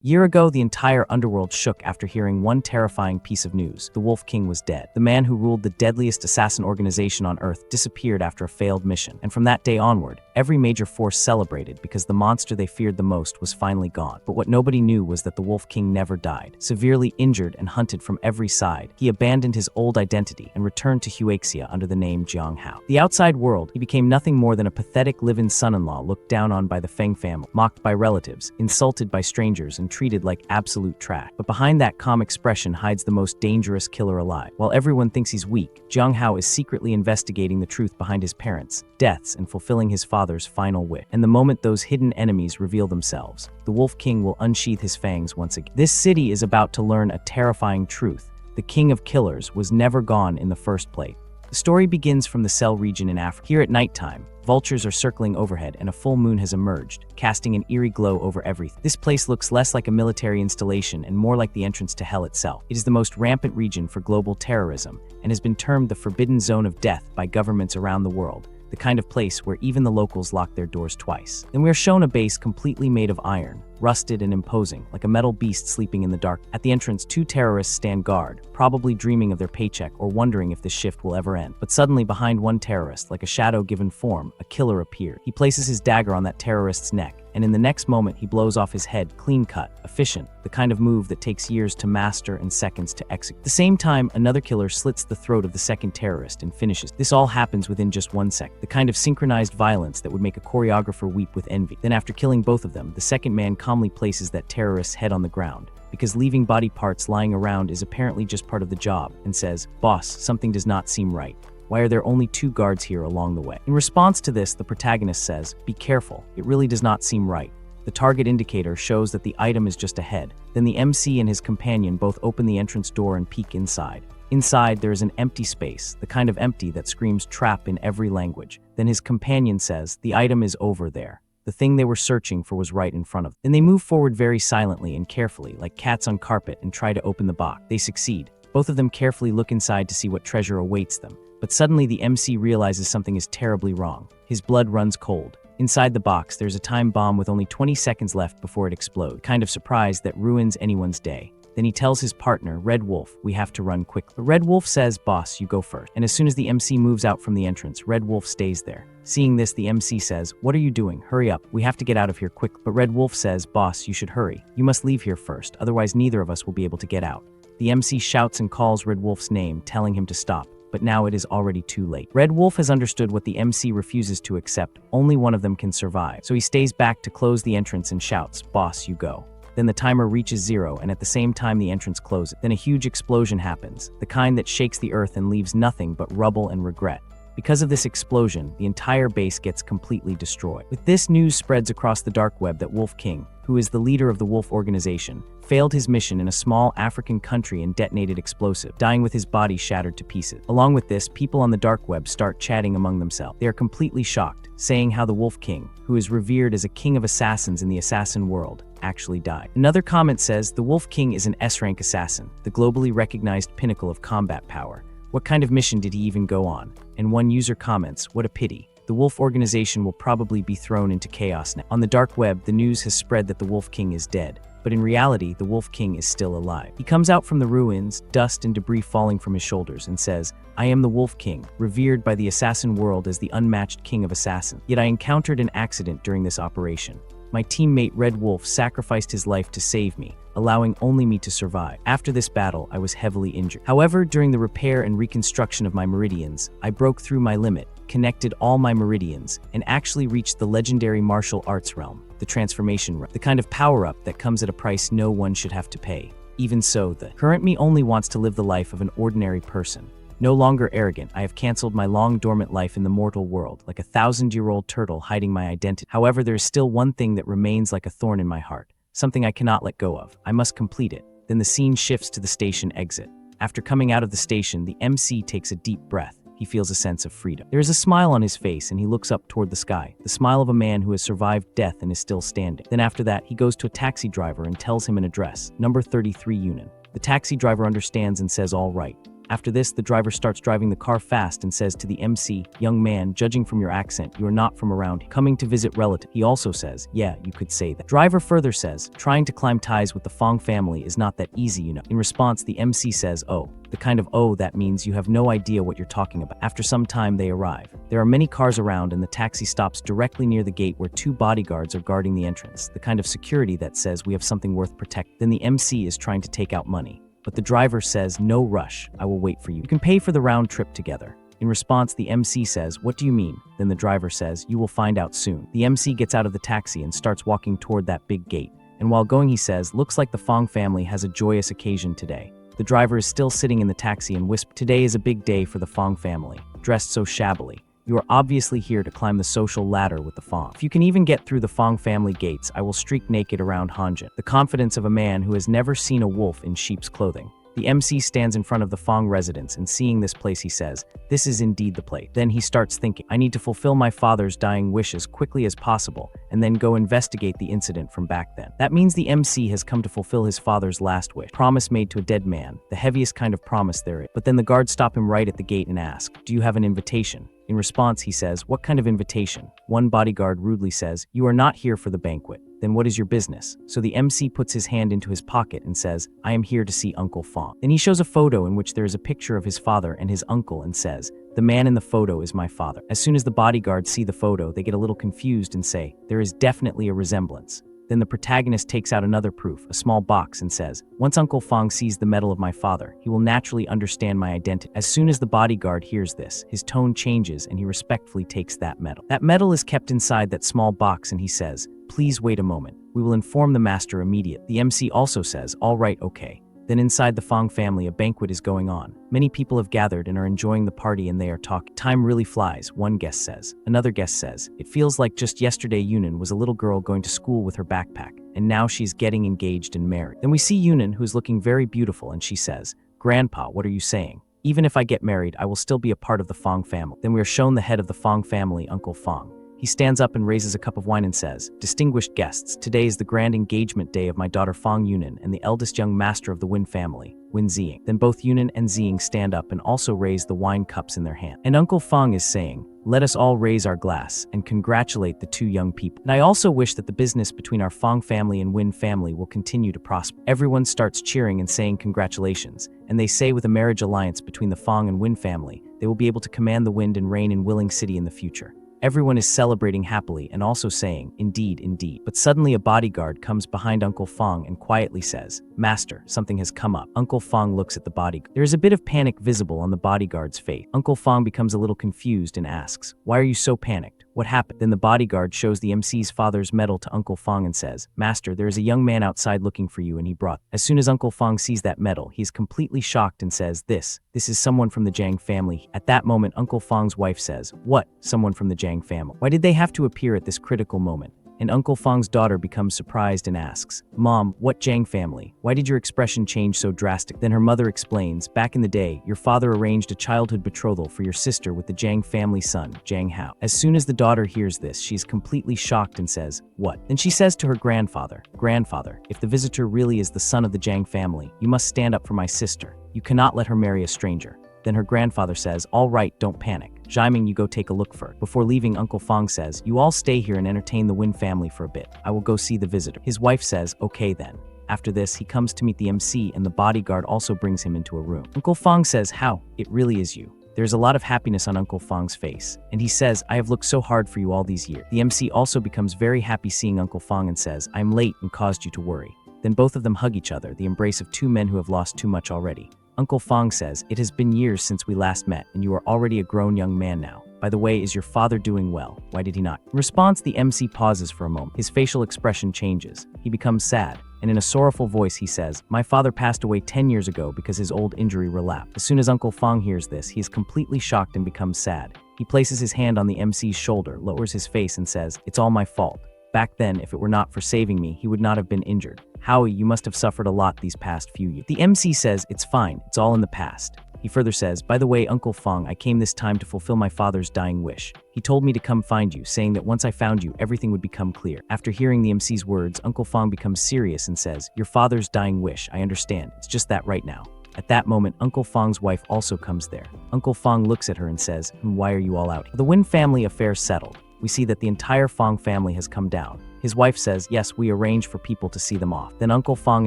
Year ago, the entire underworld shook after hearing one terrifying piece of news. The Wolf King was dead. The man who ruled the deadliest assassin organization on Earth disappeared after a failed mission. And from that day onward, every major force celebrated because the monster they feared the most was finally gone. But what nobody knew was that the Wolf King never died. Severely injured and hunted from every side, he abandoned his old identity and returned to Huaxia under the name Jiang Hao. The outside world, he became nothing more than a pathetic live-in son-in-law looked down on by the Feng family, mocked by relatives, insulted by strangers, and treated like absolute trash. But behind that calm expression hides the most dangerous killer alive. While everyone thinks he's weak, Jiang Hao is secretly investigating the truth behind his parents' deaths and fulfilling his father's final wish. And the moment those hidden enemies reveal themselves, the Wolf King will unsheath his fangs once again. This city is about to learn a terrifying truth. The king of killers was never gone in the first place. The story begins from the Cell region in Africa. Here at nighttime, vultures are circling overhead and a full moon has emerged, casting an eerie glow over everything. This place looks less like a military installation and more like the entrance to hell itself. It is the most rampant region for global terrorism and has been termed the forbidden zone of death by governments around the world, the kind of place where even the locals lock their doors twice. Then we are shown a base completely made of iron, rusted and imposing, like a metal beast sleeping in the dark. At the entrance, two terrorists stand guard, probably dreaming of their paycheck or wondering if this shift will ever end. But suddenly, behind one terrorist, like a shadow given form, a killer appears. He places his dagger on that terrorist's neck, and in the next moment, he blows off his head, clean-cut, efficient, the kind of move that takes years to master and seconds to execute. At the same time, another killer slits the throat of the second terrorist and finishes. This all happens within just 1 second, the kind of synchronized violence that would make a choreographer weep with envy. Then after killing both of them, the second man calmly places that terrorist's head on the ground, because leaving body parts lying around is apparently just part of the job, and says, "Boss, something does not seem right. Why are there only 2 guards here along the way?" In response to this, the protagonist says, "Be careful, it really does not seem right." The target indicator shows that the item is just ahead. Then the MC and his companion both open the entrance door and peek inside. Inside, there is an empty space, the kind of empty that screams trap in every language. Then his companion says, "The item is over there. The thing they were searching for was right in front of them." Then they move forward very silently and carefully, like cats on carpet, and try to open the box. They succeed. Both of them carefully look inside to see what treasure awaits them. But suddenly the MC realizes something is terribly wrong. His blood runs cold. Inside the box, there's a time bomb with only 20 seconds left before it explodes, kind of surprise that ruins anyone's day. Then he tells his partner, Red Wolf, "We have to run quickly." But Red Wolf says, "Boss, you go first." And as soon as the MC moves out from the entrance, Red Wolf stays there. Seeing this, the MC says, "What are you doing? Hurry up. We have to get out of here quick." But Red Wolf says, "Boss, you should hurry. You must leave here first, otherwise neither of us will be able to get out." The MC shouts and calls Red Wolf's name, telling him to stop. But now it is already too late. Red Wolf has understood what the MC refuses to accept. Only one of them can survive. So he stays back to close the entrance and shouts, "Boss, you go." Then the timer reaches 0, and at the same time the entrance closes. Then a huge explosion happens, the kind that shakes the earth and leaves nothing but rubble and regret. Because of this explosion, the entire base gets completely destroyed. With this, news spreads across the dark web that Wolf King, who is the leader of the Wolf organization, failed his mission in a small African country and detonated explosive, dying with his body shattered to pieces. Along with this, people on the dark web start chatting among themselves. They are completely shocked, saying how the Wolf King, who is revered as a king of assassins in the assassin world, actually died. Another comment says, "The Wolf King is an S-rank assassin, the globally recognized pinnacle of combat power. What kind of mission did he even go on?" And one user comments, "What a pity. The Wolf organization will probably be thrown into chaos now." On the dark web, the news has spread that the Wolf King is dead. But in reality, the Wolf King is still alive. He comes out from the ruins, dust and debris falling from his shoulders, and says, "I am the Wolf King, revered by the assassin world as the unmatched king of assassins. Yet I encountered an accident during this operation. My teammate Red Wolf sacrificed his life to save me, allowing only me to survive. After this battle, I was heavily injured. However, during the repair and reconstruction of my meridians, I broke through my limit, connected all my meridians, and actually reached the legendary martial arts realm, the transformation realm, the kind of power-up that comes at a price no one should have to pay. Even so, the current me only wants to live the life of an ordinary person. No longer arrogant, I have cancelled my long-dormant life in the mortal world, like a 1,000-year-old turtle hiding my identity. However, there is still one thing that remains like a thorn in my heart, something I cannot let go of. I must complete it." Then the scene shifts to the station exit. After coming out of the station, the MC takes a deep breath. He feels a sense of freedom. There is a smile on his face and he looks up toward the sky, the smile of a man who has survived death and is still standing. Then after that, he goes to a taxi driver and tells him an address, number 33 Union. The taxi driver understands and says, "All right." After this, the driver starts driving the car fast and says to the MC, young man, judging from your accent, you are not from around here. Coming to visit relative. He also says, yeah, you could say that. Driver further says, trying to climb ties with the Feng family is not that easy, you know. In response, the MC says, oh. The kind of oh that means you have no idea what you're talking about. After some time, they arrive. There are many cars around and the taxi stops directly near the gate where 2 bodyguards are guarding the entrance, the kind of security that says we have something worth protecting. Then the MC is trying to take out money. But the driver says, no rush, I will wait for you. You can pay for the round trip together. In response, the MC says, what do you mean? Then the driver says, you will find out soon. The MC gets out of the taxi and starts walking toward that big gate. And while going, he says, looks like the Feng family has a joyous occasion today. The driver is still sitting in the taxi and whispers, today is a big day for the Feng family, dressed so shabbily. You are obviously here to climb the social ladder with the Feng. If you can even get through the Feng family gates, I will streak naked around Hanjin. The confidence of a man who has never seen a wolf in sheep's clothing. The MC stands in front of the Feng residence and seeing this place he says, this is indeed the place. Then he starts thinking, I need to fulfill my father's dying wish as quickly as possible and then go investigate the incident from back then. That means the MC has come to fulfill his father's last wish, promise made to a dead man, the heaviest kind of promise there is. But then the guards stop him right at the gate and ask, do you have an invitation? In response, he says, what kind of invitation? One bodyguard rudely says, you are not here for the banquet. Then what is your business? So the MC puts his hand into his pocket and says, I am here to see Uncle Feng. Then he shows a photo in which there is a picture of his father and his uncle and says, the man in the photo is my father. As soon as the bodyguards see the photo, they get a little confused and say, there is definitely a resemblance. Then the protagonist takes out another proof, a small box, and says, once Uncle Feng sees the medal of my father, he will naturally understand my identity. As soon as the bodyguard hears this, his tone changes and he respectfully takes that medal. That medal is kept inside that small box and he says, please wait a moment. We will inform the master immediately. The MC also says, all right, okay. Then inside the Feng family, a banquet is going on. Many people have gathered and are enjoying the party and they are talking. Time really flies, one guest says. Another guest says, it feels like just yesterday Yunan was a little girl going to school with her backpack, and now she's getting engaged and married. Then we see Yunan, who's looking very beautiful, and she says, Grandpa, what are you saying? Even if I get married, I will still be a part of the Feng family. Then we are shown the head of the Feng family, Uncle Feng. He stands up and raises a cup of wine and says, distinguished guests, today is the grand engagement day of my daughter Feng Yunan and the eldest young master of the Wen family, Wen Ziying. Then both Yunan and Ziying stand up and also raise the wine cups in their hand. And Uncle Feng is saying, let us all raise our glass and congratulate the 2 young people. And I also wish that the business between our Feng family and Wen family will continue to prosper. Everyone starts cheering and saying congratulations, and they say with a marriage alliance between the Feng and Wen family, they will be able to command the wind and rain in Willing City in the future. Everyone is celebrating happily and also saying, indeed, indeed. But suddenly a bodyguard comes behind Uncle Feng and quietly says, Master, something has come up. Uncle Feng looks at the bodyguard. There is a bit of panic visible on the bodyguard's face. Uncle Feng becomes a little confused and asks, why are you so panicked? What happened? Then the bodyguard shows the MC's father's medal to Uncle Feng and says, Master, there is a young man outside looking for you and he brought. As soon as Uncle Feng sees that medal, he is completely shocked and says, This is someone from the Jiang family. At that moment, Uncle Feng's wife says, what? Someone from the Jiang family? Why did they have to appear at this critical moment? And Uncle Feng's daughter becomes surprised and asks, Mom, what Jiang family? Why did your expression change so drastic? Then her mother explains, back in the day, your father arranged a childhood betrothal for your sister with the Jiang family son, Jiang Hao. As soon as the daughter hears this, she's completely shocked and says, what? Then she says to her grandfather, Grandfather, if the visitor really is the son of the Jiang family, you must stand up for my sister. You cannot let her marry a stranger. Then her grandfather says, all right, don't panic. Jiaming, you go take a look for it. Before leaving, Uncle Feng says, you all stay here and entertain the Wen family for a bit. I will go see the visitor. His wife says, okay then. After this, he comes to meet the MC and the bodyguard also brings him into a room. Uncle Feng says, how? It really is you. There's a lot of happiness on Uncle Feng's face. And he says, I have looked so hard for you all these years. The MC also becomes very happy seeing Uncle Feng and says, I'm late and caused you to worry. Then both of them hug each other, the embrace of 2 men who have lost too much already. Uncle Feng says, it has been years since we last met, and you are already a grown young man now. By the way, is your father doing well? Why did he not? In response, the MC pauses for a moment. His facial expression changes. He becomes sad, and in a sorrowful voice he says, my father passed away 10 years ago because his old injury relapsed. As soon as Uncle Feng hears this, he is completely shocked and becomes sad. He places his hand on the MC's shoulder, lowers his face, and says, it's all my fault. Back then, if it were not for saving me, he would not have been injured. Howie, you must have suffered a lot these past few years. The MC says, it's fine, it's all in the past. He further says, by the way, Uncle Feng, I came this time to fulfill my father's dying wish. He told me to come find you, saying that once I found you, everything would become clear. After hearing the MC's words, Uncle Feng becomes serious and says, your father's dying wish, I understand, it's just that right now. At that moment, Uncle Feng's wife also comes there. Uncle Feng looks at her and says, "Why are you all out?" The Win family affair settled. We see that the entire Feng family has come down. His wife says, "Yes, we arranged for people to see them off." Then Uncle Feng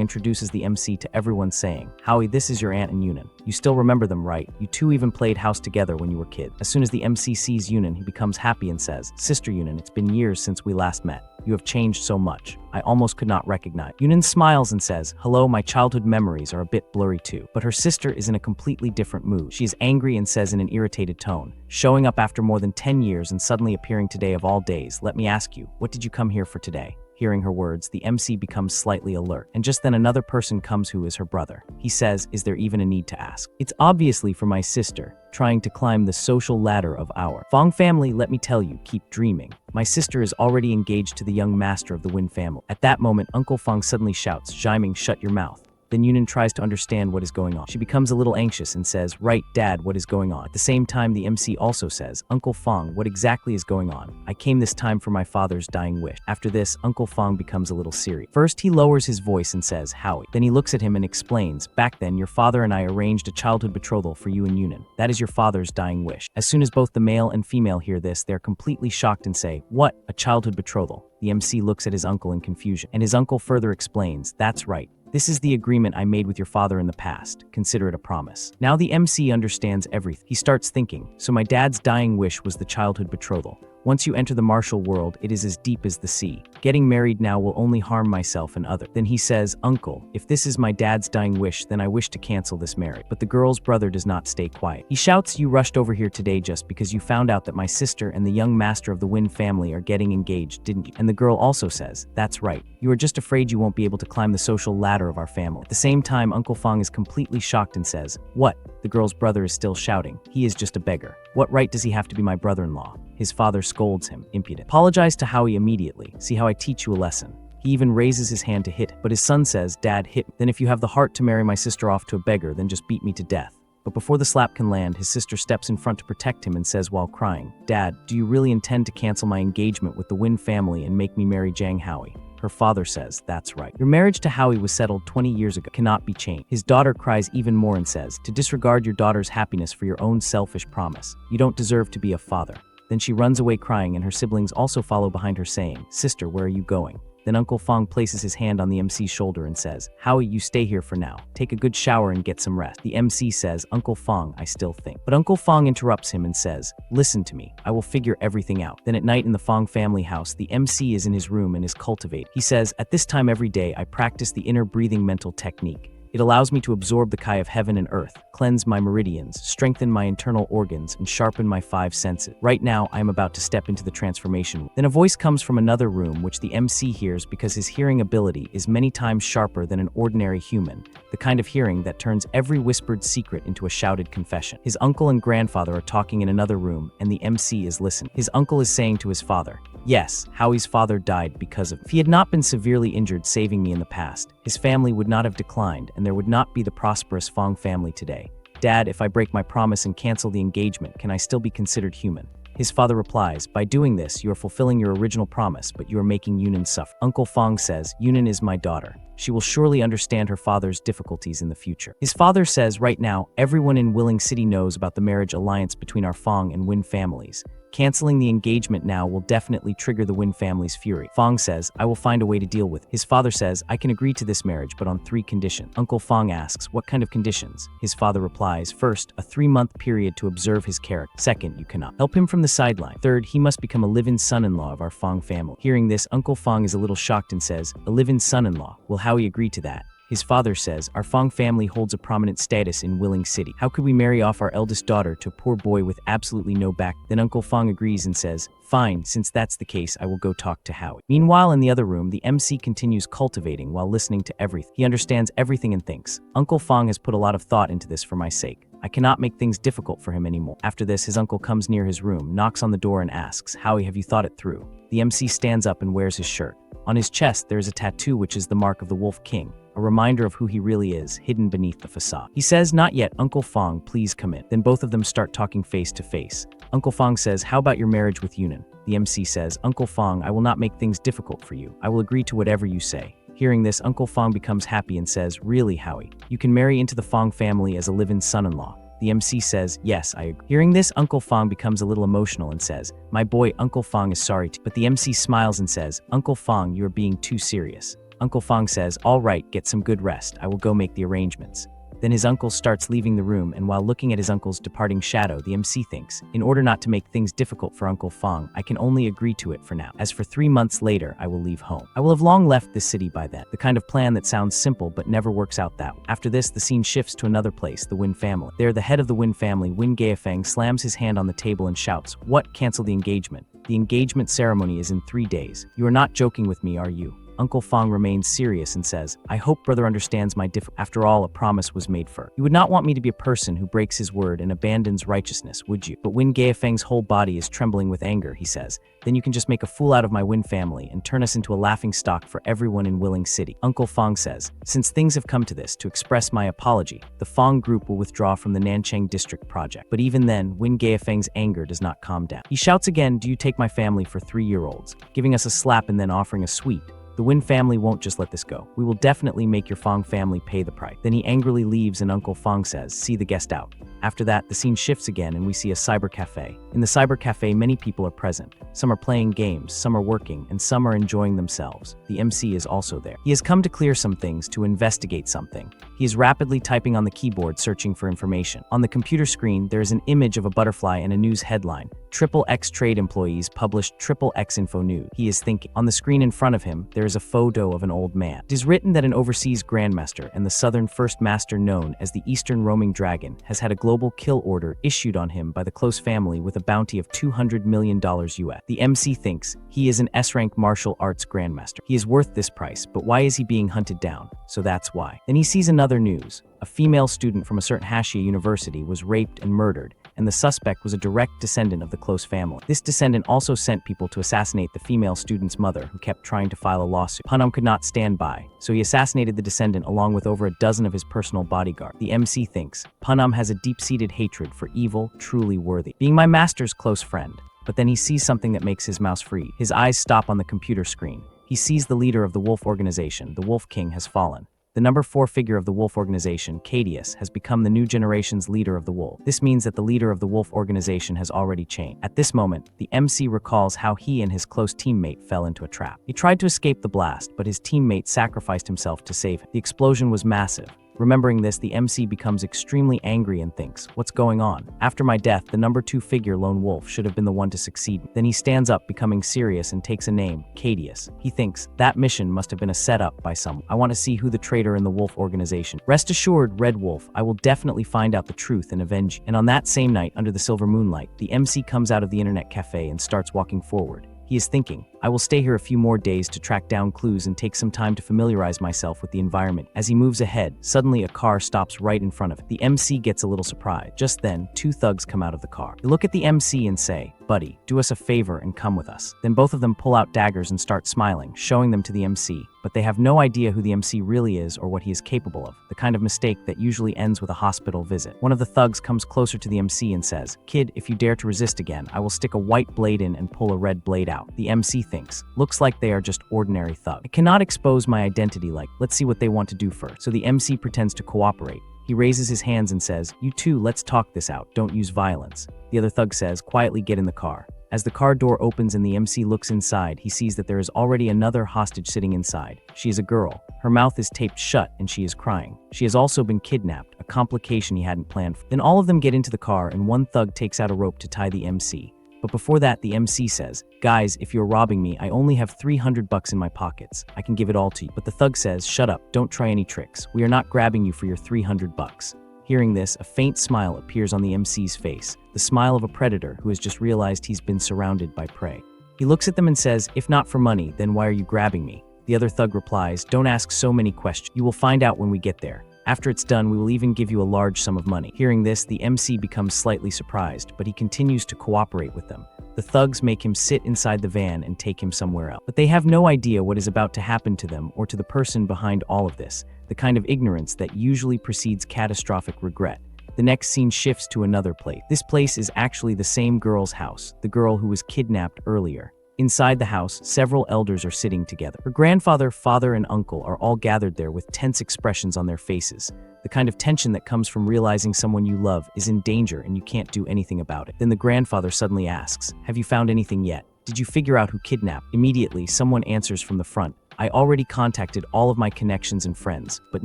introduces the MC to everyone saying, "Howie, this is your aunt and Yunan. You still remember them, right? You two even played house together when you were kids." As soon as the MC sees Yunan, he becomes happy and says, "Sister Yunan, it's been years since we last met. You have changed so much. I almost could not recognize." Yunan smiles and says, "Hello, my childhood memories are a bit blurry too." But her sister is in a completely different mood. She is angry and says in an irritated tone, "Showing up after more than 10 years and suddenly appearing today of all days, let me ask you, what did you come here for today?" Hearing her words, the MC becomes slightly alert, and just then another person comes who is her brother. He says, "Is there even a need to ask? It's obviously for my sister, trying to climb the social ladder of our Feng family. Let me tell you, keep dreaming. My sister is already engaged to the young master of the Win family." At that moment, Uncle Feng suddenly shouts, "Jiming, shut your mouth." Then Yunan tries to understand what is going on. She becomes a little anxious and says, "Right, Dad, what is going on?" At the same time, the MC also says, "Uncle Feng, what exactly is going on? I came this time for my father's dying wish." After this, Uncle Feng becomes a little serious. First, he lowers his voice and says, "Howie." Then he looks at him and explains, "Back then, your father and I arranged a childhood betrothal for you and Yunan. That is your father's dying wish." As soon as both the male and female hear this, they're completely shocked and say, "What? A childhood betrothal?" The MC looks at his uncle in confusion, and his uncle further explains, "That's right. This is the agreement I made with your father in the past. Consider it a promise." Now the MC understands everything. He starts thinking, so my dad's dying wish was the childhood betrothal. Once you enter the martial world, it is as deep as the sea. Getting married now will only harm myself and others. Then he says, "Uncle, if this is my dad's dying wish, then I wish to cancel this marriage." But the girl's brother does not stay quiet. He shouts, "You rushed over here today just because you found out that my sister and the young master of the Win family are getting engaged, didn't you?" And the girl also says, "That's right. You are just afraid you won't be able to climb the social ladder of our family." At the same time, Uncle Feng is completely shocked and says, "What?" The girl's brother is still shouting, "He is just a beggar. What right does he have to be my brother-in-law?" His father scolds him, impudent. "Apologize to Howie immediately. See how I teach you a lesson." He even raises his hand to hit, but his son says, "Dad, hit me. Then if you have the heart to marry my sister off to a beggar, then just beat me to death." But before the slap can land, his sister steps in front to protect him and says while crying, "Dad, do you really intend to cancel my engagement with the Win family and make me marry Jiang Hao?" Her father says, "That's right. Your marriage to Howie was settled 20 years ago. Cannot be changed." His daughter cries even more and says, "To disregard your daughter's happiness for your own selfish promise. You don't deserve to be a father." Then she runs away crying, and her siblings also follow behind her saying, "Sister, where are you going?" Then Uncle Feng places his hand on the MC's shoulder and says, "Howie, you stay here for now. Take a good shower and get some rest." The MC says, "Uncle Feng, I still think." But Uncle Feng interrupts him and says, "Listen to me. I will figure everything out." Then at night in the Feng family house, the MC is in his room and is cultivated. He says, "At this time every day, I practice the inner breathing mental technique. It allows me to absorb the Kai of heaven and earth, cleanse my meridians, strengthen my internal organs, and sharpen my 5 senses. Right now, I am about to step into the transformation." Then a voice comes from another room, which the MC hears because his hearing ability is many times sharper than an ordinary human, the kind of hearing that turns every whispered secret into a shouted confession. His uncle and grandfather are talking in another room, and the MC is listening. His uncle is saying to his father, "Yes, Howie's father died because of. If he had not been severely injured saving me in the past, his family would not have declined, and there would not be the prosperous Feng family today. Dad, if I break my promise and cancel the engagement, can I still be considered human?" His father replies, "By doing this, you are fulfilling your original promise, but you are making Yunan suffer." Uncle Feng says, "Yunan is my daughter. She will surely understand her father's difficulties in the future." His father says, "Right now, everyone in Willing City knows about the marriage alliance between our Feng and Win families. Canceling the engagement now will definitely trigger the Win family's fury." Feng says, "I will find a way to deal with it." His father says, "I can agree to this marriage, but on 3 conditions. Uncle Feng asks, "What kind of conditions?" His father replies, "First, a 3-month period to observe his character. Second, you cannot help him from the sideline. Third, he must become a live-in son-in-law of our Feng family." Hearing this, Uncle Feng is a little shocked and says, "A live-in son-in-law? Will Howie agree to that?" His father says, "Our Feng family holds a prominent status in Willing City. How could we marry off our eldest daughter to a poor boy with absolutely no back?" Then Uncle Feng agrees and says, "Fine, since that's the case, I will go talk to Howie." Meanwhile, in the other room, the MC continues cultivating while listening to everything. He understands everything and thinks, "Uncle Feng has put a lot of thought into this for my sake. I cannot make things difficult for him anymore." After this, his uncle comes near his room, knocks on the door and asks, "Howie, have you thought it through?" The MC stands up and wears his shirt. On his chest, there is a tattoo which is the mark of the Wolf King, a reminder of who he really is, hidden beneath the facade. He says, "Not yet, Uncle Feng, please come in." Then both of them start talking face to face. Uncle Feng says, "How about your marriage with Yunan?" The MC says, "Uncle Feng, I will not make things difficult for you. I will agree to whatever you say." Hearing this, Uncle Feng becomes happy and says, "Really, Howie? You can marry into the Feng family as a live-in son-in-law." The MC says, "Yes, I agree." Hearing this, Uncle Feng becomes a little emotional and says, "My boy, Uncle Feng is sorry to," but the MC smiles and says, "Uncle Feng, you are being too serious." Uncle Feng says, "All right, get some good rest. I will go make the arrangements." Then his uncle starts leaving the room, and while looking at his uncle's departing shadow, the MC thinks, in order not to make things difficult for Uncle Feng, I can only agree to it for now. As for 3 months later, I will leave home. I will have long left this city by then. The kind of plan that sounds simple but never works out that way. After this, the scene shifts to another place, the Win family. There, the head of the Win family, Win Feng, slams his hand on the table and shouts, "What? Cancel the engagement. The engagement ceremony is in 3 days. You are not joking with me, are you?" Uncle Feng remains serious and says, "I hope brother understands my After all, a promise was made for. You would not want me to be a person who breaks his word and abandons righteousness, would you?" But Win Feng's whole body is trembling with anger, he says. "Then you can just make a fool out of my Win family and turn us into a laughingstock for everyone in Willing City." Uncle Feng says, "Since things have come to this, to express my apology, the Feng group will withdraw from the Nanchang district project." But even then, Win Feng's anger does not calm down. He shouts again, "Do you take my family for 3-year-olds? Giving us a slap and then offering a sweet. The Win family won't just let this go. We will definitely make your Feng family pay the price." Then he angrily leaves and Uncle Feng says, "See the guest out." After that, the scene shifts again and we see a cyber cafe. In the cyber cafe, many people are present. Some are playing games, some are working, and some are enjoying themselves. The MC is also there. He has come to clear some things, to investigate something. He is rapidly typing on the keyboard, searching for information. On the computer screen, there is an image of a butterfly and a news headline. "XXX trade employees published XXX info news." He is thinking. On the screen in front of him, there is a photo of an old man. It is written that an overseas grandmaster and the southern first master known as the Eastern Roaming Dragon has had a global kill order issued on him by the close family with a bounty of $200 million US. The MC thinks he is an S-rank martial arts grandmaster. He is worth this price, but why is he being hunted down? So that's why. Then he sees another news. A female student from a certain Huaxia university was raped and murdered, and the suspect was a direct descendant of the close family. This descendant also sent people to assassinate the female student's mother, who kept trying to file a lawsuit. Panam could not stand by, so he assassinated the descendant along with over a dozen of his personal bodyguards. The MC thinks Panam has a deep-seated hatred for evil, truly worthy, being my master's close friend. But then he sees something that makes his mouse freeze. His eyes stop on the computer screen. He sees the leader of the Wolf organization, the Wolf King, has fallen. The number 4 figure of the Wolf organization, Cadius, has become the new generation's leader of the Wolf. This means that the leader of the Wolf organization has already changed. At this moment, the MC recalls how he and his close teammate fell into a trap. He tried to escape the blast, but his teammate sacrificed himself to save him. The explosion was massive. Remembering this, the MC becomes extremely angry and thinks, "What's going on? After my death, the number 2 figure, Lone Wolf, should have been the one to succeed." Then he stands up, becoming serious, and takes a name, Cadius. He thinks, "That mission must have been a setup by someone. I want to see who the traitor in the Wolf organization. Rest assured, Red Wolf, I will definitely find out the truth and avenge you." And on that same night, under the silver moonlight, the MC comes out of the internet cafe and starts walking forward. He is thinking, "I will stay here a few more days to track down clues and take some time to familiarize myself with the environment." As he moves ahead, suddenly a car stops right in front of him. The MC gets a little surprised. Just then, 2 thugs come out of the car. They look at the MC and say, "Buddy, do us a favor and come with us." Then both of them pull out daggers and start smiling, showing them to the MC. But they have no idea who the MC really is or what he is capable of, the kind of mistake that usually ends with a hospital visit. One of the thugs comes closer to the MC and says, "Kid, if you dare to resist again, I will stick a white blade in and pull a red blade out." The MC thinks, "Looks like they are just ordinary thugs. I cannot expose my identity let's see what they want to do first." So the MC pretends to cooperate. He raises his hands and says, "You two, let's talk this out. Don't use violence." The other thug says, "Quietly get in the car." As the car door opens and the MC looks inside, he sees that there is already another hostage sitting inside. She is a girl. Her mouth is taped shut and she is crying. She has also been kidnapped, a complication he hadn't planned for. Then all of them get into the car and one thug takes out a rope to tie the MC. But before that, the MC says, "Guys, if you're robbing me, I only have $300 in my pockets. I can give it all to you." But the thug says, "Shut up, don't try any tricks. We are not grabbing you for your $300. Hearing this, a faint smile appears on the MC's face, the smile of a predator who has just realized he's been surrounded by prey. He looks at them and says, "If not for money, then why are you grabbing me?" The other thug replies, "Don't ask so many questions. You will find out when we get there. After it's done, we will even give you a large sum of money." Hearing this, the MC becomes slightly surprised, but he continues to cooperate with them. The thugs make him sit inside the van and take him somewhere else. But they have no idea what is about to happen to them or to the person behind all of this, the kind of ignorance that usually precedes catastrophic regret. The next scene shifts to another place. This place is actually the same girl's house, the girl who was kidnapped earlier. Inside the house, several elders are sitting together. Her grandfather, father, and uncle are all gathered there with tense expressions on their faces. The kind of tension that comes from realizing someone you love is in danger and you can't do anything about it. Then the grandfather suddenly asks, "Have you found anything yet? Did you figure out who kidnapped?" Immediately, someone answers from the front, "I already contacted all of my connections and friends, but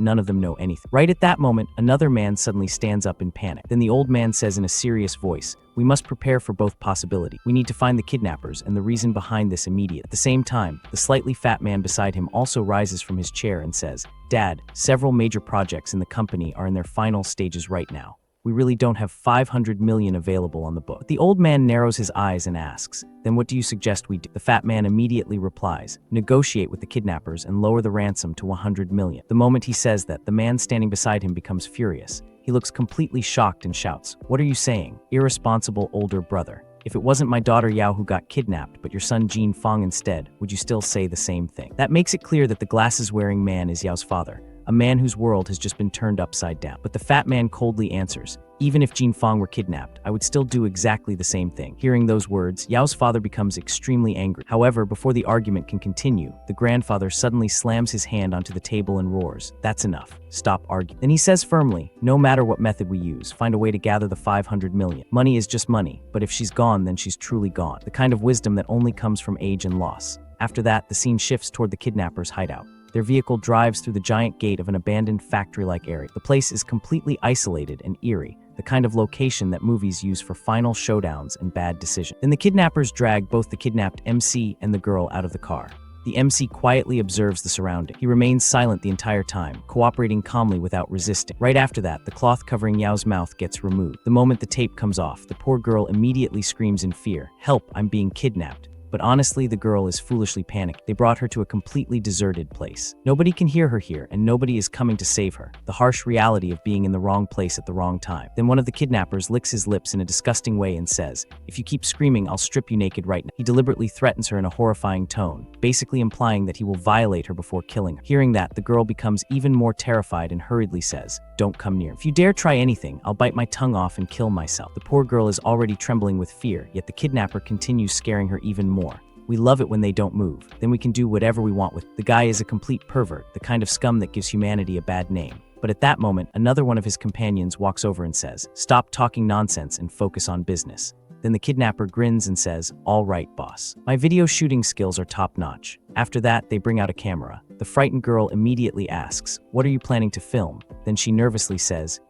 none of them know anything." Right at that moment, another man suddenly stands up in panic. Then the old man says in a serious voice, "We must prepare for both possibilities. We need to find the kidnappers and the reason behind this immediately." At the same time, the slightly fat man beside him also rises from his chair and says, "Dad, several major projects in the company are in their final stages right now. We really don't have 500 million available on the book." The old man narrows his eyes and asks, "Then what do you suggest we do?" The fat man immediately replies, "Negotiate with the kidnappers and lower the ransom to 100 million. The moment he says that, the man standing beside him becomes furious. He looks completely shocked and shouts, "What are you saying, irresponsible older brother? If it wasn't my daughter Yao who got kidnapped, but your son Feng instead, would you still say the same thing?" That makes it clear that the glasses-wearing man is Yao's father, a man whose world has just been turned upside down. But the fat man coldly answers, "Even if Feng were kidnapped, I would still do exactly the same thing." Hearing those words, Yao's father becomes extremely angry. However, before the argument can continue, the grandfather suddenly slams his hand onto the table and roars, "That's enough. Stop arguing." Then he says firmly, "No matter what method we use, find a way to gather the 500 million. Money is just money, but if she's gone, then she's truly gone." The kind of wisdom that only comes from age and loss. After that, the scene shifts toward the kidnappers' hideout. Their vehicle drives through the giant gate of an abandoned factory-like area. The place is completely isolated and eerie, the kind of location that movies use for final showdowns and bad decisions. Then the kidnappers drag both the kidnapped MC and the girl out of the car. The MC quietly observes the surrounding. He remains silent the entire time, cooperating calmly without resisting. Right after that, the cloth covering Yao's mouth gets removed. The moment the tape comes off, the poor girl immediately screams in fear, "Help, I'm being kidnapped." But honestly, the girl is foolishly panicked. They brought her to a completely deserted place. Nobody can hear her here, and nobody is coming to save her. The harsh reality of being in the wrong place at the wrong time. Then one of the kidnappers licks his lips in a disgusting way and says, "If you keep screaming, I'll strip you naked right now." He deliberately threatens her in a horrifying tone, basically implying that he will violate her before killing her. Hearing that, the girl becomes even more terrified and hurriedly says, "Don't come near. If you dare try anything, I'll bite my tongue off and kill myself." The poor girl is already trembling with fear, yet the kidnapper continues scaring her even more. We love it when they don't move. Then we can do whatever we want with. The guy is a complete pervert, the kind of scum that gives humanity a bad name. But at that moment, another one of his companions walks over and says, "Stop talking nonsense and focus on business." Then the kidnapper grins and says, "All right, boss. My video shooting skills are top-notch." After that, they bring out a camera. The frightened girl immediately asks, "What are you planning to film?" Then she nervously says,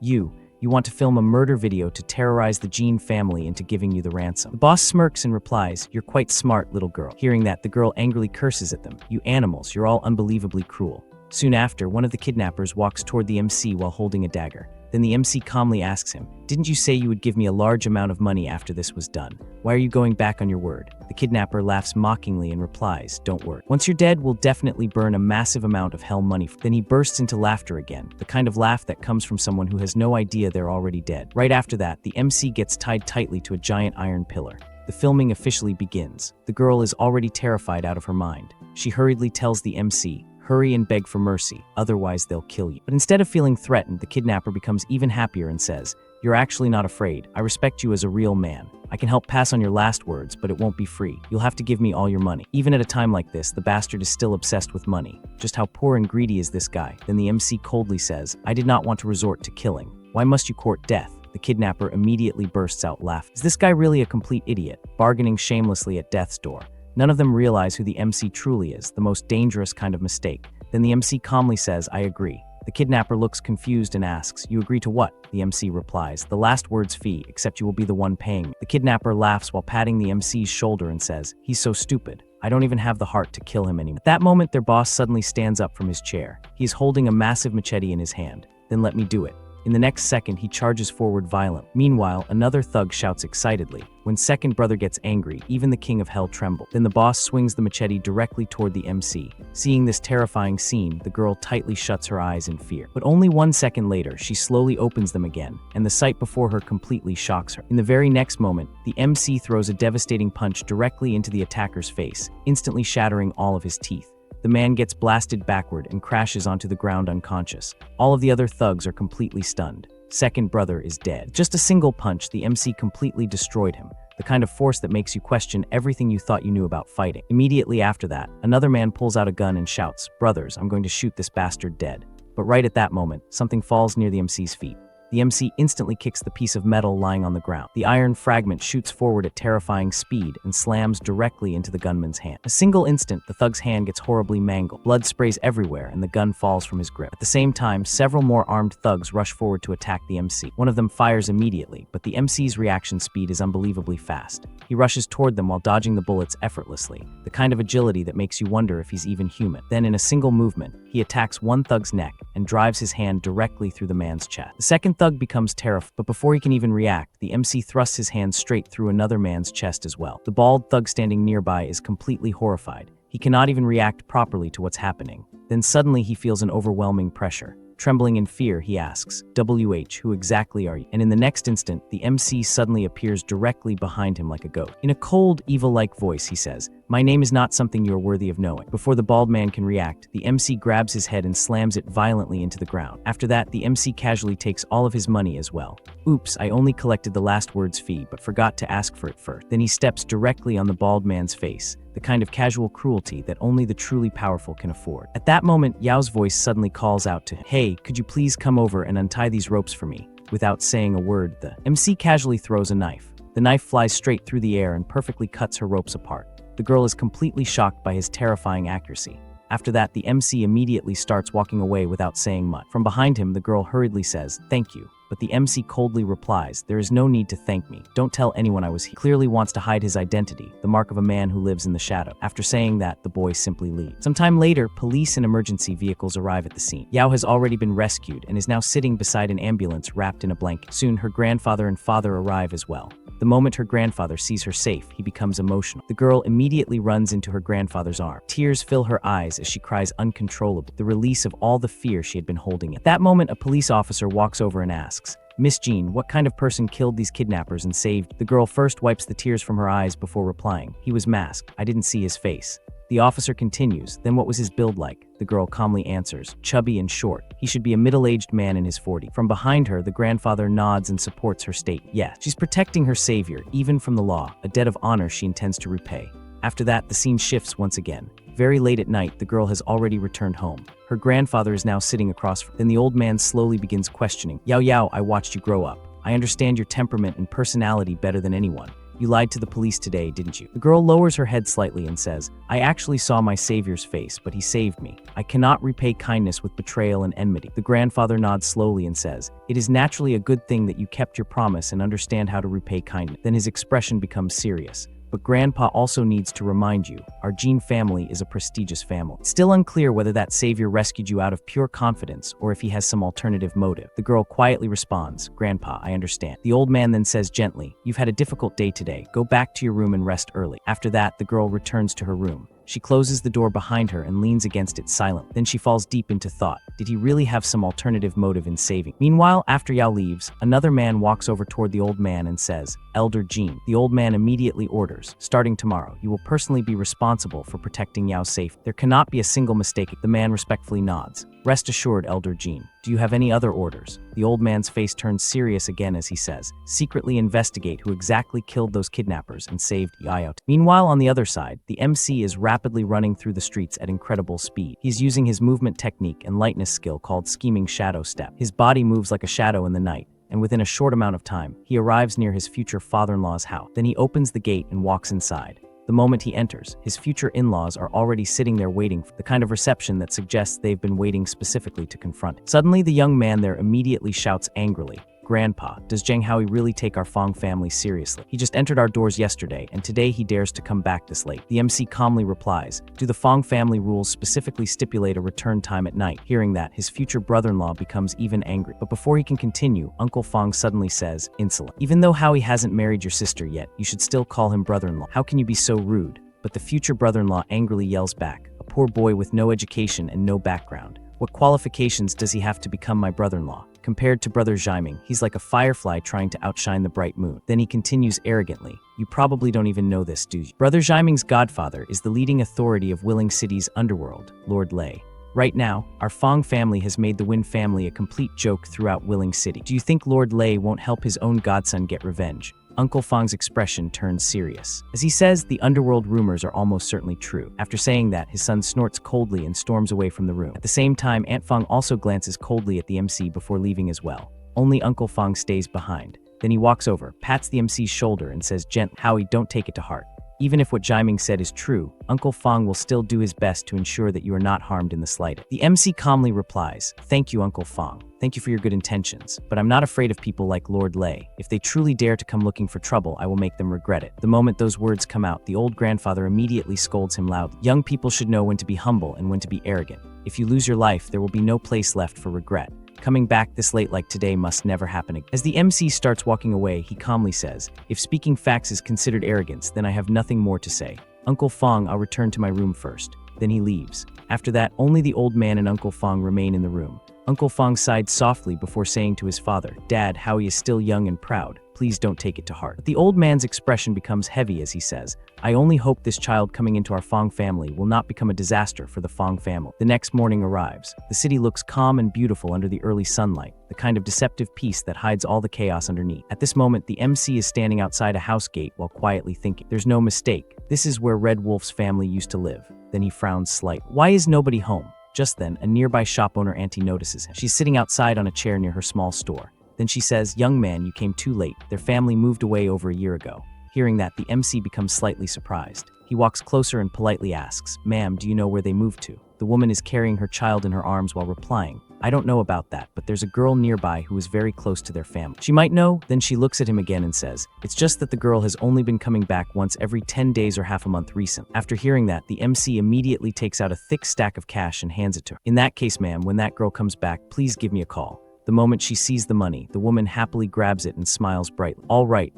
You want to film a murder video to terrorize the Jiang family into giving you the ransom." The boss smirks and replies, "You're quite smart, little girl." Hearing that, the girl angrily curses at them. "You animals, you're all unbelievably cruel." Soon after, one of the kidnappers walks toward the MC while holding a dagger. Then the MC calmly asks him, "Didn't you say you would give me a large amount of money after this was done? Why are you going back on your word?" The kidnapper laughs mockingly and replies, "Don't worry. Once you're dead, we'll definitely burn a massive amount of hell money." Then he bursts into laughter again, the kind of laugh that comes from someone who has no idea they're already dead. Right after that, the MC gets tied tightly to a giant iron pillar. The filming officially begins. The girl is already terrified out of her mind. She hurriedly tells the MC, "Hurry and beg for mercy, otherwise they'll kill you." But instead of feeling threatened, the kidnapper becomes even happier and says, "You're actually not afraid. I respect you as a real man. I can help pass on your last words, but it won't be free. You'll have to give me all your money." Even at a time like this, the bastard is still obsessed with money. Just how poor and greedy is this guy? Then the MC coldly says, "I did not want to resort to killing. Why must you court death?" The kidnapper immediately bursts out laughing. Is this guy really a complete idiot, bargaining shamelessly at death's door? None of them realize who the MC truly is, the most dangerous kind of mistake. Then the MC calmly says, "I agree." The kidnapper looks confused and asks, "You agree to what?" The MC replies, "The last word's fee, except you will be the one paying me." The kidnapper laughs while patting the MC's shoulder and says, "He's so stupid. I don't even have the heart to kill him anymore." At that moment, their boss suddenly stands up from his chair. He is holding a massive machete in his hand. "Then let me do it." In the next second, he charges forward violently. Meanwhile, another thug shouts excitedly. When second brother gets angry, even the king of hell trembles. Then the boss swings the machete directly toward the MC. Seeing this terrifying scene, the girl tightly shuts her eyes in fear. But only 1 second later, she slowly opens them again, and the sight before her completely shocks her. In the very next moment, the MC throws a devastating punch directly into the attacker's face, instantly shattering all of his teeth. The man gets blasted backward and crashes onto the ground unconscious. All of the other thugs are completely stunned. Second brother is dead. Just a single punch, the MC completely destroyed him. the kind of force that makes you question everything you thought you knew about fighting. Immediately after that, another man pulls out a gun and shouts, "Brothers, I'm going to shoot this bastard dead." But right at that moment, something falls near the MC's feet. The MC instantly kicks the piece of metal lying on the ground. The iron fragment shoots forward at terrifying speed and slams directly into the gunman's hand. A single instant, the thug's hand gets horribly mangled. Blood sprays everywhere and the gun falls from his grip. At the same time, several more armed thugs rush forward to attack the MC. One of them fires immediately, but the MC's reaction speed is unbelievably fast. He rushes toward them while dodging the bullets effortlessly, the kind of agility that makes you wonder if he's even human. Then in a single movement, he attacks one thug's neck and drives his hand directly through the man's chest. The second thug becomes terrified, but before he can even react, the MC thrusts his hand straight through another man's chest as well. The bald thug standing nearby is completely horrified. He cannot even react properly to what's happening. Then suddenly he feels an overwhelming pressure. Trembling in fear, he asks, "WH, who exactly are you?" And in the next instant, the MC suddenly appears directly behind him like a ghost. In a cold, evil-like voice, he says, "My name is not something you are worthy of knowing." Before the bald man can react, the MC grabs his head and slams it violently into the ground. After that, the MC casually takes all of his money as well. "Oops, I only collected the last word's fee, but forgot to ask for it first." Then he steps directly on the bald man's face, the kind of casual cruelty that only the truly powerful can afford. At that moment, Yao's voice suddenly calls out to him, "Hey, could you please come over and untie these ropes for me?" Without saying a word, the MC casually throws a knife. The knife flies straight through the air and perfectly cuts her ropes apart. The girl is completely shocked by his terrifying accuracy. After that, the MC immediately starts walking away without saying much. From behind him, the girl hurriedly says, "Thank you." But the MC coldly replies, "There is no need to thank me. Don't tell anyone I was here." He clearly wants to hide his identity, the mark of a man who lives in the shadow. After saying that, the boy simply leaves. Sometime later, police and emergency vehicles arrive at the scene. Yao has already been rescued and is now sitting beside an ambulance wrapped in a blanket. Soon, her grandfather and father arrive as well. The moment her grandfather sees her safe, he becomes emotional. The girl immediately runs into her grandfather's arm. Tears fill her eyes as she cries uncontrollably, the release of all the fear she had been holding in. At that moment, a police officer walks over and asks, "Miss Jean, what kind of person killed these kidnappers and saved?" The girl first wipes the tears from her eyes before replying, "He was masked. I didn't see his face." The officer continues, "Then what was his build like?" The girl calmly answers, "Chubby and short. He should be a middle-aged man in his 40s. From behind her, the grandfather nods and supports her statement. Yes, she's protecting her savior, even from the law, a debt of honor she intends to repay. After that, the scene shifts once again. Very late at night, the girl has already returned home. Her grandfather is now sitting across from her. Then the old man slowly begins questioning, "Yao Yao, I watched you grow up. I understand your temperament and personality better than anyone. You lied to the police today, didn't you?" The girl lowers her head slightly and says, "I actually saw my savior's face, but he saved me. I cannot repay kindness with betrayal and enmity." The grandfather nods slowly and says, "It is naturally a good thing that you kept your promise and understand how to repay kindness." Then his expression becomes serious. "But Grandpa also needs to remind you, our Jean family is a prestigious family." It's still unclear whether that savior rescued you out of pure confidence or if he has some alternative motive. The girl quietly responds, "Grandpa, I understand." The old man then says gently, "You've had a difficult day today. Go back to your room and rest early." After that, the girl returns to her room. She closes the door behind her and leans against it silently. Then she falls deep into thought. Did he really have some alternative motive in saving? Meanwhile, after Yao leaves, another man walks over toward the old man and says, "Elder Jean." The old man immediately orders, "Starting tomorrow, you will personally be responsible for protecting Yao's safety. There cannot be a single mistake." The man respectfully nods. "Rest assured, Elder Jean. Do you have any other orders?" The old man's face turns serious again as he says, "Secretly investigate who exactly killed those kidnappers and saved Yao." Meanwhile, on the other side, the MC is rapidly running through the streets at incredible speed. He's using his movement technique and lightness skill called Scheming Shadow Step. His body moves like a shadow in the night, and within a short amount of time, he arrives near his future father-in-law's house. Then he opens the gate and walks inside. The moment he enters, his future in-laws are already sitting there waiting for the kind of reception that suggests they've been waiting specifically to confront him. Suddenly, the young man there immediately shouts angrily, "Grandpa, does Jiang Hao really take our Feng family seriously? He just entered our doors yesterday, and today he dares to come back this late." The MC calmly replies, "Do the Feng family rules specifically stipulate a return time at night?" Hearing that, his future brother-in-law becomes even angry. But before he can continue, Uncle Feng suddenly says, "Insolent. Even though Howie hasn't married your sister yet, you should still call him brother-in-law. How can you be so rude?" But the future brother-in-law angrily yells back, "A poor boy with no education and no background. What qualifications does he have to become my brother-in-law? Compared to Brother Zhaiming, he's like a firefly trying to outshine the bright moon." Then he continues arrogantly, "You probably don't even know this, do you? Brother Zhaiming's godfather is the leading authority of Willing City's underworld, Lord Lei. Right now, our Feng family has made the Win family a complete joke throughout Willing City. Do you think Lord Lei won't help his own godson get revenge?" Uncle Feng's expression turns serious. As he says, the underworld rumors are almost certainly true. After saying that, his son snorts coldly and storms away from the room. At the same time, Aunt Feng also glances coldly at the MC before leaving as well. Only Uncle Feng stays behind. Then he walks over, pats the MC's shoulder and says gently, "Howie, don't take it to heart. Even if what Jiaming said is true, Uncle Feng will still do his best to ensure that you are not harmed in the slightest." The MC calmly replies, "Thank you, Uncle Feng. Thank you for your good intentions, but I'm not afraid of people like Lord Lei. If they truly dare to come looking for trouble, I will make them regret it." The moment those words come out, the old grandfather immediately scolds him loudly. Young people should know when to be humble and when to be arrogant. If you lose your life, there will be no place left for regret. Coming back this late like today must never happen again. As the MC starts walking away, he calmly says, "If speaking facts is considered arrogance, then I have nothing more to say. Uncle Feng, I'll return to my room first." Then he leaves. After that, only the old man and Uncle Feng remain in the room. Uncle Feng sighed softly before saying to his father, "Dad, Howie is still young and proud. Please don't take it to heart." But the old man's expression becomes heavy as he says, "I only hope this child coming into our Feng family will not become a disaster for the Feng family." The next morning arrives. The city looks calm and beautiful under the early sunlight, the kind of deceptive peace that hides all the chaos underneath. At this moment, the MC is standing outside a house gate while quietly thinking. There's no mistake. This is where Red Wolf's family used to live. Then he frowns slightly. Why is nobody home? Just then, a nearby shop owner auntie notices him. She's sitting outside on a chair near her small store. Then she says, "Young man, you came too late. Their family moved away over a year ago." Hearing that, the MC becomes slightly surprised. He walks closer and politely asks, "Ma'am, do you know where they moved to?" The woman is carrying her child in her arms while replying, "I don't know about that, but there's a girl nearby who is very close to their family. She might know." Then she looks at him again and says, "It's just that the girl has only been coming back once every 10 days or half a month recent." After hearing that, the MC immediately takes out a thick stack of cash and hands it to her. "In that case, ma'am, when that girl comes back, please give me a call." The moment she sees the money, the woman happily grabs it and smiles brightly. All right,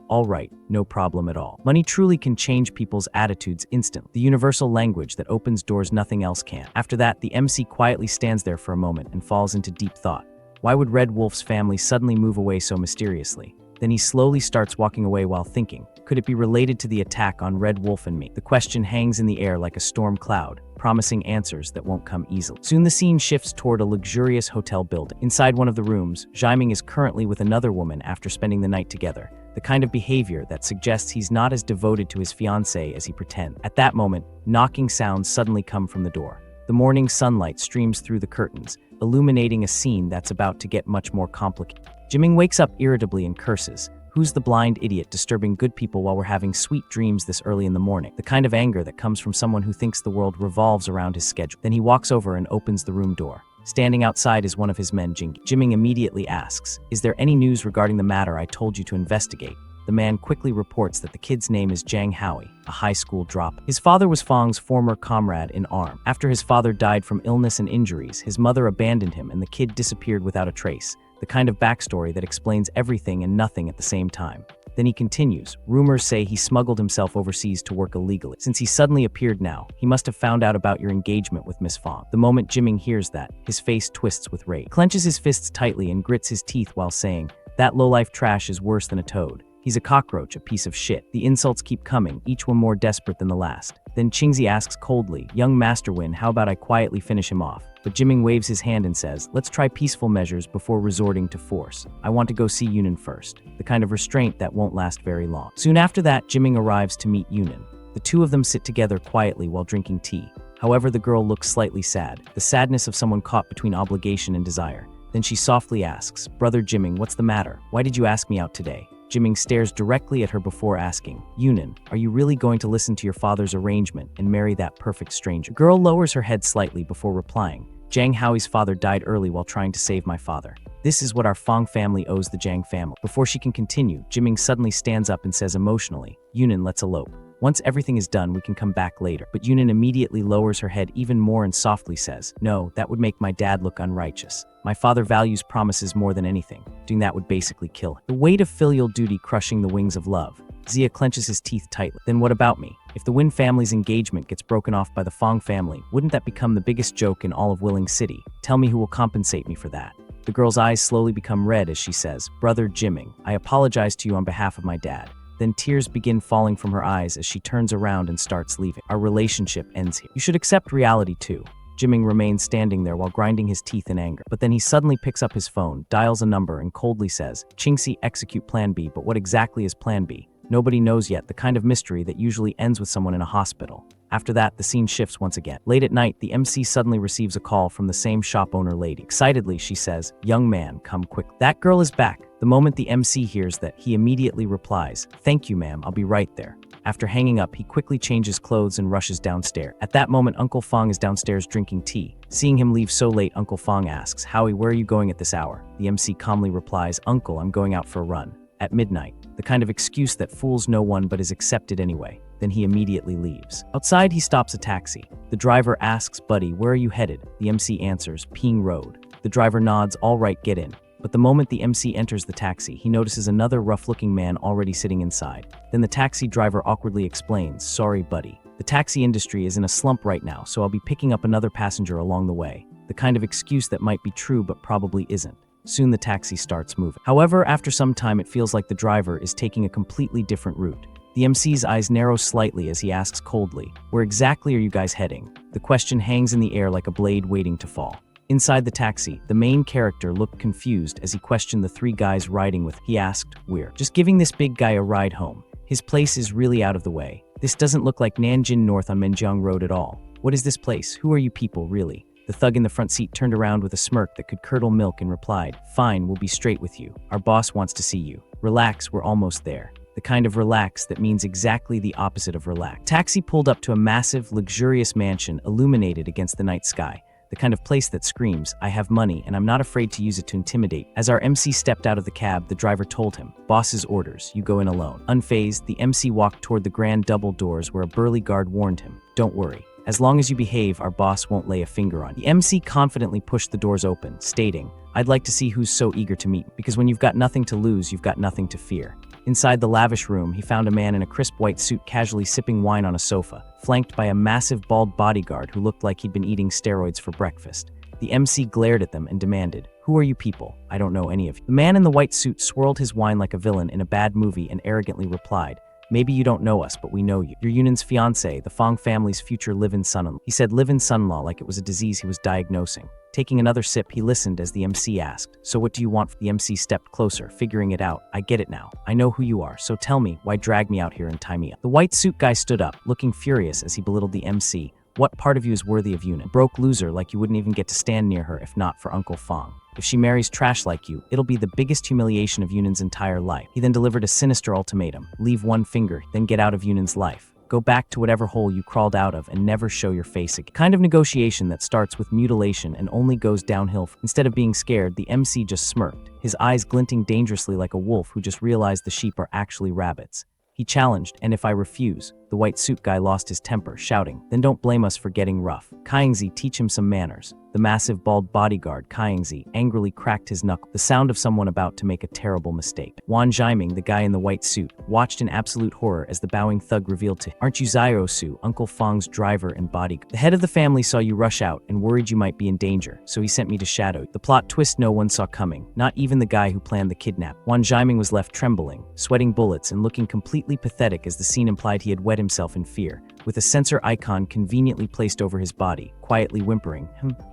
no problem at all." Money truly can change people's attitudes instantly. The universal language that opens doors nothing else can. After that, the MC quietly stands there for a moment and falls into deep thought. Why would Red Wolf's family suddenly move away so mysteriously? Then he slowly starts walking away while thinking, could it be related to the attack on Red Wolf and me? The question hangs in the air like a storm cloud, promising answers that won't come easily. Soon the scene shifts toward a luxurious hotel building. Inside one of the rooms, Jiaming is currently with another woman after spending the night together, the kind of behavior that suggests he's not as devoted to his fiancée as he pretends. At that moment, knocking sounds suddenly come from the door. The morning sunlight streams through the curtains, illuminating a scene that's about to get much more complicated. Jiaming wakes up irritably and curses. Who's the blind idiot disturbing good people while we're having sweet dreams this early in the morning? The kind of anger that comes from someone who thinks the world revolves around his schedule. Then he walks over and opens the room door. Standing outside is one of his men, Jing. Jiaming immediately asks, "Is there any news regarding the matter I told you to investigate?" The man quickly reports that the kid's name is Jiang Hao, a high school dropout. His father was Feng's former comrade in arms. After his father died from illness and injuries, his mother abandoned him and the kid disappeared without a trace. The kind of backstory that explains everything and nothing at the same time. Then he continues, "Rumors say he smuggled himself overseas to work illegally. Since he suddenly appeared now, he must have found out about your engagement with Miss Feng." The moment Jiaming hears that, his face twists with rage. He clenches his fists tightly and grits his teeth while saying, "That lowlife trash is worse than a toad. He's a cockroach, a piece of shit." The insults keep coming, each one more desperate than the last. Then Qingzi asks coldly, "Young Master Win, how about I quietly finish him off?" But Jiaming waves his hand and says, "Let's try peaceful measures before resorting to force. I want to go see Yunan first." The kind of restraint that won't last very long. Soon after that, Jiaming arrives to meet Yunan. The two of them sit together quietly while drinking tea. However, the girl looks slightly sad, the sadness of someone caught between obligation and desire. Then she softly asks, "Brother Jiaming, what's the matter? Why did you ask me out today?" Jiaming stares directly at her before asking, "Yunan, are you really going to listen to your father's arrangement and marry that perfect stranger?" The girl lowers her head slightly before replying, "Jiang Hao's father died early while trying to save my father. This is what our Feng family owes the Jiang family." Before she can continue, Jiaming suddenly stands up and says emotionally, "Yunan, let's elope. Once everything is done, we can come back later." But Yunan immediately lowers her head even more and softly says, "No, that would make my dad look unrighteous. My father values promises more than anything. Doing that would basically kill him." The weight of filial duty crushing the wings of love. Zia clenches his teeth tightly. "Then what about me? If the Win family's engagement gets broken off by the Feng family, wouldn't that become the biggest joke in all of Willing City? Tell me who will compensate me for that." The girl's eyes slowly become red as she says, "Brother Jiaming, I apologize to you on behalf of my dad." Then tears begin falling from her eyes as she turns around and starts leaving. "Our relationship ends here. You should accept reality too." Jiaming remains standing there while grinding his teeth in anger. But then he suddenly picks up his phone, dials a number, and coldly says, "Qingxi, execute Plan B." But what exactly is Plan B? Nobody knows yet, the kind of mystery that usually ends with someone in a hospital. After that, the scene shifts once again. Late at night, the MC suddenly receives a call from the same shop owner lady. Excitedly, she says, "Young man, come quick. That girl is back." The moment the MC hears that, he immediately replies, "Thank you, ma'am, I'll be right there." After hanging up, he quickly changes clothes and rushes downstairs. At that moment, Uncle Feng is downstairs drinking tea. Seeing him leave so late, Uncle Feng asks, "Howie, where are you going at this hour?" The MC calmly replies, "Uncle, I'm going out for a run." At midnight, the kind of excuse that fools no one but is accepted anyway. Then he immediately leaves. Outside, he stops a taxi. The driver asks, "Buddy, where are you headed?" The MC answers, "Ping Road." The driver nods, "All right, get in." But the moment the MC enters the taxi, he notices another rough-looking man already sitting inside. Then the taxi driver awkwardly explains, "Sorry, buddy. The taxi industry is in a slump right now, so I'll be picking up another passenger along the way." The kind of excuse that might be true but probably isn't. Soon the taxi starts moving. However, after some time, it feels like the driver is taking a completely different route. The MC's eyes narrow slightly as he asks coldly, "Where exactly are you guys heading?" The question hangs in the air like a blade waiting to fall. Inside the taxi, the main character looked confused as he questioned the three guys riding with him. He asked, "We're just giving this big guy a ride home. His place is really out of the way. This doesn't look like Nanjing North on Menjiang Road at all. What is this place? Who are you people, really?" The thug in the front seat turned around with a smirk that could curdle milk and replied, "Fine, we'll be straight with you. Our boss wants to see you. Relax, we're almost there." The kind of relax that means exactly the opposite of relax. Taxi pulled up to a massive, luxurious mansion illuminated against the night sky. The kind of place that screams, "I have money and I'm not afraid to use it to intimidate." As our MC stepped out of the cab, the driver told him, "Boss's orders, you go in alone." Unfazed, the MC walked toward the grand double doors where a burly guard warned him, "Don't worry. As long as you behave, our boss won't lay a finger on you." The MC confidently pushed the doors open, stating, "I'd like to see who's so eager to meet, because when you've got nothing to lose, you've got nothing to fear." Inside the lavish room, he found a man in a crisp white suit casually sipping wine on a sofa, flanked by a massive bald bodyguard who looked like he'd been eating steroids for breakfast. The MC glared at them and demanded, "Who are you people? I don't know any of you." The man in the white suit swirled his wine like a villain in a bad movie and arrogantly replied, "Maybe you don't know us, but we know you. You're Yunan's fiance, the Feng family's future live-in son-in-law." He said live-in son-in-law like it was a disease he was diagnosing. Taking another sip, he listened as the MC asked, "So what do you want?" The MC stepped closer, figuring it out. "I get it now. I know who you are, so tell me, why drag me out here and tie me up?" The white suit guy stood up, looking furious as he belittled the MC. "What part of you is worthy of Yunan? Broke loser like you wouldn't even get to stand near her if not for Uncle Feng. If she marries trash like you, it'll be the biggest humiliation of Yunan's entire life." He then delivered a sinister ultimatum. "Leave one finger, then get out of Yunan's life. Go back to whatever hole you crawled out of and never show your face again." Kind of negotiation that starts with mutilation and only goes downhill. Instead of being scared, the MC just smirked, his eyes glinting dangerously like a wolf who just realized the sheep are actually rabbits. He challenged, "And if I refuse?" The white suit guy lost his temper, shouting, "Then don't blame us for getting rough. Kaingzi, teach him some manners." The massive bald bodyguard, Kaingzi, angrily cracked his knuckle, the sound of someone about to make a terrible mistake. Wan Jiming, the guy in the white suit, watched in absolute horror as the bowing thug revealed to him, "Aren't you Zairosu, Uncle Feng's driver and bodyguard? The head of the family saw you rush out and worried you might be in danger, so he sent me to shadow you." The plot twist no one saw coming, not even the guy who planned the kidnap. Wan Jiming was left trembling, sweating bullets and looking completely pathetic as the scene implied he had wet himself in fear, with a sensor icon conveniently placed over his body, quietly whimpering,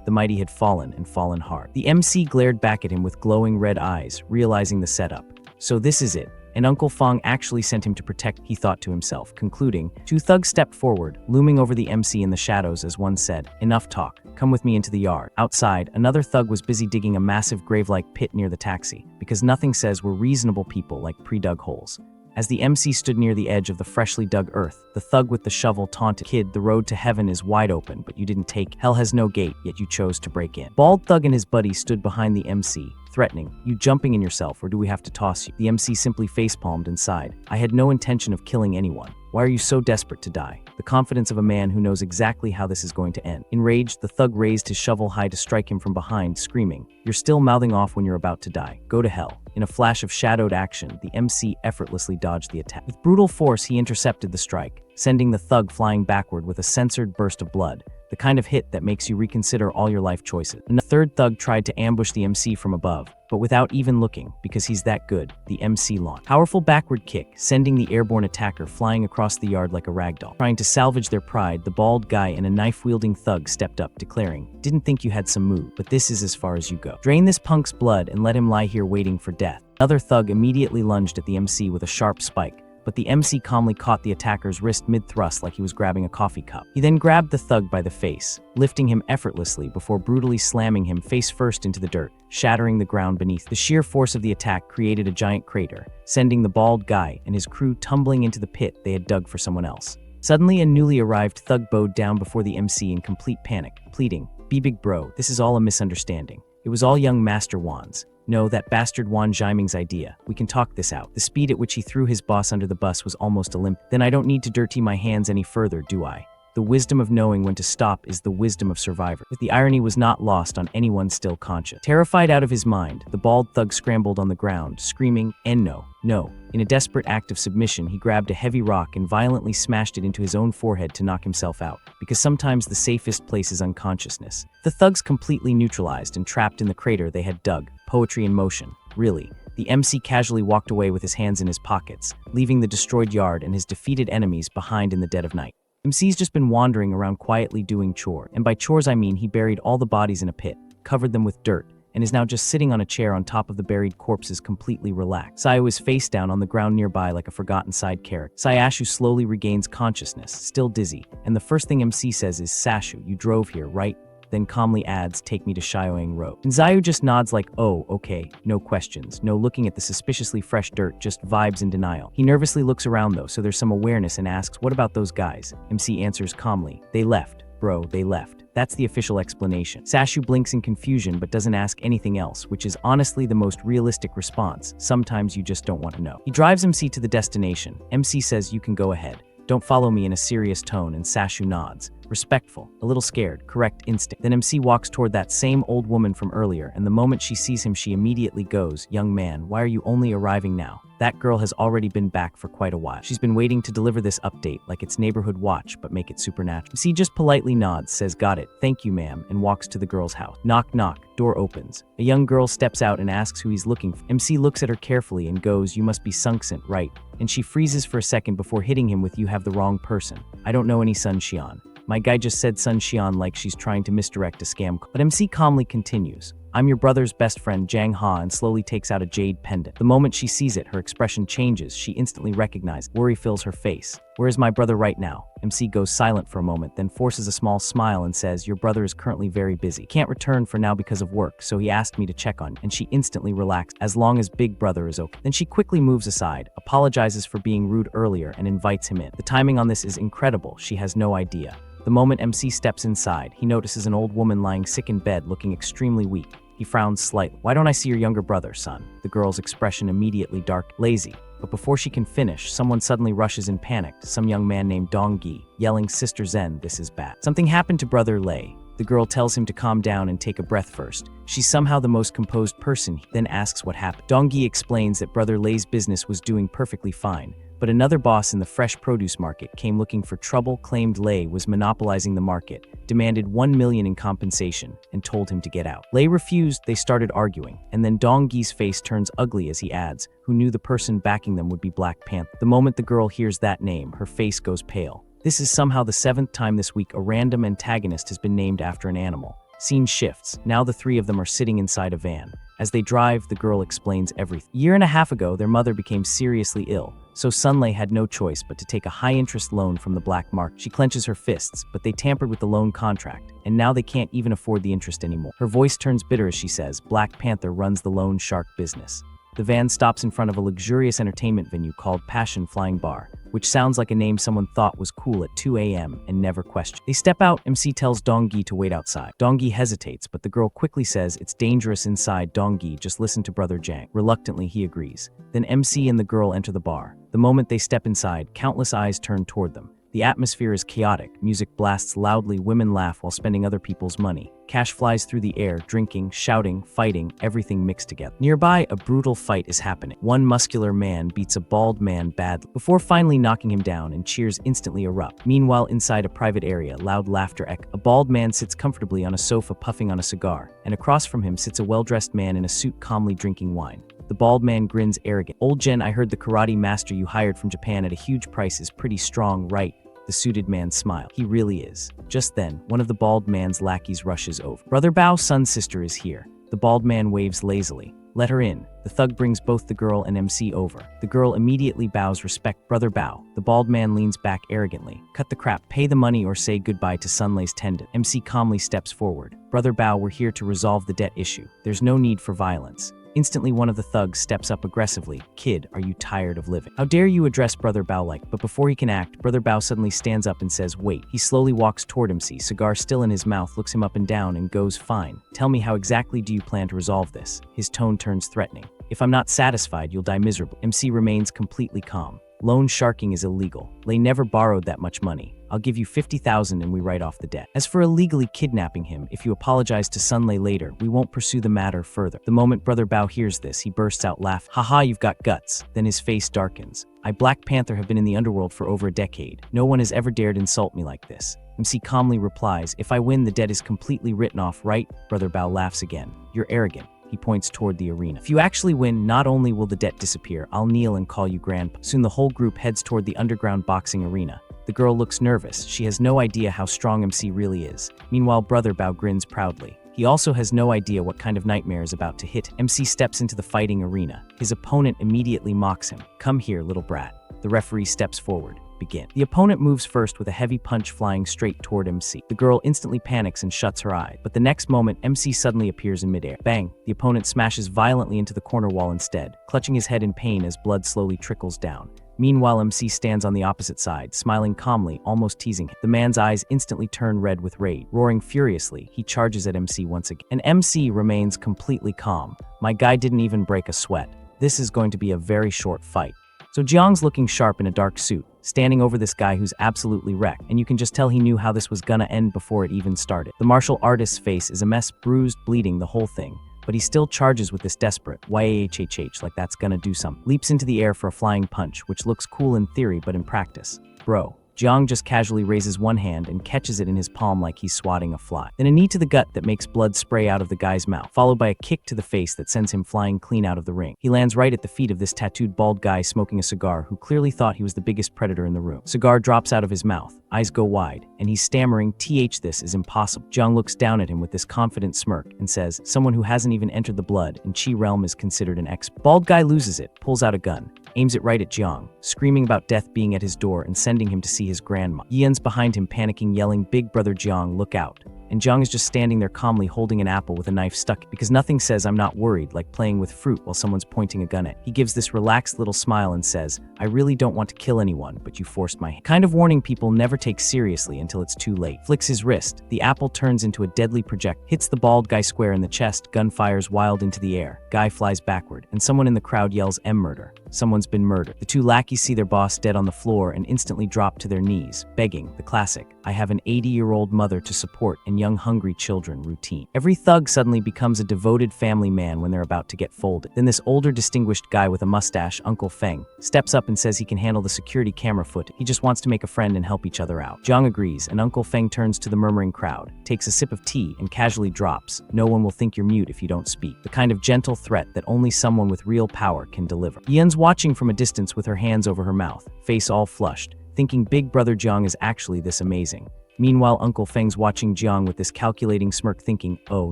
The mighty had fallen and fallen hard. The MC glared back at him with glowing red eyes, realizing the setup. So this is it. And Uncle Feng actually sent him to protect, he thought to himself, concluding. Two thugs stepped forward, looming over the MC in the shadows as one said, "Enough talk, come with me into the yard." Outside, another thug was busy digging a massive grave-like pit near the taxi, because nothing says we're reasonable people like pre-dug holes. As the MC stood near the edge of the freshly dug earth, the thug with the shovel taunted, "Kid, the road to heaven is wide open, but you didn't take. Hell has no gate, yet you chose to break in." Bald thug and his buddy stood behind the MC, threatening, "You jumping in yourself, or do we have to toss you?" The MC simply facepalmed and sighed, "I had no intention of killing anyone. Why are you so desperate to die?" The confidence of a man who knows exactly how this is going to end. Enraged, the thug raised his shovel high to strike him from behind, screaming, "You're still mouthing off when you're about to die. Go to hell." In a flash of shadowed action, the MC effortlessly dodged the attack. With brutal force, he intercepted the strike, sending the thug flying backward with a censored burst of blood, the kind of hit that makes you reconsider all your life choices. A third thug tried to ambush the MC from above, but without even looking, because he's that good, the MC launched a powerful backward kick, sending the airborne attacker flying across the yard like a ragdoll. Trying to salvage their pride, the bald guy and a knife-wielding thug stepped up, declaring, "Didn't think you had some move, but this is as far as you go. Drain this punk's blood and let him lie here waiting for death." Another thug immediately lunged at the MC with a sharp spike, but the MC calmly caught the attacker's wrist mid-thrust like he was grabbing a coffee cup. He then grabbed the thug by the face, lifting him effortlessly before brutally slamming him face first into the dirt, shattering the ground beneath. The sheer force of the attack created a giant crater, sending the bald guy and his crew tumbling into the pit they had dug for someone else. Suddenly, a newly arrived thug bowed down before the MC in complete panic, pleading, "Be big bro, this is all a misunderstanding. It was all young Master Wan's. No, that bastard Wan Jiming's idea. We can talk this out." The speed at which he threw his boss under the bus was almost Olympic. "Then I don't need to dirty my hands any further, do I? The wisdom of knowing when to stop is the wisdom of survivor." But the irony was not lost on anyone still conscious. Terrified out of his mind, the bald thug scrambled on the ground, screaming, "No, no." In a desperate act of submission, he grabbed a heavy rock and violently smashed it into his own forehead to knock himself out, because sometimes the safest place is unconsciousness. The thugs completely neutralized and trapped in the crater they had dug, poetry in motion. Really. The MC casually walked away with his hands in his pockets, leaving the destroyed yard and his defeated enemies behind in the dead of night. MC's just been wandering around quietly doing chores, and by chores I mean he buried all the bodies in a pit, covered them with dirt, and is now just sitting on a chair on top of the buried corpses completely relaxed. Sayu is face down on the ground nearby like a forgotten side character. Sayashu slowly regains consciousness, still dizzy, and the first thing MC says is, "Sashu, you drove here, right?" Then calmly adds, "Take me to Shioang Road." And Zayu just nods like, "Oh, okay, no questions, no looking at the suspiciously fresh dirt, just vibes in denial." He nervously looks around though, so there's some awareness, and asks, "What about those guys?" MC answers calmly, "They left, bro, they left." That's the official explanation. Sashu blinks in confusion but doesn't ask anything else, which is honestly the most realistic response. Sometimes you just don't want to know. He drives MC to the destination. MC says, "You can go ahead. Don't follow me," in a serious tone, and Sashu nods. Respectful, a little scared, correct instinct. Then MC walks toward that same old woman from earlier, and the moment she sees him she immediately goes, "Young man, why are you only arriving now? That girl has already been back for quite a while. She's been waiting to deliver this update like it's neighborhood watch, but make it supernatural." MC just politely nods, says, "Got it, thank you ma'am," and walks to the girl's house. Knock knock, door opens. A young girl steps out and asks who he's looking for. MC looks at her carefully and goes, "You must be Sungsin, right?" And she freezes for a second before hitting him with, "You have the wrong person. I don't know any Sun Xian. My guy just said Sun Xian like she's trying to misdirect a scam." But MC calmly continues, "I'm your brother's best friend, Jiang Hao," and slowly takes out a jade pendant. The moment she sees it, her expression changes. She instantly recognizes. Worry fills her face. "Where is my brother right now?" MC goes silent for a moment, then forces a small smile and says, "Your brother is currently very busy. Can't return for now because of work, so he asked me to check on you." And she instantly relaxed, "As long as big brother is okay." Then she quickly moves aside, apologizes for being rude earlier, and invites him in. The timing on this is incredible. She has no idea. The moment MC steps inside, he notices an old woman lying sick in bed, looking extremely weak. He frowns slightly. "Why don't I see your younger brother, son?" The girl's expression immediately dark, lazy. But before she can finish, someone suddenly rushes in panic, some young man named Dong Gi, yelling, "Sister Zen, this is bad. Something happened to brother Lei." The girl tells him to calm down and take a breath first. She's somehow the most composed person. He then asks what happened. Dong Gi explains that brother Lei's business was doing perfectly fine, but another boss in the fresh produce market came looking for trouble, claimed Lei was monopolizing the market, demanded 1 million in compensation, and told him to get out. Lei refused. They started arguing, and then Dong Gi's face turns ugly as he adds, "Who knew the person backing them would be Black Panther?" The moment the girl hears that name, her face goes pale. This is somehow the 7th time this week a random antagonist has been named after an animal. Scene shifts. Now the three of them are sitting inside a van. As they drive, the girl explains everything. A year and a half ago, their mother became seriously ill, so Sunlei had no choice but to take a high-interest loan from the black market. She clenches her fists, but they tampered with the loan contract, and now they can't even afford the interest anymore. Her voice turns bitter as she says, "Black Panther runs the loan shark business." The van stops in front of a luxurious entertainment venue called Passion Flying Bar, which sounds like a name someone thought was cool at 2 a.m. and never questioned. They step out. MC tells Dong Gi to wait outside. Dong Gi hesitates, but the girl quickly says it's dangerous inside. Dong Gi, just listen to brother Jiang. Reluctantly, he agrees. Then MC and the girl enter the bar. The moment they step inside, countless eyes turn toward them. The atmosphere is chaotic. Music blasts loudly, women laugh while spending other people's money. Cash flies through the air, drinking, shouting, fighting, everything mixed together. Nearby, a brutal fight is happening. One muscular man beats a bald man badly, before finally knocking him down, and cheers instantly erupt. Meanwhile, inside a private area, loud laughter echoes. A bald man sits comfortably on a sofa puffing on a cigar, and across from him sits a well-dressed man in a suit calmly drinking wine. The bald man grins arrogant. "Old Jen, I heard the karate master you hired from Japan at a huge price is pretty strong, right?" The suited man smiled. "He really is." Just then, one of the bald man's lackeys rushes over. "Brother Bao, son's sister is here." The bald man waves lazily. Let her in. The thug brings both the girl and MC over. The girl immediately bows respect. Brother bow. The bald man leans back arrogantly. Cut the crap. Pay the money or say goodbye to Sunlay's tendon. MC calmly steps forward. Brother bow, we're here to resolve the debt issue. There's no need for violence. Instantly, one of the thugs steps up aggressively. Kid, are you tired of living? How dare you address Brother Bao like? But before he can act, Brother Bao suddenly stands up and says, wait. He slowly walks toward MC, cigar still in his mouth, looks him up and down and goes, fine. Tell me, how exactly do you plan to resolve this? His tone turns threatening. If I'm not satisfied, you'll die miserably. MC remains completely calm. Loan sharking is illegal. Lei never borrowed that much money. I'll give you 50,000 and we write off the debt. As for illegally kidnapping him, if you apologize to Sunlay later, we won't pursue the matter further. The moment Brother Bao hears this, he bursts out laughing. Haha, you've got guts. Then his face darkens. I, Black Panther, have been in the underworld for over a decade. No one has ever dared insult me like this. MC calmly replies, if I win, the debt is completely written off, right? Brother Bao laughs again. You're arrogant. He points toward the arena. If you actually win, not only will the debt disappear, I'll kneel and call you grandpa. Soon the whole group heads toward the underground boxing arena. The girl looks nervous. She has no idea how strong MC really is. Meanwhile, Brother Bao grins proudly. He also has no idea what kind of nightmare is about to hit. MC steps into the fighting arena. His opponent immediately mocks him. Come here, little brat. The referee steps forward. Begin. The opponent moves first with a heavy punch flying straight toward MC. The girl instantly panics and shuts her eye, but the next moment, MC suddenly appears in midair. Bang! The opponent smashes violently into the corner wall instead, clutching his head in pain as blood slowly trickles down. Meanwhile, MC stands on the opposite side, smiling calmly, almost teasing him. The man's eyes instantly turn red with rage. Roaring furiously, he charges at MC once again. And MC remains completely calm. My guy didn't even break a sweat. This is going to be a very short fight. So Jiang's looking sharp in a dark suit, standing over this guy who's absolutely wrecked, and you can just tell he knew how this was gonna end before it even started. The martial artist's face is a mess, bruised, bleeding, the whole thing. But he still charges with this desperate, YAHHH, like that's gonna do something. Leaps into the air for a flying punch, which looks cool in theory, but in practice. Bro. Jiang just casually raises one hand and catches it in his palm like he's swatting a fly. Then a knee to the gut that makes blood spray out of the guy's mouth, followed by a kick to the face that sends him flying clean out of the ring. He lands right at the feet of this tattooed bald guy smoking a cigar who clearly thought he was the biggest predator in the room. Cigar drops out of his mouth, eyes go wide, and he's stammering, this is impossible. Jiang looks down at him with this confident smirk and says, someone who hasn't even entered the blood in Qi realm is considered an expert. Bald guy loses it, pulls out a gun, aims it right at Jiang, screaming about death being at his door and sending him to see his grandma. Yian's behind him panicking, yelling, big brother Jiang, look out. And Jiang is just standing there calmly holding an apple with a knife stuck, because nothing says I'm not worried like playing with fruit while someone's pointing a gun at. He gives this relaxed little smile and says, I really don't want to kill anyone, but you forced my hand. Kind of warning people never take seriously until it's too late. Flicks his wrist. The apple turns into a deadly projectile, hits the bald guy square in the chest, gun fires wild into the air. Guy flies backward, and someone in the crowd yells, murder. Someone's been murdered. The two lackeys see their boss dead on the floor and instantly drop to their knees, begging, the classic, I have an 80-year-old mother to support and young hungry children routine. Every thug suddenly becomes a devoted family man when they're about to get folded. Then this older distinguished guy with a mustache, Uncle Feng, steps up and says he can handle the security camera footage. He just wants to make a friend and help each other out. Jiang agrees, and Uncle Feng turns to the murmuring crowd, takes a sip of tea, and casually drops, no one will think you're mute if you don't speak. The kind of gentle threat that only someone with real power can deliver. Yian's watching from a distance with her hands over her mouth, face all flushed, thinking big brother Jiang is actually this amazing. Meanwhile, Uncle Feng's watching Jiang with this calculating smirk thinking, oh,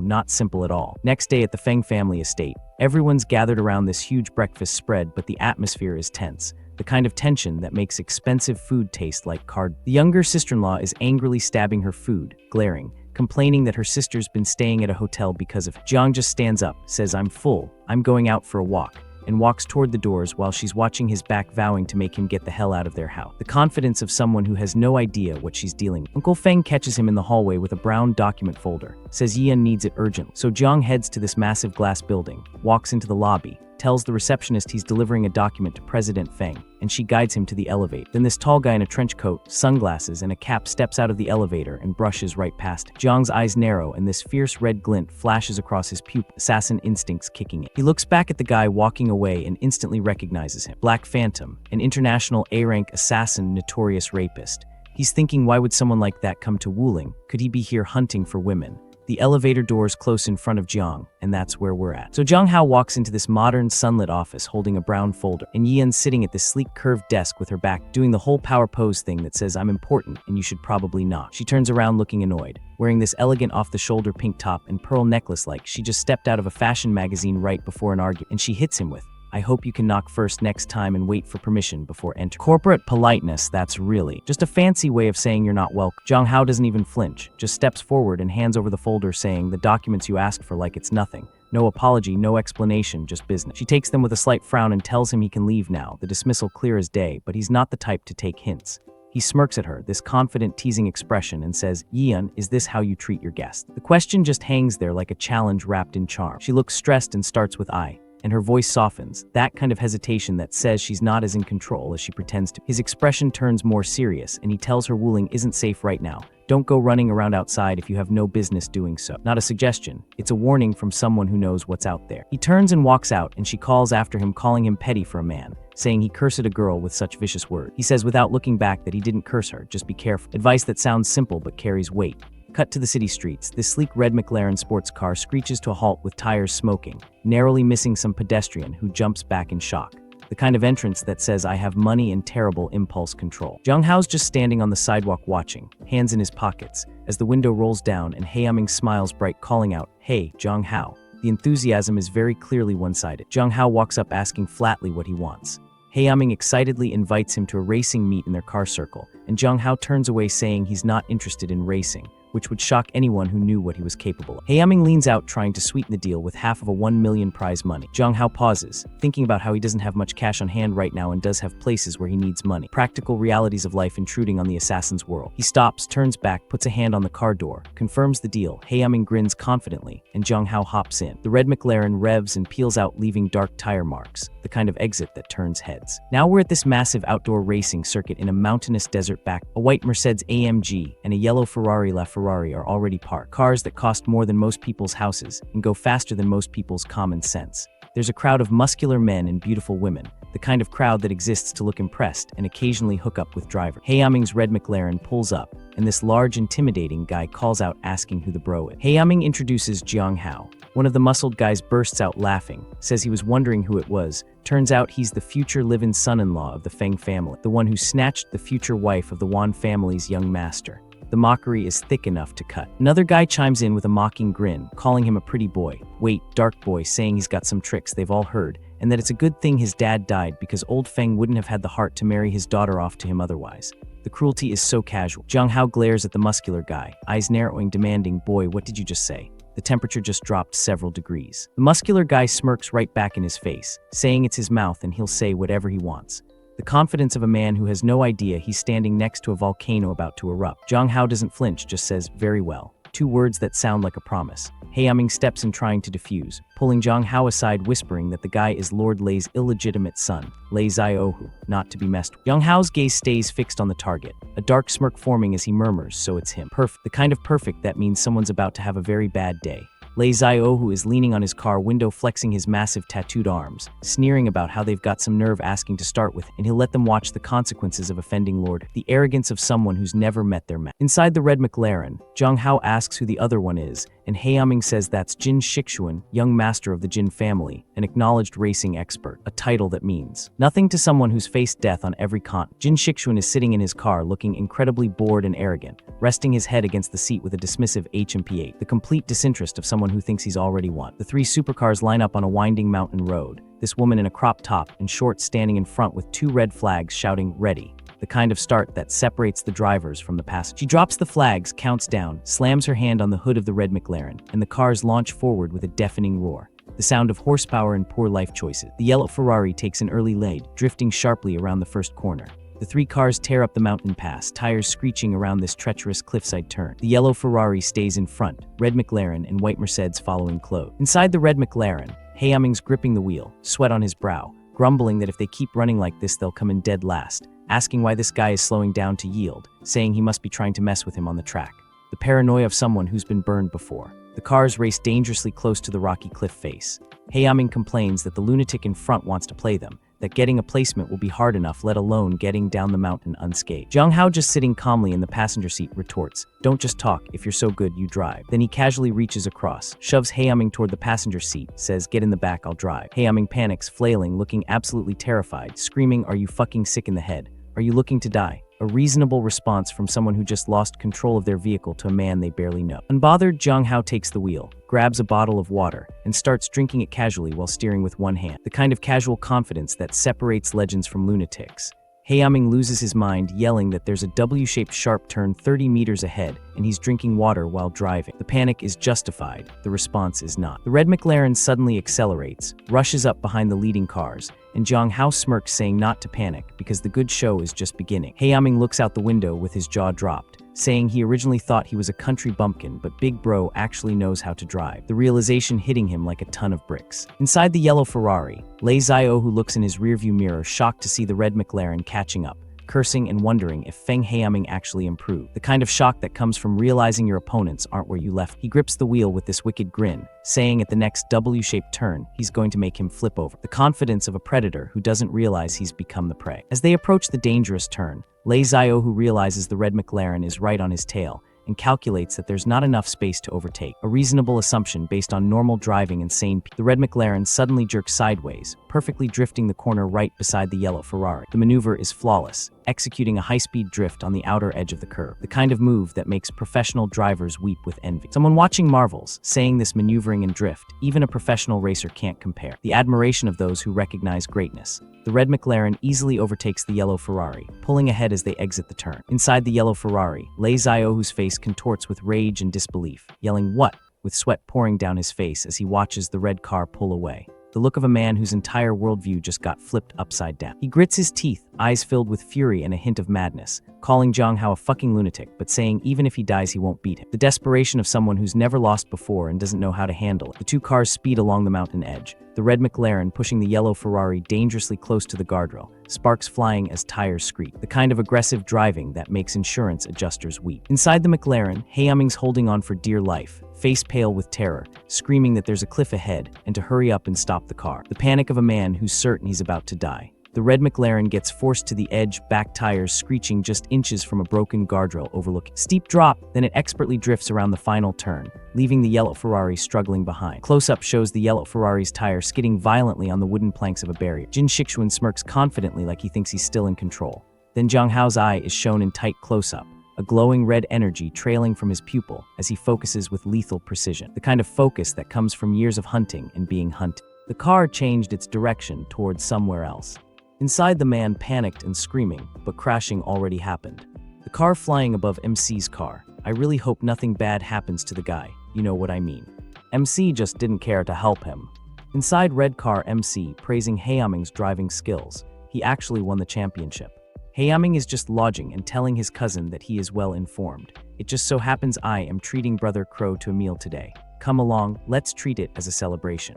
not simple at all. Next day at the Feng family estate, everyone's gathered around this huge breakfast spread, but the atmosphere is tense. The kind of tension that makes expensive food taste like card. The younger sister-in-law is angrily stabbing her food, glaring, complaining that her sister's been staying at a hotel because of it. Jiang just stands up, says, I'm full, I'm going out for a walk, and walks toward the doors while she's watching his back, vowing to make him get the hell out of their house. The confidence of someone who has no idea what she's dealing with. Uncle Feng catches him in the hallway with a brown document folder, says Yian needs it urgently. So Jiang heads to this massive glass building, walks into the lobby, tells the receptionist he's delivering a document to President Feng, and she guides him to the elevator. Then this tall guy in a trench coat, sunglasses, and a cap steps out of the elevator and brushes right past him. Jiang's eyes narrow and this fierce red glint flashes across his pupil, assassin instincts kicking in. He looks back at the guy walking away and instantly recognizes him. Black Phantom, an international A-rank assassin, notorious rapist. He's thinking, why would someone like that come to Wuling? Could he be here hunting for women? The elevator doors close in front of Jiang, and that's where we're at. So Jiang Hao walks into this modern, sunlit office holding a brown folder, and Yian's sitting at this sleek, curved desk with her back, doing the whole power pose thing that says, "I'm important, and you should probably not." She turns around looking annoyed, wearing this elegant off-the-shoulder pink top and pearl necklace like she just stepped out of a fashion magazine right before an argument, and she hits him with, "I hope you can knock first next time and wait for permission before entering." Corporate politeness, that's really just a fancy way of saying you're not welcome. Jiang Hao doesn't even flinch, just steps forward and hands over the folder saying, "The documents you asked for," like it's nothing. No apology, no explanation, just business. She takes them with a slight frown and tells him he can leave now, the dismissal clear as day, but he's not the type to take hints. He smirks at her, this confident, teasing expression, and says, "Yian, is this how you treat your guest?" The question just hangs there like a challenge wrapped in charm. She looks stressed and starts with "I," and her voice softens, that kind of hesitation that says she's not as in control as she pretends to. His expression turns more serious, and he tells her Wuling isn't safe right now. Don't go running around outside if you have no business doing so. Not a suggestion, it's a warning from someone who knows what's out there. He turns and walks out, and she calls after him, calling him petty for a man, saying he cursed a girl with such vicious words. He says without looking back that he didn't curse her, just be careful. Advice that sounds simple but carries weight. Cut to the city streets. This sleek red McLaren sports car screeches to a halt with tires smoking, narrowly missing some pedestrian who jumps back in shock. The kind of entrance that says, "I have money and terrible impulse control." Jiang Hao's just standing on the sidewalk watching, hands in his pockets, as the window rolls down and Heiyaming smiles bright, calling out, "Hey, Jiang Hao." The enthusiasm is very clearly one-sided. Jiang Hao walks up asking flatly what he wants. Heiyaming excitedly invites him to a racing meet in their car circle, and Jiang Hao turns away saying he's not interested in racing, which would shock anyone who knew what he was capable of. Heiyaming leans out trying to sweeten the deal with half of a 1 million prize money. Jiang Hao pauses, thinking about how he doesn't have much cash on hand right now and does have places where he needs money. Practical realities of life intruding on the assassin's world. He stops, turns back, puts a hand on the car door, confirms the deal. Heiyaming grins confidently, and Jiang Hao hops in. The red McLaren revs and peels out, leaving dark tire marks, the kind of exit that turns heads. Now we're at this massive outdoor racing circuit in a mountainous desert back. A white Mercedes AMG and a yellow Ferrari LaFerrari are already parked. Cars that cost more than most people's houses and go faster than most people's common sense. There's a crowd of muscular men and beautiful women, the kind of crowd that exists to look impressed and occasionally hook up with drivers. Heiyaming's red McLaren pulls up, and this large, intimidating guy calls out asking who the bro is. Heiyaming introduces Jiang Hao. One of the muscled guys bursts out laughing, says he was wondering who it was. Turns out he's the future live-in son-in-law of the Feng family, the one who snatched the future wife of the Wan family's young master. The mockery is thick enough to cut. Another guy chimes in with a mocking grin, calling him a pretty boy. Wait, dark boy, saying he's got some tricks they've all heard, and that it's a good thing his dad died because old Feng wouldn't have had the heart to marry his daughter off to him otherwise. The cruelty is so casual. Jiang Hao glares at the muscular guy, eyes narrowing, demanding, "Boy, what did you just say?" The temperature just dropped several degrees. The muscular guy smirks right back in his face, saying it's his mouth and he'll say whatever he wants. The confidence of a man who has no idea he's standing next to a volcano about to erupt. Jiang Hao doesn't flinch, just says, "Very well." Two words that sound like a promise. Heiyaming steps in trying to defuse, pulling Jiang Hao aside, whispering that the guy is Lord Lei's illegitimate son, Lei Ziohu, not to be messed with. Jiang Hao's gaze stays fixed on the target, a dark smirk forming as he murmurs, "So it's him." Perfect. The kind of perfect that means someone's about to have a very bad day. Lei Ziohu is leaning on his car window, flexing his massive tattooed arms, sneering about how they've got some nerve asking to start with, and he'll let them watch the consequences of offending Lord. The arrogance of someone who's never met their match. Inside the red McLaren, Jiang Hao asks who the other one is, and Heiyaming says that's Jin Shixuan, young master of the Jin family, an acknowledged racing expert, a title that means nothing to someone who's faced death on every continent. Jin Shixuan is sitting in his car looking incredibly bored and arrogant, resting his head against the seat with a dismissive HMP8, the complete disinterest of someone who thinks he's already won. The three supercars line up on a winding mountain road, this woman in a crop top and shorts standing in front with two red flags shouting, "Ready." The kind of start that separates the drivers from the passengers. She drops the flags, counts down, slams her hand on the hood of the red McLaren, and the cars launch forward with a deafening roar. The sound of horsepower and poor life choices. The yellow Ferrari takes an early lead, drifting sharply around the first corner. The three cars tear up the mountain pass, tires screeching around this treacherous cliffside turn. The yellow Ferrari stays in front, red McLaren and white Mercedes following close. Inside the red McLaren, Heiyaming's gripping the wheel, sweat on his brow, grumbling that if they keep running like this they'll come in dead last, asking why this guy is slowing down to yield, saying he must be trying to mess with him on the track. The paranoia of someone who's been burned before. The cars race dangerously close to the rocky cliff face. Heiyaming complains that the lunatic in front wants to play them, that getting a placement will be hard enough, let alone getting down the mountain unscathed. Jiang Hao, just sitting calmly in the passenger seat, retorts, "Don't just talk, if you're so good, you drive." Then he casually reaches across, shoves Hae-young toward the passenger seat, says, "Get in the back, I'll drive." Hae-young panics, flailing, looking absolutely terrified, screaming, "Are you fucking sick in the head? Are you looking to die?" A reasonable response from someone who just lost control of their vehicle to a man they barely know. Unbothered, Jiang Hao takes the wheel, grabs a bottle of water, and starts drinking it casually while steering with one hand. The kind of casual confidence that separates legends from lunatics. Hae-young loses his mind, yelling that there's a W-shaped sharp turn 30 meters ahead, and he's drinking water while driving. The panic is justified, the response is not. The red McLaren suddenly accelerates, rushes up behind the leading cars, and Jiang Hao smirks, saying not to panic, because the good show is just beginning. Hae-young looks out the window with his jaw dropped, saying he originally thought he was a country bumpkin, but Big Bro actually knows how to drive. The realization hitting him like a ton of bricks. Inside the yellow Ferrari, Raizel, who looks in his rearview mirror, shocked to see the red McLaren catching up, cursing and wondering if Feng Hae-young actually improved. The kind of shock that comes from realizing your opponents aren't where you left. He grips the wheel with this wicked grin, saying at the next W-shaped turn, he's going to make him flip over. The confidence of a predator who doesn't realize he's become the prey. As they approach the dangerous turn, Raizel, who realizes the red McLaren is right on his tail, and calculates that there's not enough space to overtake. A reasonable assumption based on normal driving and sane people. The red McLaren suddenly jerks sideways, perfectly drifting the corner right beside the yellow Ferrari. The maneuver is flawless, executing a high-speed drift on the outer edge of the curve. The kind of move that makes professional drivers weep with envy. Someone watching marvels, saying this maneuvering and drift, even a professional racer can't compare. The admiration of those who recognize greatness. The red McLaren easily overtakes the yellow Ferrari, pulling ahead as they exit the turn. Inside the yellow Ferrari, Raizel, whose face contorts with rage and disbelief, yelling "What?" with sweat pouring down his face as he watches the red car pull away. The look of a man whose entire worldview just got flipped upside down. He grits his teeth, eyes filled with fury and a hint of madness, calling Jiang Hao a fucking lunatic, but saying even if he dies he won't beat him. The desperation of someone who's never lost before and doesn't know how to handle it. The two cars speed along the mountain edge, the red McLaren pushing the yellow Ferrari dangerously close to the guardrail, sparks flying as tires screech. The kind of aggressive driving that makes insurance adjusters weep. Inside the McLaren, Hae-young's holding on for dear life, face pale with terror, screaming that there's a cliff ahead and to hurry up and stop the car. The panic of a man who's certain he's about to die. The red McLaren gets forced to the edge, back tires screeching just inches from a broken guardrail overlooking. Steep drop, then it expertly drifts around the final turn, leaving the yellow Ferrari struggling behind. Close-up shows the yellow Ferrari's tire skidding violently on the wooden planks of a barrier. Jin Shixuan smirks confidently like he thinks he's still in control. Then Jiang Hao's eye is shown in tight close-up, a glowing red energy trailing from his pupil as he focuses with lethal precision. The kind of focus that comes from years of hunting and being hunted. The car changed its direction towards somewhere else. Inside, the man panicked and screaming, but crashing already happened. The car flying above MC's car. I really hope nothing bad happens to the guy, you know what I mean. MC just didn't care to help him. Inside red car, MC praising Hae-young's driving skills. He actually won the championship. Hae-young is just lodging and telling his cousin that he is well informed. It just so happens I am treating Brother Crow to a meal today. Come along, let's treat it as a celebration.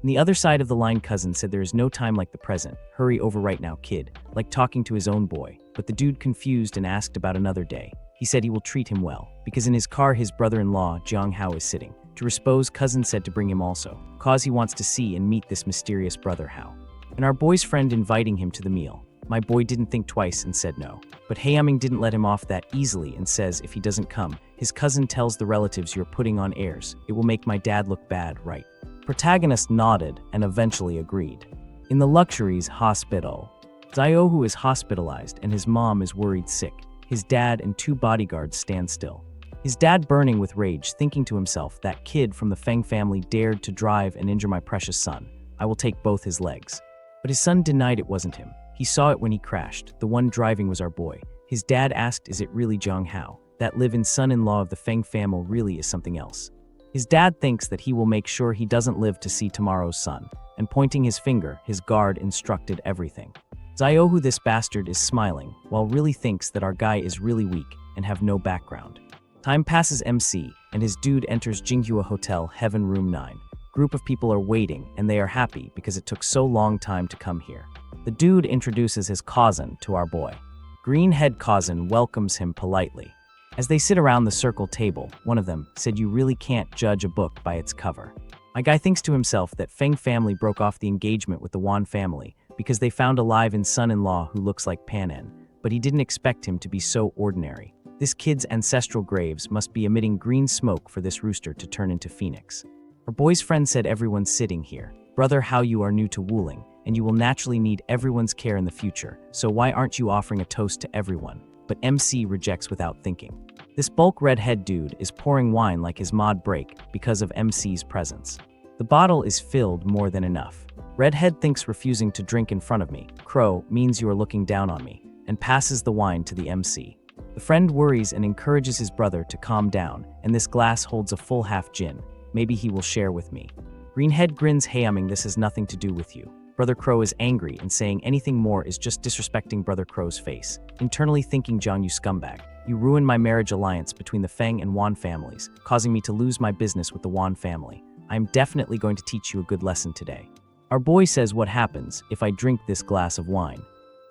On the other side of the line, cousin said there is no time like the present. Hurry over right now, kid. Like talking to his own boy. But the dude confused and asked about another day. He said he will treat him well, because in his car his brother-in-law, Jiang Hao, is sitting. To respose, cousin said to bring him also, cause he wants to see and meet this mysterious brother Hao. And our boy's friend inviting him to the meal. My boy didn't think twice and said no. But Hae-young didn't let him off that easily and says if he doesn't come, his cousin tells the relatives you're putting on airs. It will make my dad look bad, right? Protagonist nodded and eventually agreed. In the luxuries hospital, Zio, who is hospitalized and his mom is worried sick. His dad and two bodyguards stand still. His dad burning with rage, thinking to himself, that kid from the Feng family dared to drive and injure my precious son. I will take both his legs. But his son denied it wasn't him. He saw it when he crashed. The one driving was our boy. His dad asked, is it really Jiang Hao? That live-in son-in-law of the Feng family really is something else. His dad thinks that he will make sure he doesn't live to see tomorrow's sun, and pointing his finger, his guard instructed everything. Zio, who this bastard is smiling, while really thinks that our guy is really weak and have no background. Time passes MC, and his dude enters Jinghua Hotel, Heaven Room 9. Group of people are waiting, and they are happy because it took so long time to come here. The dude introduces his cousin to our boy. Green-head cousin welcomes him politely. As they sit around the circle table, one of them said you really can't judge a book by its cover. My guy thinks to himself that Feng family broke off the engagement with the Wan family, because they found alive in son-in-law who looks like Panen, but he didn't expect him to be so ordinary. This kid's ancestral graves must be emitting green smoke for this rooster to turn into Phoenix. Our boy's friend said everyone's sitting here. Brother, how you are new to Wuling, and you will naturally need everyone's care in the future, so why aren't you offering a toast to everyone? But MC rejects without thinking. This bulk redhead dude is pouring wine like his mod break because of MC's presence. The bottle is filled more than enough. Redhead thinks refusing to drink in front of me, Crow, means you are looking down on me, and passes the wine to the MC. The friend worries and encourages his brother to calm down, and this glass holds a full half gin. Maybe he will share with me. Greenhead grins, humming, this has nothing to do with you. Brother Crow is angry and saying anything more is just disrespecting Brother Crow's face. Internally thinking, Jiang, you scumbag. You ruined my marriage alliance between the Feng and Wan families, causing me to lose my business with the Wan family. I am definitely going to teach you a good lesson today. Our boy says, what happens if I drink this glass of wine?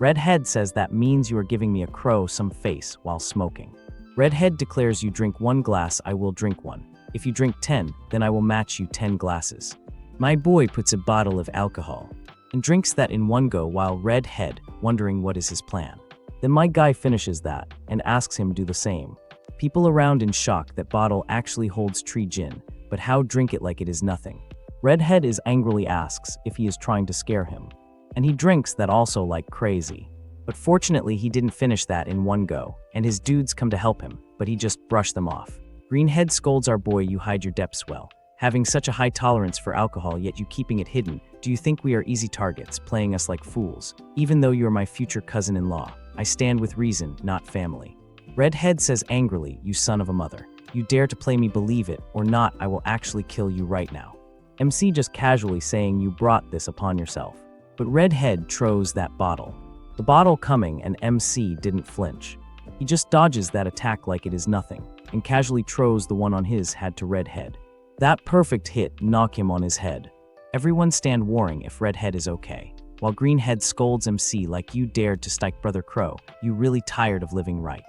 Redhead says that means you are giving me a crow some face while smoking. Redhead declares, you drink 1 glass, I will drink 1. If you drink 10, then I will match you 10 glasses. My boy puts a bottle of alcohol and drinks that in one go while Redhead wondering what is his plan. Then my guy finishes that and asks him do the same. People around in shock that bottle actually holds tree gin, but how drink it like it is nothing? Redhead is angrily asks if he is trying to scare him. And he drinks that also like crazy. But fortunately he didn't finish that in one go, and his dudes come to help him, but he just brushed them off. Greenhead scolds our boy, you hide your depths well. Having such a high tolerance for alcohol yet you keeping it hidden, do you think we are easy targets, playing us like fools? Even though you are my future cousin-in-law, I stand with reason, not family. Redhead says angrily, you son of a mother. You dare to play me, believe it or not, I will actually kill you right now. MC just casually saying you brought this upon yourself. But Redhead throws that bottle. The bottle coming and MC didn't flinch. He just dodges that attack like it is nothing, and casually throws the one on his head to Redhead. That perfect hit knock him on his head. Everyone stand warring if Redhead is okay, while Greenhead scolds MC like you dared to strike Brother Crow, you really tired of living right.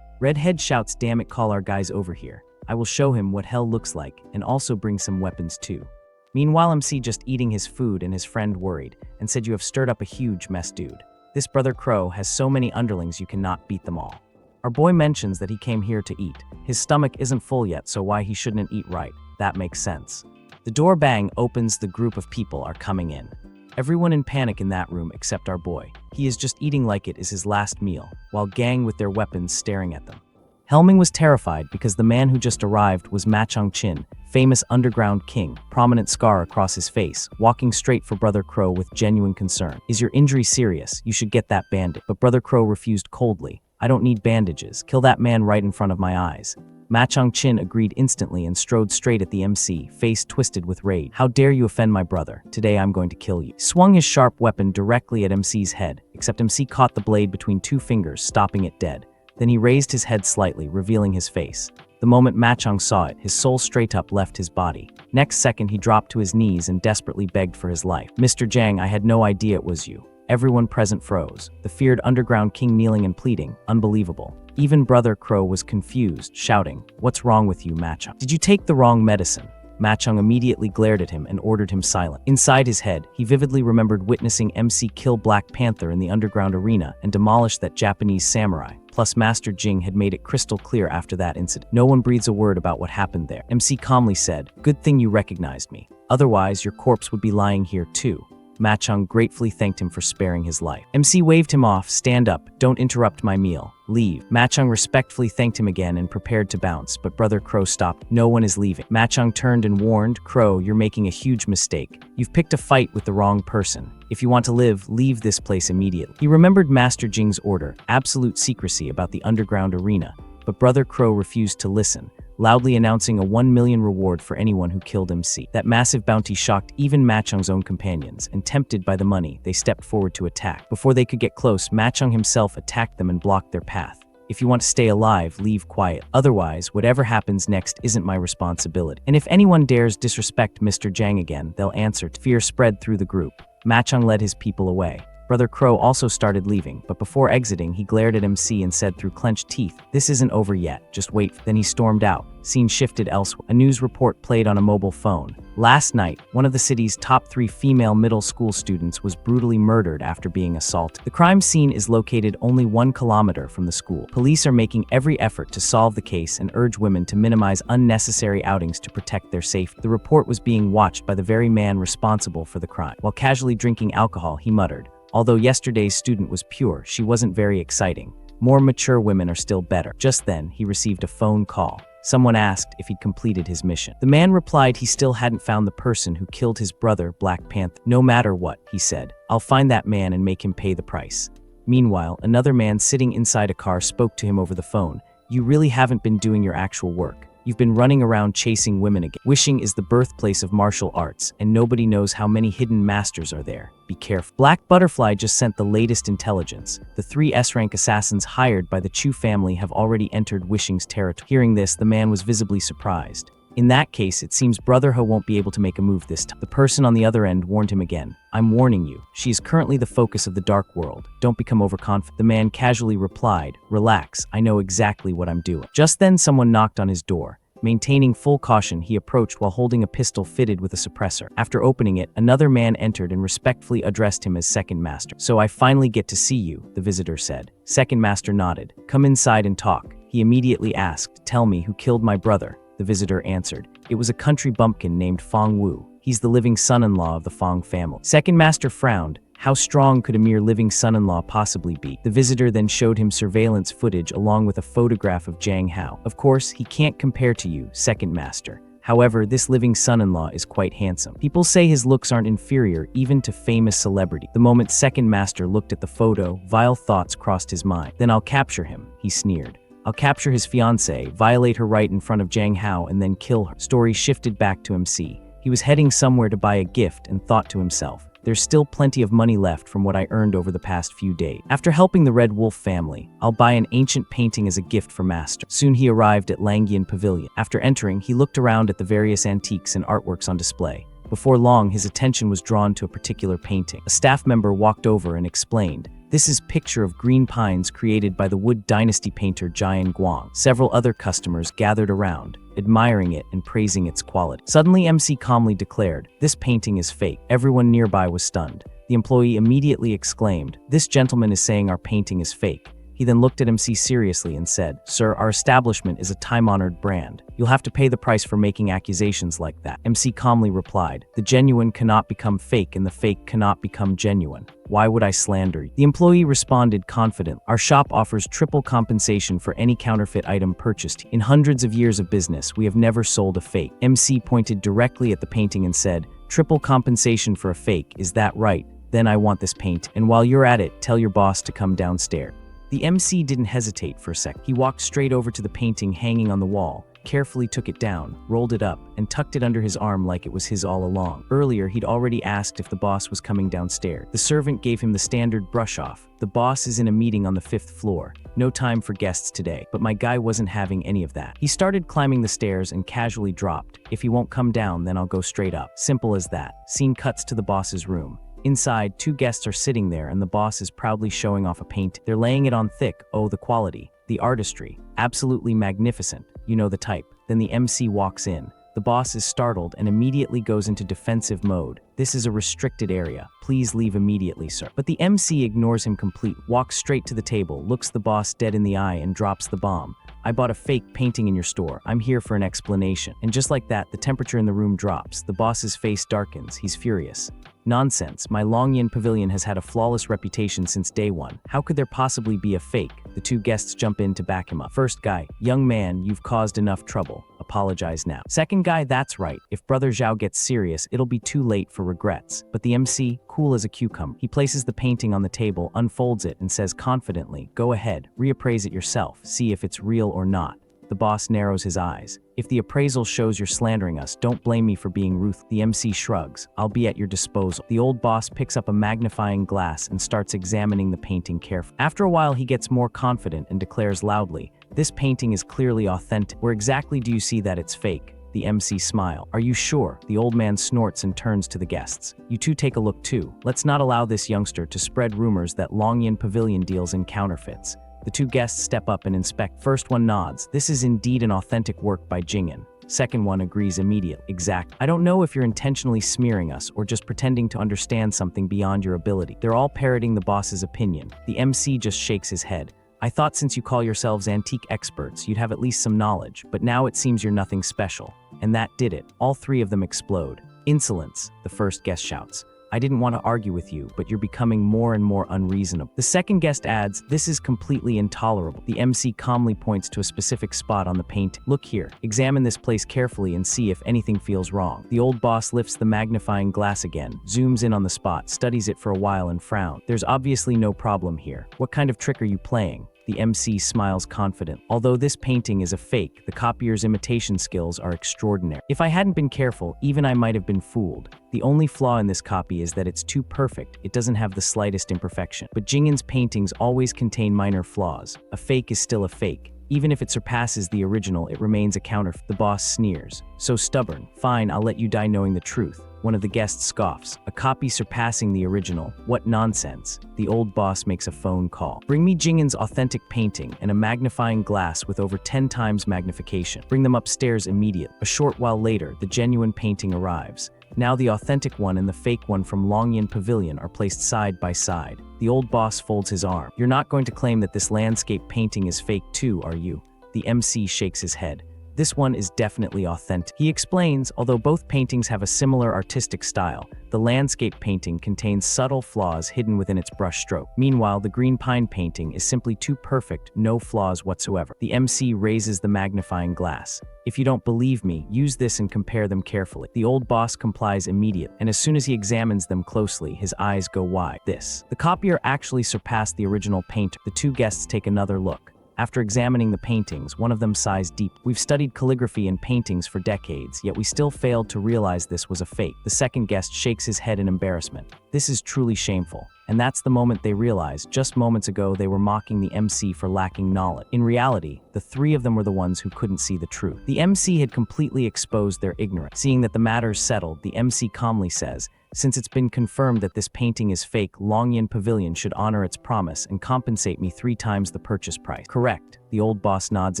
Redhead shouts, damn it, call our guys over here. I will show him what hell looks like and also bring some weapons too. Meanwhile MC just eating his food and his friend worried and said, you have stirred up a huge mess, dude. This Brother Crow has so many underlings you cannot beat them all. Our boy mentions that he came here to eat. His stomach isn't full yet, so why he shouldn't eat right. That makes sense. The door bang opens, the group of people are coming in. Everyone in panic in that room except our boy. He is just eating like it is his last meal, while gang with their weapons staring at them. Helming was terrified because the man who just arrived was Ma Chong-chin, famous underground king, prominent scar across his face, walking straight for Brother Crow with genuine concern. Is your injury serious? You should get that bandage. But Brother Crow refused coldly. I don't need bandages. Kill that man right in front of my eyes. Ma Chong-chin agreed instantly and strode straight at the MC, face twisted with rage. How dare you offend my brother? Today I'm going to kill you. Swung his sharp weapon directly at MC's head, except MC caught the blade between 2 fingers, stopping it dead. Then he raised his head slightly, revealing his face. The moment Ma Chong saw it, his soul straight up left his body. Next second, he dropped to his knees and desperately begged for his life. Mr. Jiang, I had no idea it was you. Everyone present froze. The feared underground king kneeling and pleading. Unbelievable. Even Brother Crow was confused, shouting, what's wrong with you, Ma Chong? Did you take the wrong medicine? Ma Chong immediately glared at him and ordered him silent. Inside his head, he vividly remembered witnessing MC kill Black Panther in the underground arena and demolish that Japanese samurai. Plus, Master Jing had made it crystal clear after that incident. No one breathes a word about what happened there. MC calmly said, good thing you recognized me. Otherwise, your corpse would be lying here too. Ma Chong gratefully thanked him for sparing his life. MC waved him off, stand up, don't interrupt my meal, leave. Ma Chong respectfully thanked him again and prepared to bounce, but Brother Crow stopped. No one is leaving. Ma Chong turned and warned, Crow, you're making a huge mistake. You've picked a fight with the wrong person. If you want to live, leave this place immediately. He remembered Master Jing's order, absolute secrecy about the underground arena, but Brother Crow refused to listen, loudly announcing a 1 million reward for anyone who killed MC. That massive bounty shocked even Ma Chong's own companions, and tempted by the money, they stepped forward to attack. Before they could get close, Ma Chong himself attacked them and blocked their path. If you want to stay alive, leave quiet. Otherwise, whatever happens next isn't my responsibility. And if anyone dares disrespect Mr. Jiang again, they'll answer. Fear spread through the group. Ma Chong led his people away. Brother Crow also started leaving, but before exiting, he glared at MC and said through clenched teeth, this isn't over yet, just wait. Then he stormed out, Scene shifted elsewhere. A news report played on a mobile phone. Last night, one of the city's top 3 female middle school students was brutally murdered after being assaulted. The crime scene is located only 1 kilometer from the school. Police are making every effort to solve the case and urge women to minimize unnecessary outings to protect their safety. The report was being watched by the very man responsible for the crime. While casually drinking alcohol, he muttered, "Although yesterday's student was pure, she wasn't very exciting. More mature women are still better." Just then, he received a phone call. Someone asked if he'd completed his mission. The man replied he still hadn't found the person who killed his brother, Black Panther. "No matter what," he said, "I'll find that man and make him pay the price." Meanwhile, another man sitting inside a car spoke to him over the phone. "You really haven't been doing your actual work. You've been running around chasing women again. Wishing is the birthplace of martial arts, and nobody knows how many hidden masters are there. Be careful." Black Butterfly just sent the latest intelligence. The 3 S-rank assassins hired by the Chu family have already entered Wishing's territory. Hearing this, the man was visibly surprised. In that case, it seems Brother He won't be able to make a move this time. The person on the other end warned him again. "I'm warning you. She is currently the focus of the dark world. Don't become overconfident." The man casually replied, "Relax, I know exactly what I'm doing." Just then, someone knocked on his door. Maintaining full caution, he approached while holding a pistol fitted with a suppressor. After opening it, another man entered and respectfully addressed him as Second Master. "So I finally get to see you," the visitor said. Second Master nodded. "Come inside and talk." He immediately asked, "Tell me, who killed my brother?" The visitor answered, "It was a country bumpkin named Feng Wu. He's the living son-in-law of the Feng family." Second Master frowned. How strong could a mere living son-in-law possibly be? The visitor then showed him surveillance footage along with a photograph of Jiang Hao. "Of course, he can't compare to you, Second Master. However, this living son-in-law is quite handsome. People say his looks aren't inferior even to famous celebrity." The moment Second Master looked at the photo, vile thoughts crossed his mind. "Then I'll capture him," he sneered. "I'll capture his fiancée, violate her right in front of Jiang Hao, and then kill her." Story shifted back to MC. He was heading somewhere to buy a gift and thought to himself, "There's still plenty of money left from what I earned over the past few days. After helping the Red Wolf family, I'll buy an ancient painting as a gift for Master." Soon he arrived at Langian Pavilion. After entering, he looked around at the various antiques and artworks on display. Before long, his attention was drawn to a particular painting. A staff member walked over and explained, "This is picture of green pines created by the Wood Dynasty painter Jian Guang." Several other customers gathered around, admiring it and praising its quality. Suddenly, MC calmly declared, "This painting is fake." Everyone nearby was stunned. The employee immediately exclaimed, "This gentleman is saying our painting is fake." He then looked at MC seriously and said, "Sir, our establishment is a time-honored brand. You'll have to pay the price for making accusations like that." MC calmly replied, "The genuine cannot become fake and the fake cannot become genuine. Why would I slander you?" The employee responded confident, "Our shop offers triple compensation for any counterfeit item purchased. In hundreds of years of business, we have never sold a fake." MC pointed directly at the painting and said, "Triple compensation for a fake, is that right? Then I want this paint. And while you're at it, tell your boss to come downstairs." The MC didn't hesitate for a sec. He walked straight over to the painting hanging on the wall, carefully took it down, rolled it up, and tucked it under his arm like it was his all along. Earlier, he'd already asked if the boss was coming downstairs. The servant gave him the standard brush off. "The boss is in a meeting on the 5th floor. No time for guests today." But my guy wasn't having any of that. He started climbing the stairs and casually dropped, "If he won't come down, then I'll go straight up." Simple as that. Scene cuts to the boss's room. Inside, 2 guests are sitting there and the boss is proudly showing off a paint. They're laying it on thick. Oh, the quality, the artistry, absolutely magnificent. You know the type. Then the MC walks in. The boss is startled and immediately goes into defensive mode. "This is a restricted area. Please leave immediately, sir." But the MC ignores him completely, walks straight to the table, looks the boss dead in the eye and drops the bomb. "I bought a fake painting in your store. I'm here for an explanation." And just like that, the temperature in the room drops. The boss's face darkens. He's furious. "Nonsense. My Longyan Pavilion has had a flawless reputation since day one. How could there possibly be a fake?" The 2 guests jump in to back him up. First guy, "Young man, you've caused enough trouble. Apologize now." Second guy, "That's right. If Brother Zhao gets serious, it'll be too late for regrets." But the MC, cool as a cucumber. He places the painting on the table, unfolds it, and says confidently, "Go ahead, reappraise it yourself. See if it's real or not." The boss narrows his eyes. "If the appraisal shows you're slandering us, don't blame me for being ruthless." The MC shrugs. "I'll be at your disposal." The old boss picks up a magnifying glass and starts examining the painting carefully. After a while, he gets more confident and declares loudly, "This painting is clearly authentic. Where exactly do you see that it's fake?" The MC smile. "Are you sure?" The old man snorts and turns to the guests. "You two take a look too. Let's not allow this youngster to spread rumors that Longyan Pavilion deals in counterfeits." The two guests step up and inspect. First one nods. This is indeed an authentic work by Jing'an. Second one agrees immediately. Exact. I don't know if you're intentionally smearing us or just pretending to understand something beyond your ability. They're all parroting the boss's opinion. The MC just shakes his head. I thought since you call yourselves antique experts, you'd have at least some knowledge, but now it seems you're nothing special. And that did it. All three of them explode. Insolence, the first guest shouts. I didn't want to argue with you, but you're becoming more and more unreasonable. The second guest adds, this is completely intolerable. The MC calmly points to a specific spot on the paint. Look here, examine this place carefully and see if anything feels wrong. The old boss lifts the magnifying glass again, zooms in on the spot, studies it for a while and frowns. There's obviously no problem here. What kind of trick are you playing? The MC smiles confident. Although this painting is a fake, the copier's imitation skills are extraordinary. If I hadn't been careful, even I might have been fooled. The only flaw in this copy is that it's too perfect. It doesn't have the slightest imperfection. But Jing'an's paintings always contain minor flaws. A fake is still a fake. Even if it surpasses the original, it remains a counterfeit. The boss sneers. So stubborn. Fine, I'll let you die knowing the truth. One of the guests scoffs. A copy surpassing the original? What nonsense. The old boss makes a phone call. Bring me Jing'an's authentic painting and a magnifying glass with over 10 times magnification. Bring them upstairs immediately. A short while later, the genuine painting arrives. Now the authentic one and the fake one from Longyan Pavilion are placed side by side. The old boss folds his arm. You're not going to claim that this landscape painting is fake too, are you? The MC shakes his head. This one is definitely authentic. He explains, although both paintings have a similar artistic style, the landscape painting contains subtle flaws hidden within its brush stroke. Meanwhile, the green pine painting is simply too perfect, no flaws whatsoever. The MC raises the magnifying glass. If you don't believe me, use this and compare them carefully. The old boss complies immediately, and as soon as he examines them closely, his eyes go wide. The copier actually surpassed the original painter. The two guests take another look. After examining the paintings, one of them sighs deep. We've studied calligraphy and paintings for decades, yet we still failed to realize this was a fake. The second guest shakes his head in embarrassment. This is truly shameful. And that's the moment they realize, just moments ago they were mocking the MC for lacking knowledge. In reality, the three of them were the ones who couldn't see the truth. The MC had completely exposed their ignorance. Seeing that the matter's settled, the MC calmly says, since it's been confirmed that this painting is fake, Longyan Pavilion should honor its promise and compensate me 3 times the purchase price. Correct. The old boss nods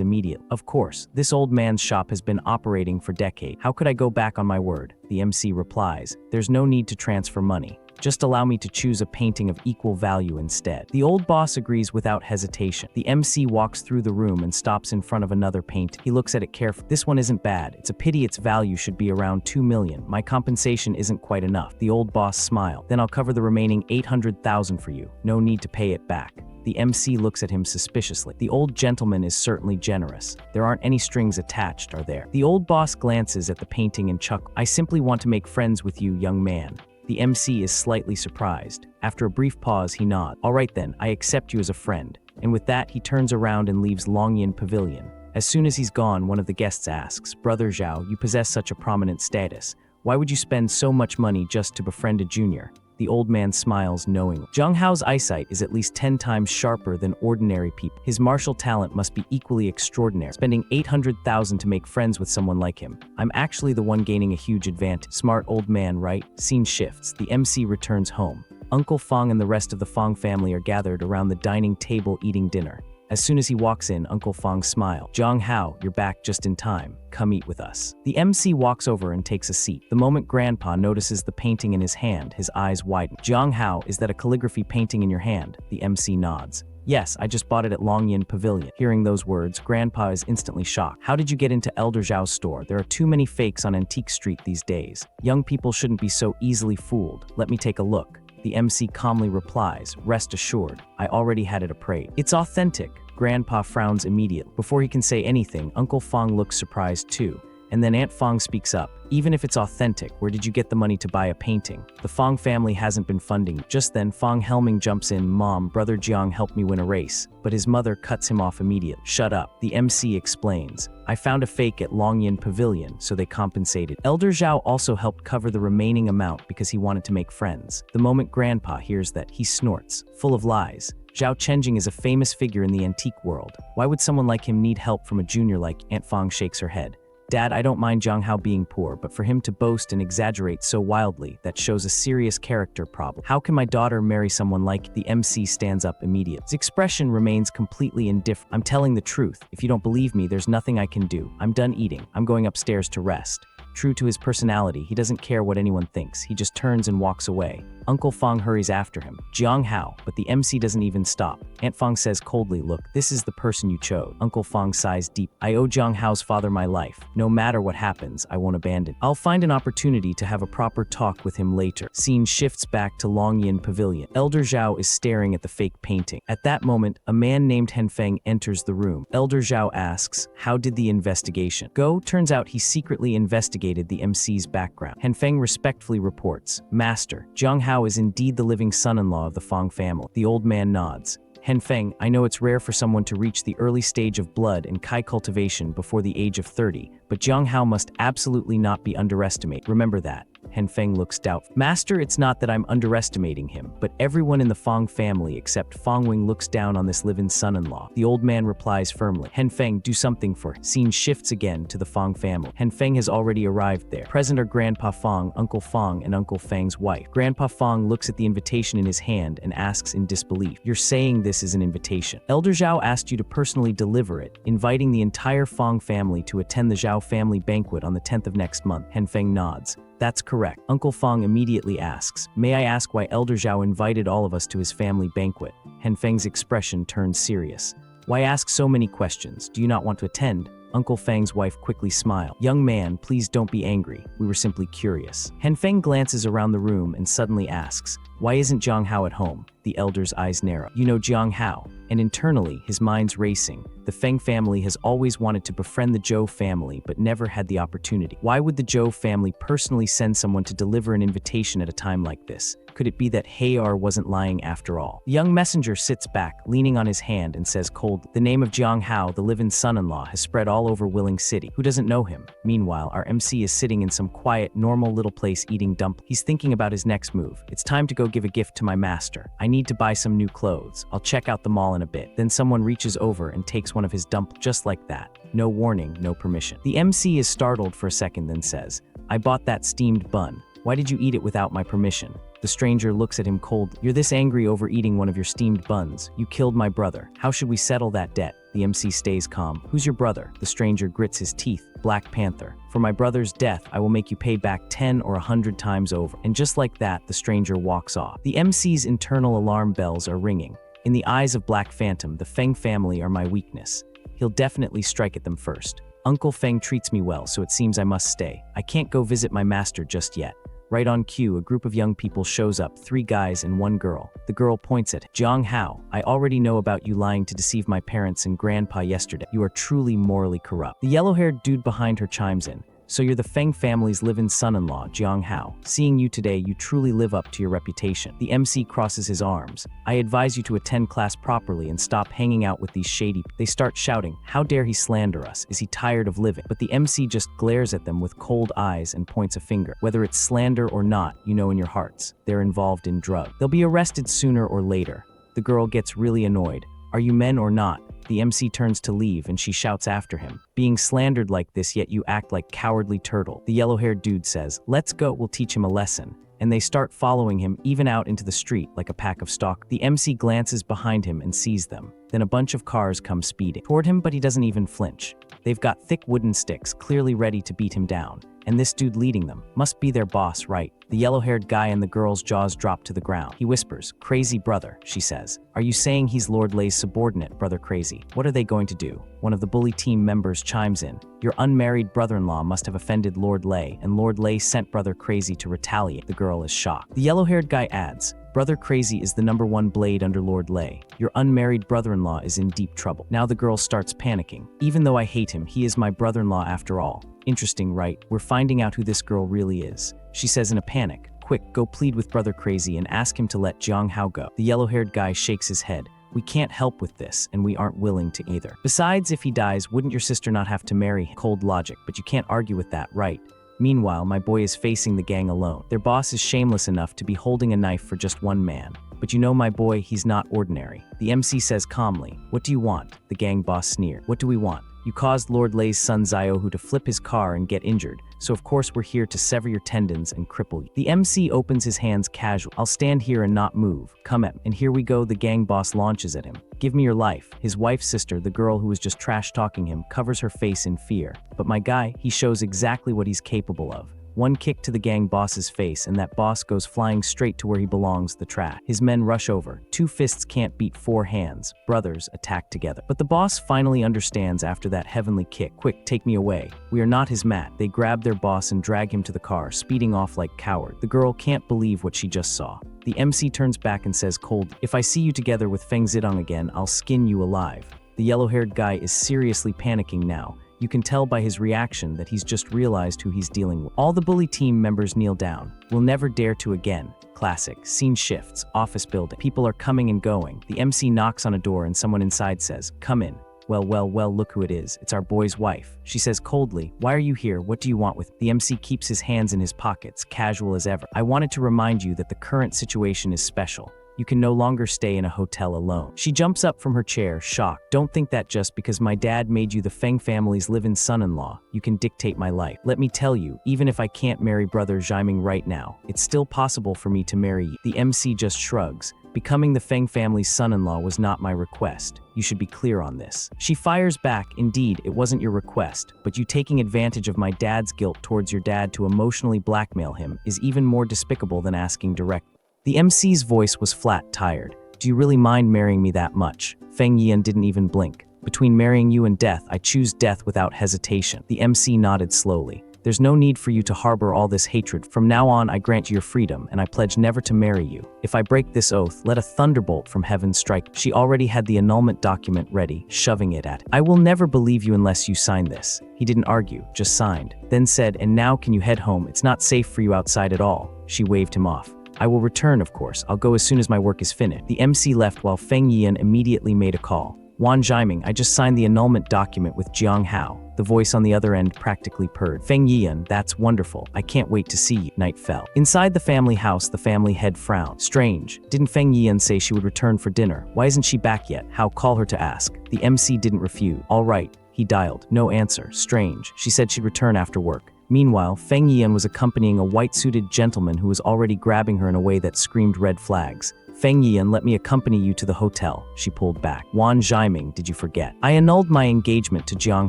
immediately. Of course, this old man's shop has been operating for decades. How could I go back on my word? The MC replies, there's no need to transfer money. Just allow me to choose a painting of equal value instead. The old boss agrees without hesitation. The MC walks through the room and stops in front of another painting. He looks at it carefully. This one isn't bad. It's a pity its value should be around 2 million. My compensation isn't quite enough. The old boss smiled. Then I'll cover the remaining 800,000 for you. No need to pay it back. The MC looks at him suspiciously. The old gentleman is certainly generous. There aren't any strings attached, are there? The old boss glances at the painting and chuckles. I simply want to make friends with you, young man. The MC is slightly surprised. After a brief pause, he nods. All right then, I accept you as a friend. And with that, he turns around and leaves Longyan Pavilion. As soon as he's gone, one of the guests asks, Brother Zhao, you possess such a prominent status. Why would you spend so much money just to befriend a junior? The old man smiles knowingly. Jiang Hao's eyesight is at least 10 times sharper than ordinary people. His martial talent must be equally extraordinary. Spending 800,000 to make friends with someone like him. I'm actually the one gaining a huge advantage. Smart old man, right? Scene shifts. The MC returns home. Uncle Feng and the rest of the Feng family are gathered around the dining table eating dinner. As soon as he walks in, Uncle Feng smiles. Jiang Hao, you're back just in time. Come eat with us. The MC walks over and takes a seat. The moment Grandpa notices the painting in his hand, his eyes widen. Jiang Hao, is that a calligraphy painting in your hand? The MC nods. Yes, I just bought it at Longyan Pavilion. Hearing those words, Grandpa is instantly shocked. How did you get into Elder Zhao's store? There are too many fakes on Antique Street these days. Young people shouldn't be so easily fooled. Let me take a look. The MC calmly replies, rest assured, I already had it appraised. It's authentic. Grandpa frowns immediately. Before he can say anything, Uncle Feng looks surprised too. And then Aunt Feng speaks up. Even if it's authentic, where did you get the money to buy a painting? The Feng family hasn't been funding. Just then, Feng Helming jumps in. Mom, Brother Jiang helped me win a race. But his mother cuts him off immediately. Shut up. The MC explains. I found a fake at Longyan Pavilion, so they compensated. Elder Zhao also helped cover the remaining amount because he wanted to make friends. The moment Grandpa hears that, he snorts, full of lies. Zhao Chenjing is a famous figure in the antique world. Why would someone like him need help from a junior like? Aunt Feng shakes her head. Dad, I don't mind Jiang Hao being poor, but for him to boast and exaggerate so wildly, that shows a serious character problem. How can my daughter marry someone like the MC stands up immediately. His expression remains completely indifferent. I'm telling the truth. If you don't believe me, there's nothing I can do. I'm done eating. I'm going upstairs to rest. True to his personality, he doesn't care what anyone thinks. He just turns and walks away. Uncle Feng hurries after him. Jiang Hao, but the MC doesn't even stop. Aunt Feng says coldly, look, this is the person you chose. Uncle Feng sighs deep. I owe Jiang Hao's father my life. No matter what happens, I won't abandon. I'll find an opportunity to have a proper talk with him later. Scene shifts back to Longyin Pavilion. Elder Zhao is staring at the fake painting. At that moment, a man named Feng enters the room. Elder Zhao asks, how did the investigation go? Turns out he secretly investigated the MC's background. Feng respectfully reports, Master, Jiang Hao is indeed the living son-in-law of the Feng family. The old man nods. Feng, I know it's rare for someone to reach the early stage of blood and Kai cultivation before the age of 30, but Jiang Hao must absolutely not be underestimated. Remember that. Feng looks doubtful. Master, it's not that I'm underestimating him, but everyone in the Feng family except Feng Wing looks down on this live-in son-in-law. The old man replies firmly. Feng, do something for him. Scene shifts again to the Feng family. Feng has already arrived there. Present are Grandpa Feng, Uncle Feng, and Uncle Feng's wife. Grandpa Feng looks at the invitation in his hand and asks in disbelief, you're saying this is an invitation? Elder Zhao asked you to personally deliver it, inviting the entire Feng family to attend the Zhao family banquet on the 10th of next month. Feng nods. That's correct. Uncle Feng immediately asks, may I ask why Elder Zhao invited all of us to his family banquet? Feng's expression turns serious. Why ask so many questions? Do you not want to attend? Uncle Feng's wife quickly smiled. Young man, please don't be angry. We were simply curious. Feng glances around the room and suddenly asks, why isn't Jiang Hao at home? The elder's eyes narrow. You know Jiang Hao. And internally, his mind's racing. The Feng family has always wanted to befriend the Zhou family, but never had the opportunity. Why would the Zhou family personally send someone to deliver an invitation at a time like this? Could it be that Hayar wasn't lying after all? The young messenger sits back, leaning on his hand, and says coldly, the name of Jiang Hao, the live-in son-in-law, has spread all over Willing City. Who doesn't know him? Meanwhile, our MC is sitting in some quiet, normal little place eating dumplings. He's thinking about his next move. It's time to go give a gift to my master. I need to buy some new clothes. I'll check out the mall in a bit. Then someone reaches over and takes one of his dumplings just like that. No warning, no permission. The MC is startled for a second, then says, I bought that steamed bun. Why did you eat it without my permission? The stranger looks at him coldly. You're this angry over eating one of your steamed buns. You killed my brother. How should we settle that debt? The MC stays calm. Who's your brother? The stranger grits his teeth. Black Panther. For my brother's death, I will make you pay back 10 or 100 times over. And just like that, the stranger walks off. The MC's internal alarm bells are ringing. In the eyes of Black Phantom, the Feng family are my weakness. He'll definitely strike at them first. Uncle Feng treats me well, so it seems I must stay. I can't go visit my master just yet. Right on cue, a group of young people shows up, 3 guys and 1 girl. The girl points at Jiang Hao. I already know about you lying to deceive my parents and grandpa yesterday. You are truly morally corrupt. The yellow-haired dude behind her chimes in. So you're the Feng family's live-in son-in-law, Jiang Hao. Seeing you today, you truly live up to your reputation. The MC crosses his arms. I advise you to attend class properly and stop hanging out with these shady. They start shouting, how dare he slander us? Is he tired of living? But the MC just glares at them with cold eyes and points a finger. Whether it's slander or not, you know in your hearts, they're involved in drugs. They'll be arrested sooner or later. The girl gets really annoyed. Are you men or not? The MC turns to leave and she shouts after him. Being slandered like this, yet you act like cowardly turtle. The yellow-haired dude says, let's go, we'll teach him a lesson. And they start following him even out into the street like a pack of stalkers. The MC glances behind him and sees them. Then a bunch of cars come speeding toward him, but he doesn't even flinch. They've got thick wooden sticks, clearly ready to beat him down. And this dude leading them must be their boss, right? The yellow-haired guy and the girl's jaws drop to the ground. He whispers, crazy brother, she says. Are you saying he's Lord Lei's subordinate, Brother Crazy? What are they going to do? One of the bully team members chimes in. Your unmarried brother-in-law must have offended Lord Lei, and Lord Lei sent Brother Crazy to retaliate. The girl is shocked. The yellow-haired guy adds, Brother Crazy is the #1 blade under Lord Lei. Your unmarried brother-in-law is in deep trouble. Now the girl starts panicking. Even though I hate him, he is my brother-in-law after all. Interesting, right? We're finding out who this girl really is. She says in a panic, quick, go plead with Brother Crazy and ask him to let Jiang Hao go. The yellow-haired guy shakes his head. We can't help with this, and we aren't willing to either. Besides, if he dies, wouldn't your sister not have to marry him? Cold logic, but you can't argue with that, right? Meanwhile, my boy is facing the gang alone. Their boss is shameless enough to be holding a knife for just one man. But you know my boy, he's not ordinary. The MC says calmly, what do you want? The gang boss sneered. What do we want? You caused Lord Lei's son Xiaohu to flip his car and get injured, so of course we're here to sever your tendons and cripple you. The MC opens his hands casual. I'll stand here and not move. Come at me. And here we go, the gang boss launches at him. Give me your life. His wife's sister, the girl who was just trash-talking him, covers her face in fear. But my guy, he shows exactly what he's capable of. One kick to the gang boss's face and that boss goes flying straight to where he belongs, the trash. His men rush over. 2 fists can't beat 4 hands. Brothers attack together. But the boss finally understands after that heavenly kick. Quick, take me away. We are not his mat. They grab their boss and drag him to the car, speeding off like coward. The girl can't believe what she just saw. The MC turns back and says cold, if I see you together with Feng Zidong again, I'll skin you alive. The yellow-haired guy is seriously panicking now. You can tell by his reaction that he's just realized who he's dealing with. All the bully team members kneel down. We'll never dare to again. Classic. Scene shifts. Office building. People are coming and going. The MC knocks on a door and someone inside says, come in. Well, look who it is. It's our boy's wife. She says coldly, why are you here? What do you want with me? The MC keeps his hands in his pockets, casual as ever. I wanted to remind you that the current situation is special. You can no longer stay in a hotel alone. She jumps up from her chair, shocked. Don't think that just because my dad made you the Feng family's live-in son-in-law, you can dictate my life. Let me tell you, even if I can't marry brother Jiaming right now, it's still possible for me to marry you. The MC just shrugs. Becoming the Feng family's son-in-law was not my request. You should be clear on this. She fires back, indeed, it wasn't your request, but you taking advantage of my dad's guilt towards your dad to emotionally blackmail him is even more despicable than asking directly. The MC's voice was flat, tired. Do you really mind marrying me that much? Feng Yian didn't even blink. Between marrying you and death, I choose death without hesitation. The MC nodded slowly. There's no need for you to harbor all this hatred. From now on, I grant you your freedom, and I pledge never to marry you. If I break this oath, let a thunderbolt from heaven strike. She already had the annulment document ready, shoving it at him. I will never believe you unless you sign this. He didn't argue, just signed. Then said, and now can you head home? It's not safe for you outside at all. She waved him off. I will return, of course. I'll go as soon as my work is finished. The MC left while Feng Yian immediately made a call. Wan Jiaming, I just signed the annulment document with Jiang Hao. The voice on the other end practically purred. Feng Yian, that's wonderful. I can't wait to see you. Night fell. Inside the family house, the family head frowned. Strange. Didn't Feng Yian say she would return for dinner? Why isn't she back yet? Hao, call her to ask. The MC didn't refuse. All right. He dialed. No answer. Strange. She said she'd return after work. Meanwhile, Feng Yian was accompanying a white-suited gentleman who was already grabbing her in a way that screamed red flags. Feng Yian, let me accompany you to the hotel. She pulled back. Wan Jiaming, did you forget? I annulled my engagement to Jiang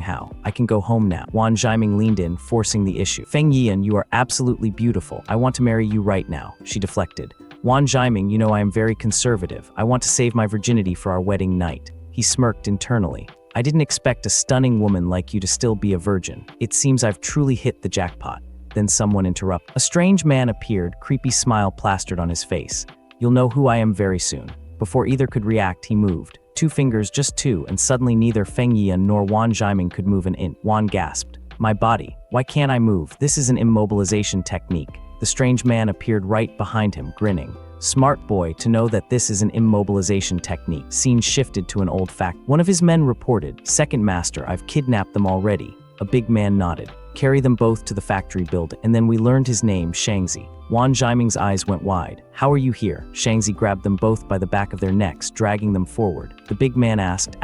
Hao. I can go home now. Wan Jiaming leaned in, forcing the issue. Feng Yian, you are absolutely beautiful. I want to marry you right now. She deflected. Wan Jiaming, you know I am very conservative. I want to save my virginity for our wedding night. He smirked internally. I didn't expect a stunning woman like you to still be a virgin. It seems I've truly hit the jackpot. Then someone interrupted. A strange man appeared, creepy smile plastered on his face. You'll know who I am very soon. Before either could react, he moved. 2 fingers, just 2, and suddenly neither Feng Yian nor Wan Jiaming could move an inch. Wan gasped. My body. Why can't I move? This is an immobilization technique. The strange man appeared right behind him, grinning. Smart boy to know that this is an immobilization technique. Scene shifted to an old fact. One of his men reported, Second Master, I've kidnapped them already. A big man nodded. Carry them both to the factory building. And then we learned his name, Shangzi. Wan Jiaming's eyes went wide. How are you here? Shangzi grabbed them both by the back of their necks, dragging them forward. The big man asked,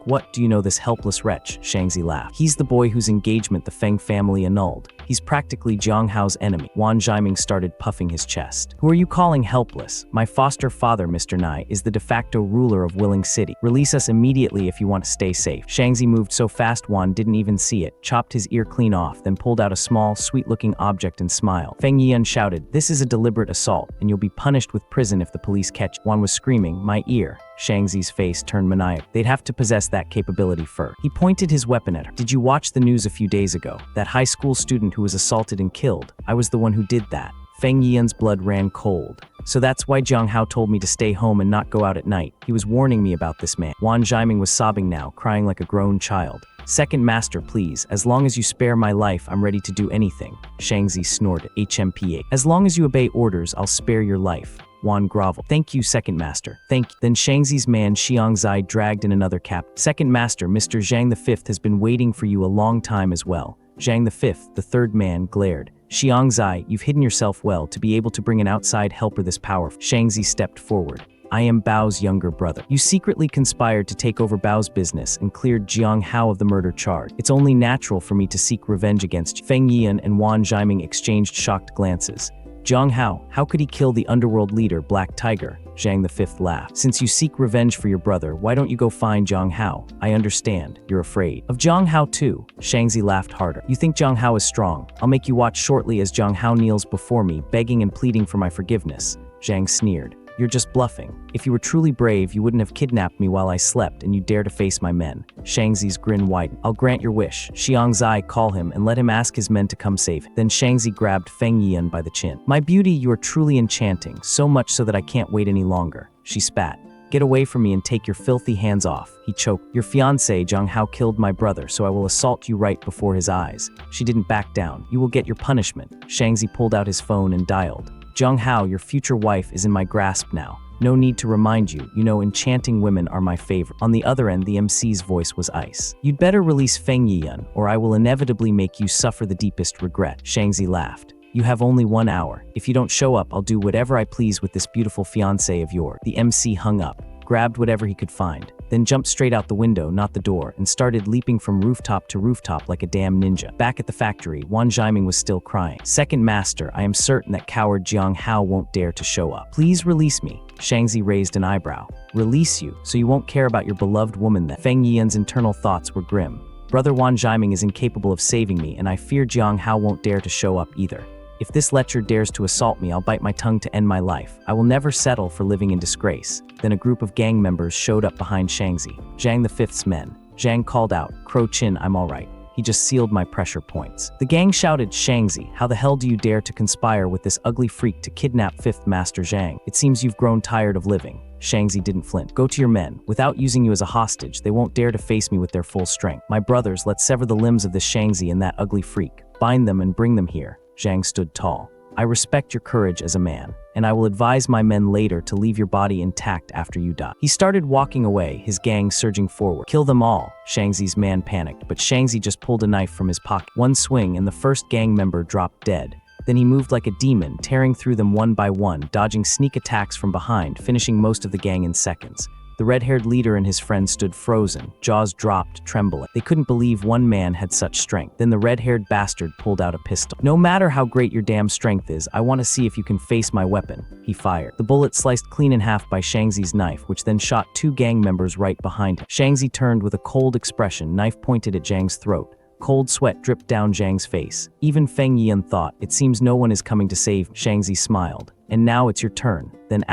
what do you know this helpless wretch? Shangzi laughed. He's the boy whose engagement the Feng family annulled. He's practically Jiang Hao's enemy. Wan Jiaming started puffing his chest. Who are you calling helpless? My foster father, Mr. Nai, is the de facto ruler of Willing City. Release us immediately if you want to stay safe. Shangzi moved so fast Wan didn't even see it, chopped his ear clean off, then pulled out a small, sweet-looking object and smiled. Feng Yian shouted, this is a deliberate assault, and you'll be punished with prison if the police catch you. Wan was screaming, my ear. Shangzi's face turned maniacal. They'd have to possess that capability first. He pointed his weapon at her. Did you watch the news a few days ago? That high school student who was assaulted and killed? I was the one who did that. Feng Yian's blood ran cold. So that's why Jiang Hao told me to stay home and not go out at night. He was warning me about this man. Wan Jiaming was sobbing now, crying like a grown child. Second Master, please. As long as you spare my life, I'm ready to do anything. Shangzi snorted. HMPA. As long as you obey orders, I'll spare your life. Wan groveled. Thank you, Second Master. Thank you. Then Shangzi's man Xiangzai dragged in another cap. Second Master, Mr. Zhang V has been waiting for you a long time as well. Zhang V, the third man, glared. Xiangzai, you've hidden yourself well to be able to bring an outside helper this powerful. Shangzi stepped forward. I am Bao's younger brother. You secretly conspired to take over Bao's business and cleared Jiang Hao of the murder charge. It's only natural for me to seek revenge against you." Feng Yiyan and Wan Zhaiming exchanged shocked glances. "Jiang Hao, how could he kill the underworld leader, Black Tiger?" Zhang V laughed. "Since you seek revenge for your brother, why don't you go find Jiang Hao? I understand. You're afraid of Jiang Hao too." Shangzi laughed harder. "You think Jiang Hao is strong? I'll make you watch shortly as Jiang Hao kneels before me, begging and pleading for my forgiveness." Zhang sneered. "You're just bluffing. If you were truly brave, you wouldn't have kidnapped me while I slept and you dare to face my men." Shangzi's grin widened. "I'll grant your wish. Xiang Zai, call him and let him ask his men to come save him." Then Shangzi grabbed Feng Yiyan by the chin. "My beauty, you are truly enchanting, so much so that I can't wait any longer." She spat. "Get away from me and take your filthy hands off." He choked. "Your fiancé, Jiang Hao, killed my brother, so I will assault you right before his eyes." She didn't back down. "You will get your punishment." Shangzi pulled out his phone and dialed. "Jiang Hao, your future wife is in my grasp now. No need to remind you, enchanting women are my favorite." On the other end, the MC's voice was ice. "You'd better release Feng Yiyan, or I will inevitably make you suffer the deepest regret." Shangzi laughed. "You have only 1 hour. If you don't show up, I'll do whatever I please with this beautiful fiancé of yours." The MC hung up, grabbed whatever he could find, then jumped straight out the window, not the door, and started leaping from rooftop to rooftop like a damn ninja. Back at the factory, Wan Zhaiming was still crying. "Second master, I am certain that coward Jiang Hao won't dare to show up. Please release me." Shangzi raised an eyebrow. "Release you, so you won't care about your beloved woman then?" Feng Yiyan's internal thoughts were grim. "Brother Wan Zhaiming is incapable of saving me, and I fear Jiang Hao won't dare to show up either. If this lecher dares to assault me, I'll bite my tongue to end my life. I will never settle for living in disgrace." Then a group of gang members showed up behind Shangzi. Zhang V's men. Zhang called out, "Crow Chin, I'm all right. He just sealed my pressure points." The gang shouted, "Shangzi, how the hell do you dare to conspire with this ugly freak to kidnap 5th Master Zhang? It seems you've grown tired of living." Shangzi didn't flint. "Go to your men. Without using you as a hostage, they won't dare to face me with their full strength. My brothers, let's sever the limbs of this Shangzi and that ugly freak. Bind them and bring them here." Zhang stood tall. "I respect your courage as a man, and I will advise my men later to leave your body intact after you die." He started walking away, his gang surging forward. "Kill them all." Shangzi's man panicked, but Shangzi just pulled a knife from his pocket. One swing and the first gang member dropped dead. Then he moved like a demon, tearing through them one by one, dodging sneak attacks from behind, finishing most of the gang in seconds. The red-haired leader and his friend stood frozen, jaws dropped, trembling. They couldn't believe one man had such strength. Then the red-haired bastard pulled out a pistol. "No matter how great your damn strength is, I want to see if you can face my weapon." He fired. The bullet sliced clean in half by Shangzi's knife, which then shot 2 gang members right behind him. Shangzi turned with a cold expression, knife pointed at Zhang's throat. Cold sweat dripped down Zhang's face. Even Feng Yiyan thought, "It seems no one is coming to save me." Shangzi smiled. "And now it's your turn." Then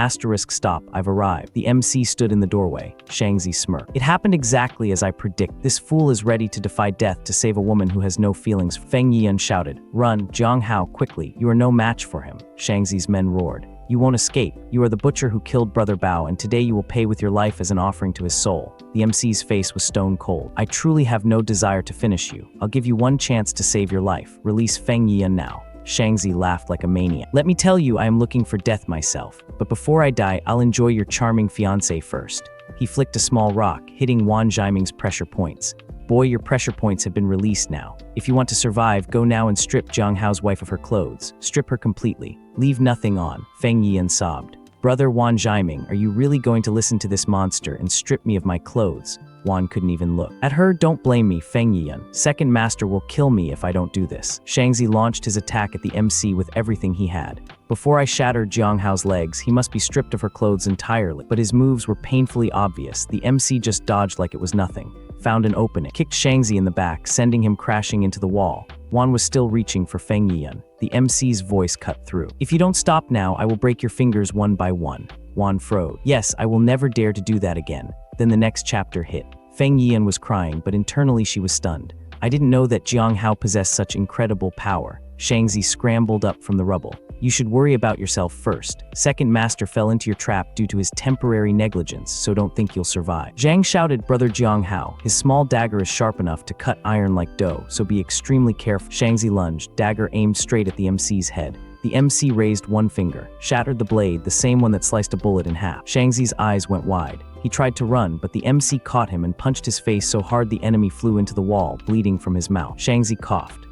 stop, I've arrived. The MC stood in the doorway. Shangzi smirked. "It happened exactly as I predict. This fool is ready to defy death to save a woman who has no feelings." Feng Yiyan shouted, "Run, Jiang Hao, quickly. You are no match for him." Shangzi's men roared. "You won't escape. You are the butcher who killed Brother Bao, and today you will pay with your life as an offering to his soul." The MC's face was stone cold. "I truly have no desire to finish you. I'll give you one chance to save your life. Release Feng Yiyan now." Shangzi laughed like a maniac. "Let me tell you, I am looking for death myself. But before I die, I'll enjoy your charming fiancé first." He flicked a small rock, hitting Wan Zhaiming's pressure points. "Boy, your pressure points have been released now. If you want to survive, go now and strip Jiang Hao's wife of her clothes. Strip her completely. Leave nothing on." Feng Yiyan sobbed. "Brother Wan Zhaiming, are you really going to listen to this monster and strip me of my clothes?" Wan couldn't even look at her. "Don't blame me, Feng Yiyan. Second Master will kill me if I don't do this." Shangzi launched his attack at the MC with everything he had. "Before I shatter Jiang Hao's legs, he must be stripped of her clothes entirely." But his moves were painfully obvious. The MC just dodged like it was nothing. Found an opening, kicked Shangzi in the back, sending him crashing into the wall. Wan was still reaching for Feng Yiyan. The MC's voice cut through. "If you don't stop now, I will break your fingers one by one." Wan froze. "Yes, I will never dare to do that again." Then the next chapter hit. Feng Yiyan was crying, but internally she was stunned. "I didn't know that Jiang Hao possessed such incredible power." Shangzi scrambled up from the rubble. "You should worry about yourself first. Second Master fell into your trap due to his temporary negligence, so don't think you'll survive." Zhang shouted, "Brother Jiang Hao, his small dagger is sharp enough to cut iron like dough, so be extremely careful." Shangzi lunged, dagger aimed straight at the MC's head. The MC raised one finger, shattered the blade, the same one that sliced a bullet in half. Shangzi's eyes went wide. He tried to run, but the MC caught him and punched his face so hard the enemy flew into the wall, bleeding from his mouth. Shangzi coughed.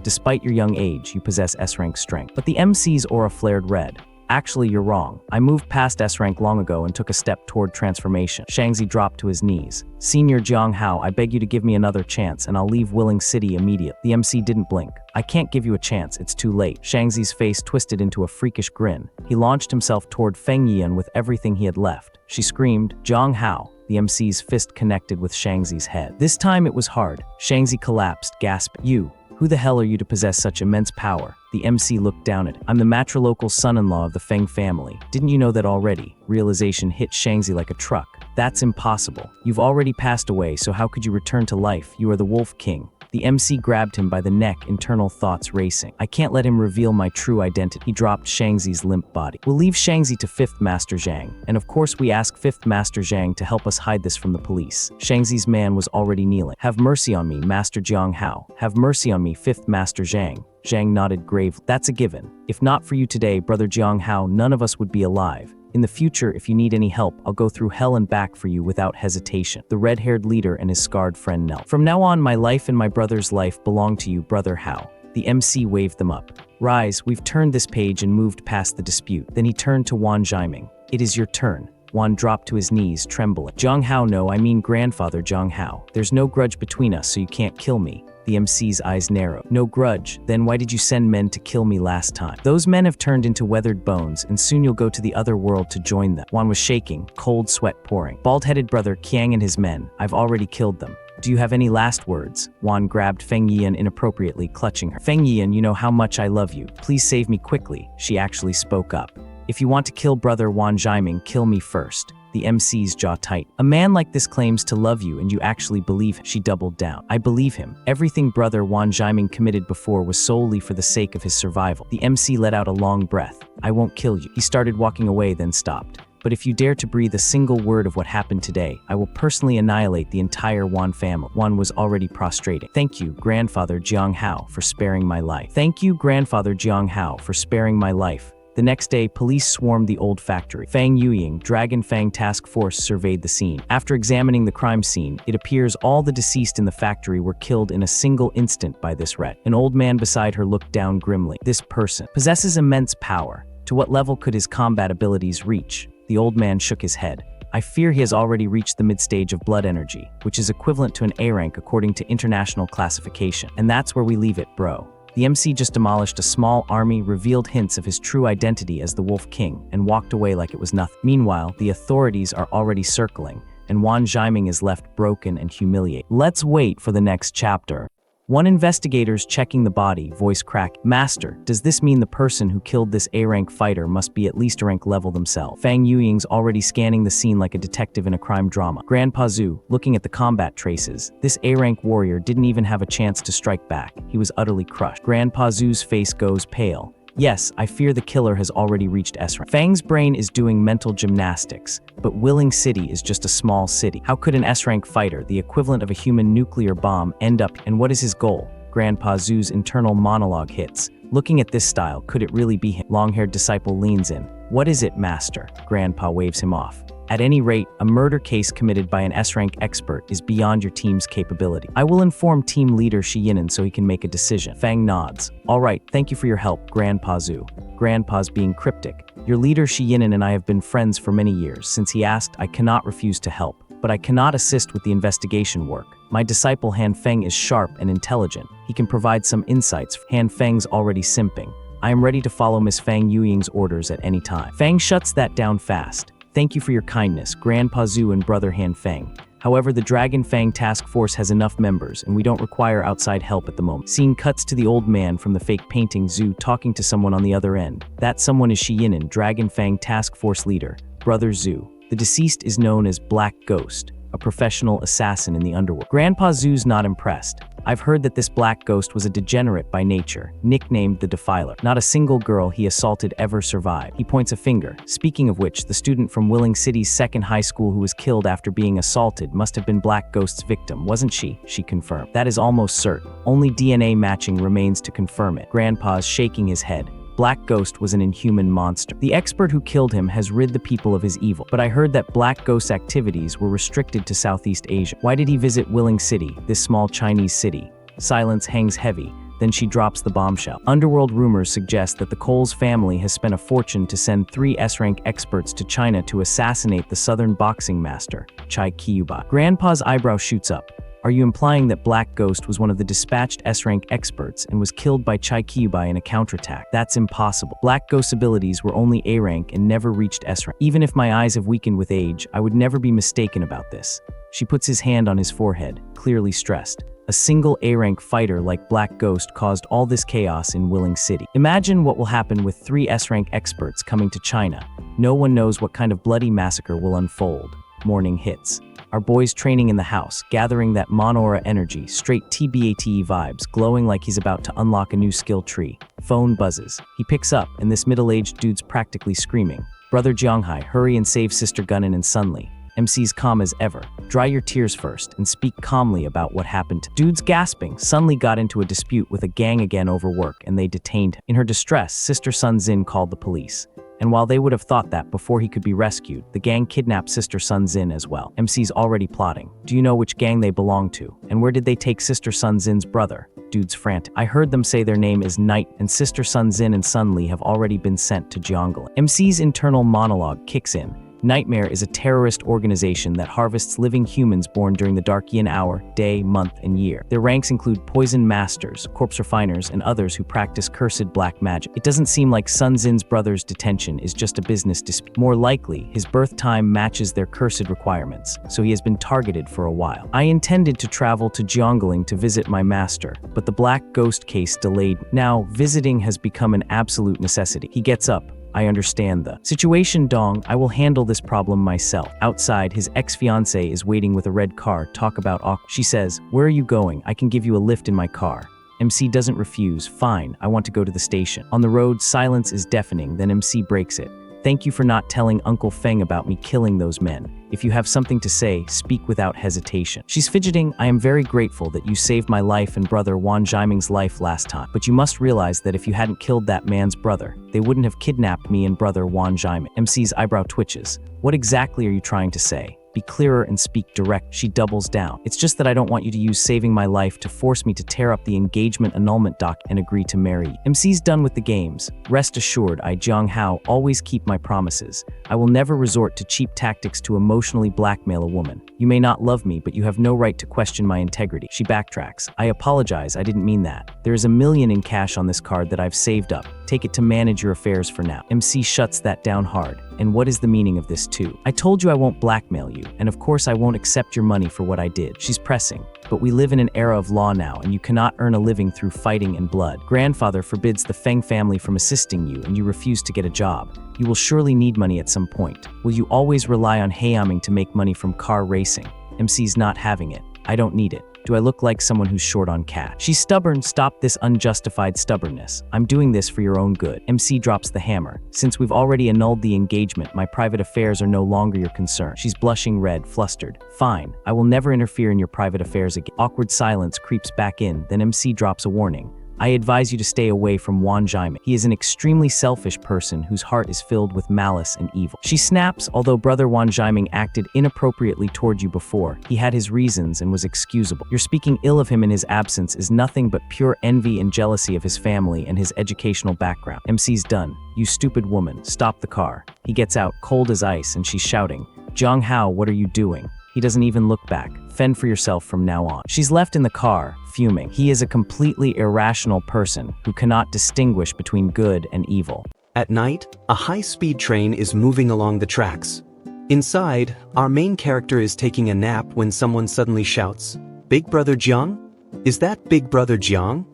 "Despite your young age, you possess S-rank strength." But the MC's aura flared red. Actually, you're wrong. I moved past S rank long ago and took a step toward transformation. Shangzi dropped to his knees. Senior Jiang Hao, I beg you to give me another chance and I'll leave Willing City immediately. The MC didn't blink. I can't give you a chance, it's too late. Shangzi's face twisted into a freakish grin. He launched himself toward Feng Yian with everything he had left. She screamed, Jiang Hao. The MC's fist connected with Shangzi's head. This time it was hard. Shangzi collapsed, gasping, You. Who the hell are you to possess such immense power? The MC looked down at him. I'm the matrilocal son-in-law of the Feng family. Didn't you know that already? Realization hit Shangzi like a truck. That's impossible. You've already passed away, so how could you return to life? You are the Wolf King. The MC grabbed him by the neck, internal thoughts racing. I can't let him reveal my true identity. He dropped Shangzi's limp body. We'll leave Shangzi to 5th Master Zhang, and of course we ask 5th Master Zhang to help us hide this from the police. Shangzi's man was already kneeling. Have mercy on me, Master Jiang Hao. Have mercy on me, 5th Master Zhang. Zhang nodded gravely. That's a given. If not for you today, Brother Jiang Hao, none of us would be alive. In the future, if you need any help, I'll go through hell and back for you without hesitation. The red-haired leader and his scarred friend knelt. From now on, my life and my brother's life belong to you, Brother Hao. The MC waved them up. Rise, we've turned this page and moved past the dispute. Then he turned to Wan Zhaiming. It is your turn. Wan dropped to his knees, trembling. Jiang Hao, no, I mean grandfather Jiang Hao. There's no grudge between us, so you can't kill me. The MC's eyes narrowed. No grudge. Then why did you send men to kill me last time? Those men have turned into weathered bones, and soon you'll go to the other world to join them. Wan was shaking, cold sweat pouring. Bald-headed brother Qiang and his men. I've already killed them. Do you have any last words? Wan grabbed Feng Yian inappropriately, clutching her. Feng Yian, you know how much I love you. Please save me quickly. She actually spoke up. If you want to kill brother Wan Zhaiming, kill me first. The MC's jaw tight. A man like this claims to love you and you actually believe him. She doubled down. I believe him. Everything brother Wan Zhaiming committed before was solely for the sake of his survival. The MC let out a long breath. I won't kill you. He started walking away, then stopped. But if you dare to breathe a single word of what happened today, I will personally annihilate the entire Wan family. Wan was already prostrating. Thank you, Grandfather Jiang Hao, for sparing my life. Thank you, Grandfather Jiang Hao, for sparing my life. The next day, police swarmed the old factory. Fang Yuying, Dragon Fang Task Force surveyed the scene. After examining the crime scene, it appears all the deceased in the factory were killed in a single instant by this rat. An old man beside her looked down grimly. This person possesses immense power. To what level could his combat abilities reach? The old man shook his head. I fear he has already reached the mid-stage of blood energy, which is equivalent to an A rank according to international classification. And that's where we leave it, bro. The MC just demolished a small army, revealed hints of his true identity as the Wolf King, and walked away like it was nothing. Meanwhile, the authorities are already circling, and Wan Zhaiming is left broken and humiliated. Let's wait for the next chapter. One investigator's checking the body, voice cracked. Master, does this mean the person who killed this A-rank fighter must be at least a rank level themselves? Fang Yuying's already scanning the scene like a detective in a crime drama. Grandpa Zhu, looking at the combat traces. This A-rank warrior didn't even have a chance to strike back. He was utterly crushed. Grandpa Zhu's face goes pale. Yes, I fear the killer has already reached S rank. Fang's brain is doing mental gymnastics, but Willing City is just a small city. How could an S-rank fighter, the equivalent of a human nuclear bomb, end up, and what is his goal? Grandpa Zhu's internal monologue hits. Looking at this style, could it really be him? Long-haired disciple leans in. What is it, master? Grandpa waves him off. At any rate, a murder case committed by an S-rank expert is beyond your team's capability. I will inform team leader Shi Yinan so he can make a decision. Fang nods. All right, thank you for your help, Grandpa Zhu. Grandpa's being cryptic. Your leader Shi Yinan and I have been friends for many years. Since he asked, I cannot refuse to help. But I cannot assist with the investigation work. My disciple Han Feng is sharp and intelligent. He can provide some insights. Han Feng's already simping. I am ready to follow Miss Fang Yuying's orders at any time. Fang shuts that down fast. Thank you for your kindness, Grandpa Zhu and Brother Han Feng. However, the Dragon Fang Task Force has enough members, and we don't require outside help at the moment. Scene cuts to the old man from the fake painting Zhu talking to someone on the other end. That someone is Shi Yinan, Dragon Fang Task Force leader, Brother Zhu. The deceased is known as Black Ghost, a professional assassin in the underworld. Grandpa Zhu's not impressed. I've heard that this Black Ghost was a degenerate by nature, nicknamed the Defiler. Not a single girl he assaulted ever survived. He points a finger. Speaking of which, the student from Willing City's second high school who was killed after being assaulted must have been Black Ghost's victim, wasn't she? She confirmed. That is almost certain. Only DNA matching remains to confirm it. Grandpa's shaking his head. Black Ghost was an inhuman monster. The expert who killed him has rid the people of his evil, but I heard that Black Ghost's activities were restricted to Southeast Asia. Why did he visit Willing City, this small Chinese city? Silence hangs heavy. Then she drops the bombshell. Underworld rumors suggest that the Coles family has spent a fortune to send 3 S-rank experts to China to assassinate the southern boxing master, Chai Kyubai. Grandpa's eyebrow shoots up. Are you implying that Black Ghost was one of the dispatched S-rank experts and was killed by Chai Kyubai in a counterattack? That's impossible. Black Ghost's abilities were only A-rank and never reached S-rank. Even if my eyes have weakened with age, I would never be mistaken about this. She puts his hand on his forehead, clearly stressed. A single A-rank fighter like Black Ghost caused all this chaos in Willing City. Imagine what will happen with 3 S-rank experts coming to China. No one knows what kind of bloody massacre will unfold. Morning hits. Our boy's training in the house, gathering that Monaura energy, straight TBATE vibes, glowing like he's about to unlock a new skill tree. Phone buzzes. He picks up, and this middle-aged dude's practically screaming. Brother Jiang Hao, hurry and save Sister Gunnan and Sunli. MC's calm as ever. Dry your tears first and speak calmly about what happened. Dude's gasping. Sunli got into a dispute with a gang again over work, and they detained him. In her distress, Sister Sun Zin called the police. And while they would have thought that before he could be rescued, the gang kidnapped Sister Sun Zin as well. MC's already plotting. Do you know which gang they belong to? And where did they take Sister Sun Zin's brother? Dude's frantic. I heard them say their name is Night, and Sister Sun Zin and Sun Li have already been sent to Jiangling. MC's internal monologue kicks in. Nightmare is a terrorist organization that harvests living humans born during the dark yin hour, day, month, and year. Their ranks include poison masters, corpse refiners, and others who practice cursed black magic. It doesn't seem like Sun Zin's brother's detention is just a business dispute. More likely, his birth time matches their cursed requirements, so he has been targeted for a while. I intended to travel to Jiangling to visit my master, but the Black Ghost case delayed. Now, visiting has become an absolute necessity. He gets up. I understand the situation, Dong. I will handle this problem myself. Outside, his ex-fiancée is waiting with a red car. Talk about awkward. She says, where are you going? I can give you a lift in my car. MC doesn't refuse. Fine, I want to go to the station. On the road, silence is deafening, then MC breaks it. Thank you for not telling Uncle Feng about me killing those men. If you have something to say, speak without hesitation. She's fidgeting. I am very grateful that you saved my life and brother Wan Jiaming's life last time. But you must realize that if you hadn't killed that man's brother, they wouldn't have kidnapped me and brother Wan Jiaming. MC's eyebrow twitches. What exactly are you trying to say? Be clearer and speak direct. She doubles down. It's just that I don't want you to use saving my life to force me to tear up the engagement annulment doc and agree to marry you. MC's done with the games. Rest assured, I, Jiang Hao, always keep my promises. I will never resort to cheap tactics to emotionally blackmail a woman. You may not love me, but you have no right to question my integrity. She backtracks. I apologize, I didn't mean that. There is $1 million in cash on this card that I've saved up. Take it to manage your affairs for now. MC shuts that down hard. And what is the meaning of this too? I told you I won't blackmail you, and of course I won't accept your money for what I did. She's pressing. But we live in an era of law now, and you cannot earn a living through fighting and blood. Grandfather forbids the Feng family from assisting you, and you refuse to get a job. You will surely need money at some point. Will you always rely on Hayaming to make money from car racing? MC's not having it. I don't need it. Do I look like someone who's short on cash? She's stubborn. Stop this unjustified stubbornness. I'm doing this for your own good. MC drops the hammer. Since we've already annulled the engagement, my private affairs are no longer your concern. She's blushing red, flustered. Fine. I will never interfere in your private affairs again. Awkward silence creeps back in, then MC drops a warning. I advise you to stay away from Wan Jiaming. He is an extremely selfish person whose heart is filled with malice and evil. She snaps. Although brother Wan Jiaming acted inappropriately toward you before, he had his reasons and was excusable. Your speaking ill of him in his absence is nothing but pure envy and jealousy of his family and his educational background. MC's done. You stupid woman, stop the car. He gets out, cold as ice, and she's shouting, Jiang Hao, what are you doing? He doesn't even look back. Fend for yourself from now on. She's left in the car, fuming. He is a completely irrational person who cannot distinguish between good and evil. At night, a high-speed train is moving along the tracks. Inside, our main character is taking a nap when someone suddenly shouts, Big Brother Jiang? Is that Big Brother Jiang?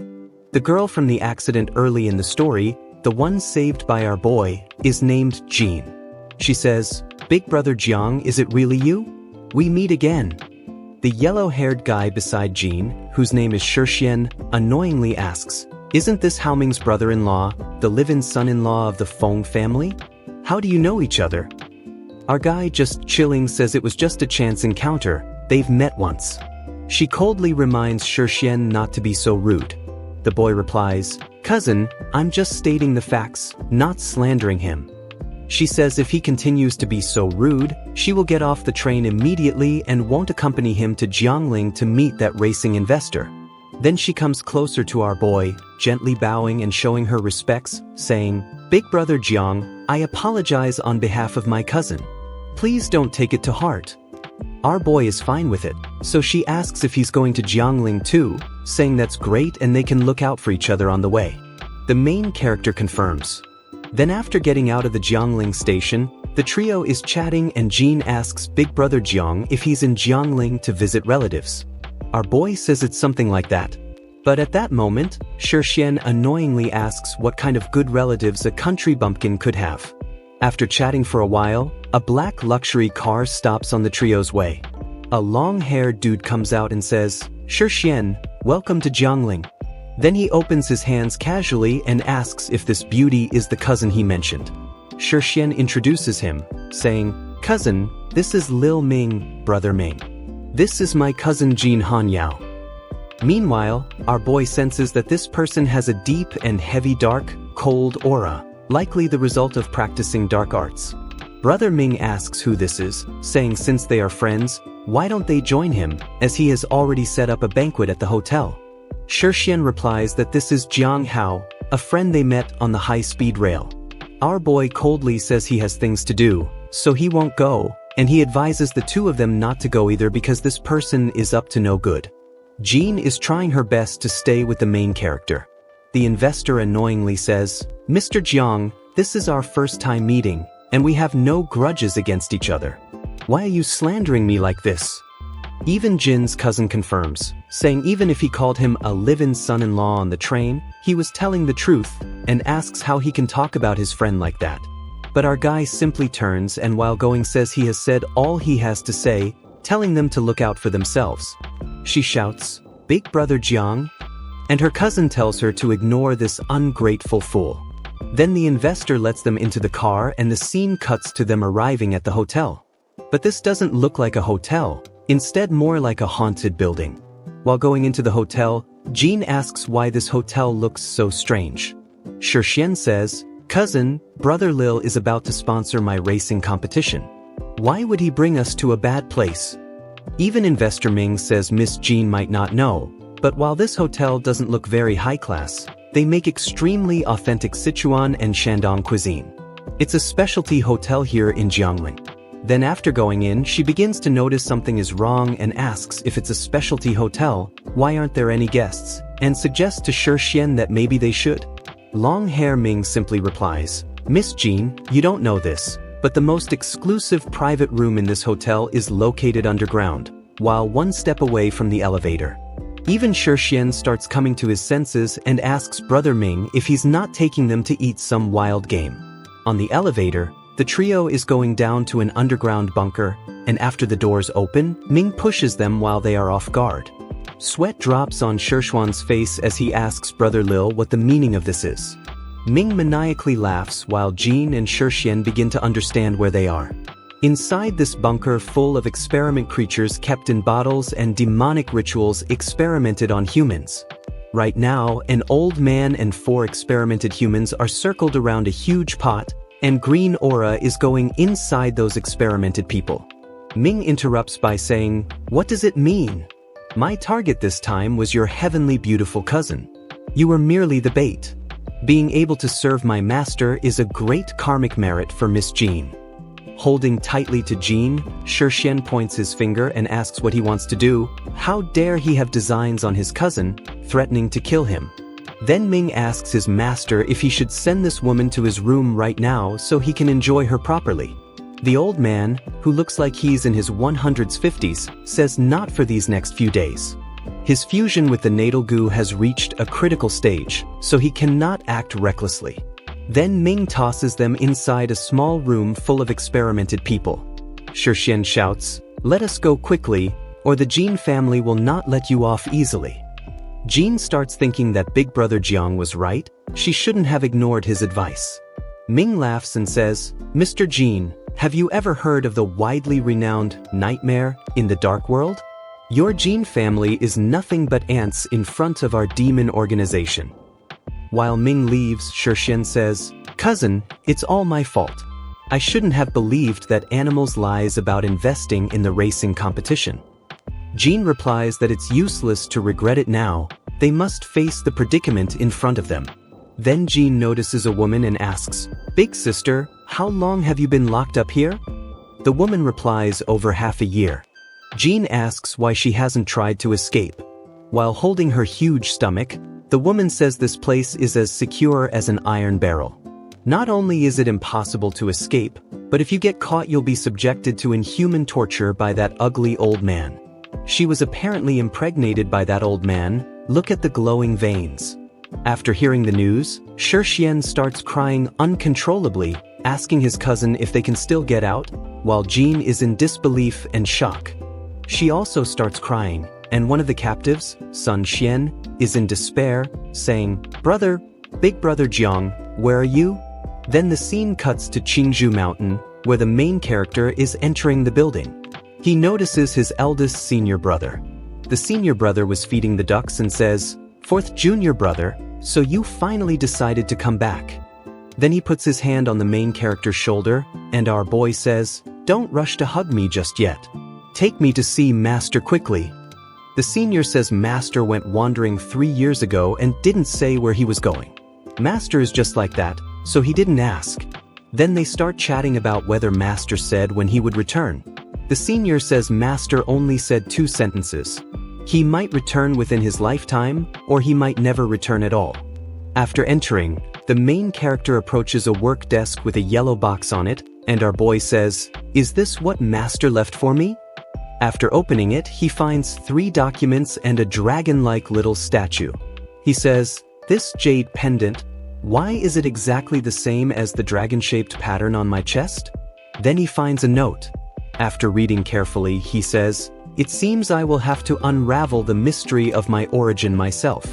The girl from the accident early in the story, the one saved by our boy, is named Jean. She says, Big Brother Jiang, is it really you? We meet again. The yellow-haired guy beside Jean, whose name is Shixian, annoyingly asks, Isn't this Haoming's brother-in-law, the live-in son-in-law of the Feng family? How do you know each other? Our guy, just chilling, says it was just a chance encounter. They've met once. She coldly reminds Shixian not to be so rude. The boy replies, Cousin, I'm just stating the facts, not slandering him. She says if he continues to be so rude, she will get off the train immediately and won't accompany him to Jiangling to meet that racing investor. Then she comes closer to our boy, gently bowing and showing her respects, saying, "Big brother Jiang, I apologize on behalf of my cousin. Please don't take it to heart." Our boy is fine with it, so she asks if he's going to Jiangling too, saying that's great and they can look out for each other on the way. The main character confirms. Then after getting out of the Jiangling station, the trio is chatting and Jean asks Big brother Jiang if he's in Jiangling to visit relatives. Our boy says it's something like that. But at that moment, Shixian annoyingly asks what kind of good relatives a country bumpkin could have. After chatting for a while, a black luxury car stops on the trio's way. A long-haired dude comes out and says, "Shixian, welcome to Jiangling." Then he opens his hands casually and asks if this beauty is the cousin he mentioned. Shixian introduces him, saying, "Cousin, this is Lil Ming, brother Ming. This is my cousin Jean Hanyao." Meanwhile, our boy senses that this person has a deep and heavy dark, cold aura, likely the result of practicing dark arts. Brother Ming asks who this is, saying since they are friends, why don't they join him, as he has already set up a banquet at the hotel. Shixian replies that this is Jiang Hao, a friend they met on the high-speed rail. Our boy coldly says he has things to do, so he won't go, and he advises the two of them not to go either because this person is up to no good. Jean is trying her best to stay with the main character. The investor annoyingly says, "Mr. Jiang, this is our first time meeting, and we have no grudges against each other. Why are you slandering me like this?" Even Jin's cousin confirms, saying even if he called him a live-in son-in-law on the train, he was telling the truth, and asks how he can talk about his friend like that. But our guy simply turns and while going says he has said all he has to say, telling them to look out for themselves. She shouts, "Big brother Jiang?" And her cousin tells her to ignore this ungrateful fool. Then the investor lets them into the car and the scene cuts to them arriving at the hotel. But this doesn't look like a hotel, instead more like a haunted building. While going into the hotel, Jean asks why this hotel looks so strange. Shixian says, "Cousin, brother Lil is about to sponsor my racing competition. Why would he bring us to a bad place?" Even Investor Ming says Miss Jean might not know, but while this hotel doesn't look very high class, they make extremely authentic Sichuan and Shandong cuisine. It's a specialty hotel here in Jiangling. Then after going in, she begins to notice something is wrong and asks if it's a specialty hotel, why aren't there any guests, and suggests to Shixian that maybe they should. Long hair Ming simply replies, "Miss Jean, you don't know this, but the most exclusive private room in this hotel is located underground, while one step away from the elevator." Even Shixian starts coming to his senses and asks brother Ming if he's not taking them to eat some wild game. On the elevator, the trio is going down to an underground bunker, and after the doors open, Ming pushes them while they are off guard. Sweat drops on Shixian's face as he asks brother Lil what the meaning of this is. Ming maniacally laughs while Jean and Shixian begin to understand where they are. Inside this bunker full of experiment creatures kept in bottles and demonic rituals experimented on humans. Right now, an old man and 4 experimented humans are circled around a huge pot, and green aura is going inside those experimented people. Ming interrupts by saying, "What does it mean? My target this time was your heavenly beautiful cousin. You were merely the bait. Being able to serve my master is a great karmic merit for Miss Jean." Holding tightly to Jean, Shixian points his finger and asks what he wants to do. How dare he have designs on his cousin, threatening to kill him. Then Ming asks his master if he should send this woman to his room right now so he can enjoy her properly. The old man, who looks like he's in his 150s, says not for these next few days. His fusion with the natal goo has reached a critical stage, so he cannot act recklessly. Then Ming tosses them inside a small room full of experimented people. Shixian shouts, "Let us go quickly, or the Jean family will not let you off easily." Jean starts thinking that Big Brother Jiang was right, she shouldn't have ignored his advice. Ming laughs and says, "Mr. Jean, have you ever heard of the widely renowned nightmare in the dark world? Your Jean family is nothing but ants in front of our demon organization." While Ming leaves, Shixian says, "Cousin, it's all my fault. I shouldn't have believed that animals lies about investing in the racing competition." Jean replies that it's useless to regret it now, They must face the predicament in front of them. Then Jean notices a woman and asks, "Big sister, how long have you been locked up here?" The woman replies, "Over half a year." Jean asks why she hasn't tried to escape. While holding her huge stomach, the woman says this place is as secure as an iron barrel. Not only is it impossible to escape, but if you get caught you'll be subjected to inhuman torture by that ugly old man. She was apparently impregnated by that old man. Look at the glowing veins. After hearing the news, Shi Xian starts crying uncontrollably, asking his cousin if they can still get out, while Jean is in disbelief and shock. She also starts crying, and one of the captives, Sun Xian, is in despair, saying, "Brother, big brother Jiang, where are you?" Then the scene cuts to Qingzhou Mountain, where the main character is entering the building. He notices his eldest senior brother. The senior brother was feeding the ducks and says, "Fourth junior brother, so you finally decided to come back." Then he puts his hand on the main character's shoulder, and our boy says, "Don't rush to hug me just yet. Take me to see Master quickly." The senior says Master went wandering 3 years ago and didn't say where he was going. Master is just like that, so he didn't ask. Then they start chatting about whether Master said when he would return. The senior says Master only said 2 sentences. He might return within his lifetime, or he might never return at all. After entering, the main character approaches a work desk with a yellow box on it, and our boy says, "Is this what Master left for me?" After opening it, he finds 3 documents and a dragon-like little statue. He says, "This jade pendant, why is it exactly the same as the dragon-shaped pattern on my chest?" Then he finds a note. After reading carefully, he says, "It seems I will have to unravel the mystery of my origin myself.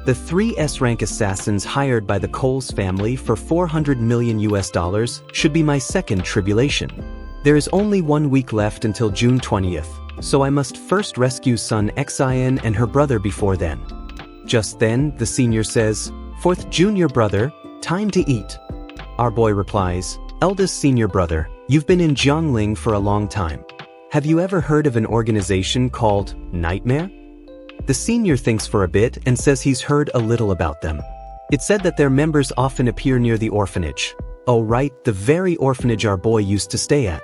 The 3 S-rank assassins hired by the Coles family for $400 million should be my second tribulation. There is only 1 week left until June 20th, so I must first rescue Sun Xian and her brother before then." Just then, the senior says, "Fourth junior brother, time to eat." Our boy replies, "Eldest senior brother, you've been in Jiangling for a long time. Have you ever heard of an organization called Nightmare?" The senior thinks for a bit and says he's heard a little about them. It's said that their members often appear near the orphanage. Oh right, the very orphanage our boy used to stay at.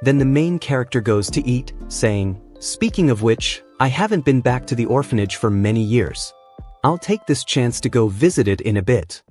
Then the main character goes to eat, saying, "Speaking of which, I haven't been back to the orphanage for many years. I'll take this chance to go visit it in a bit."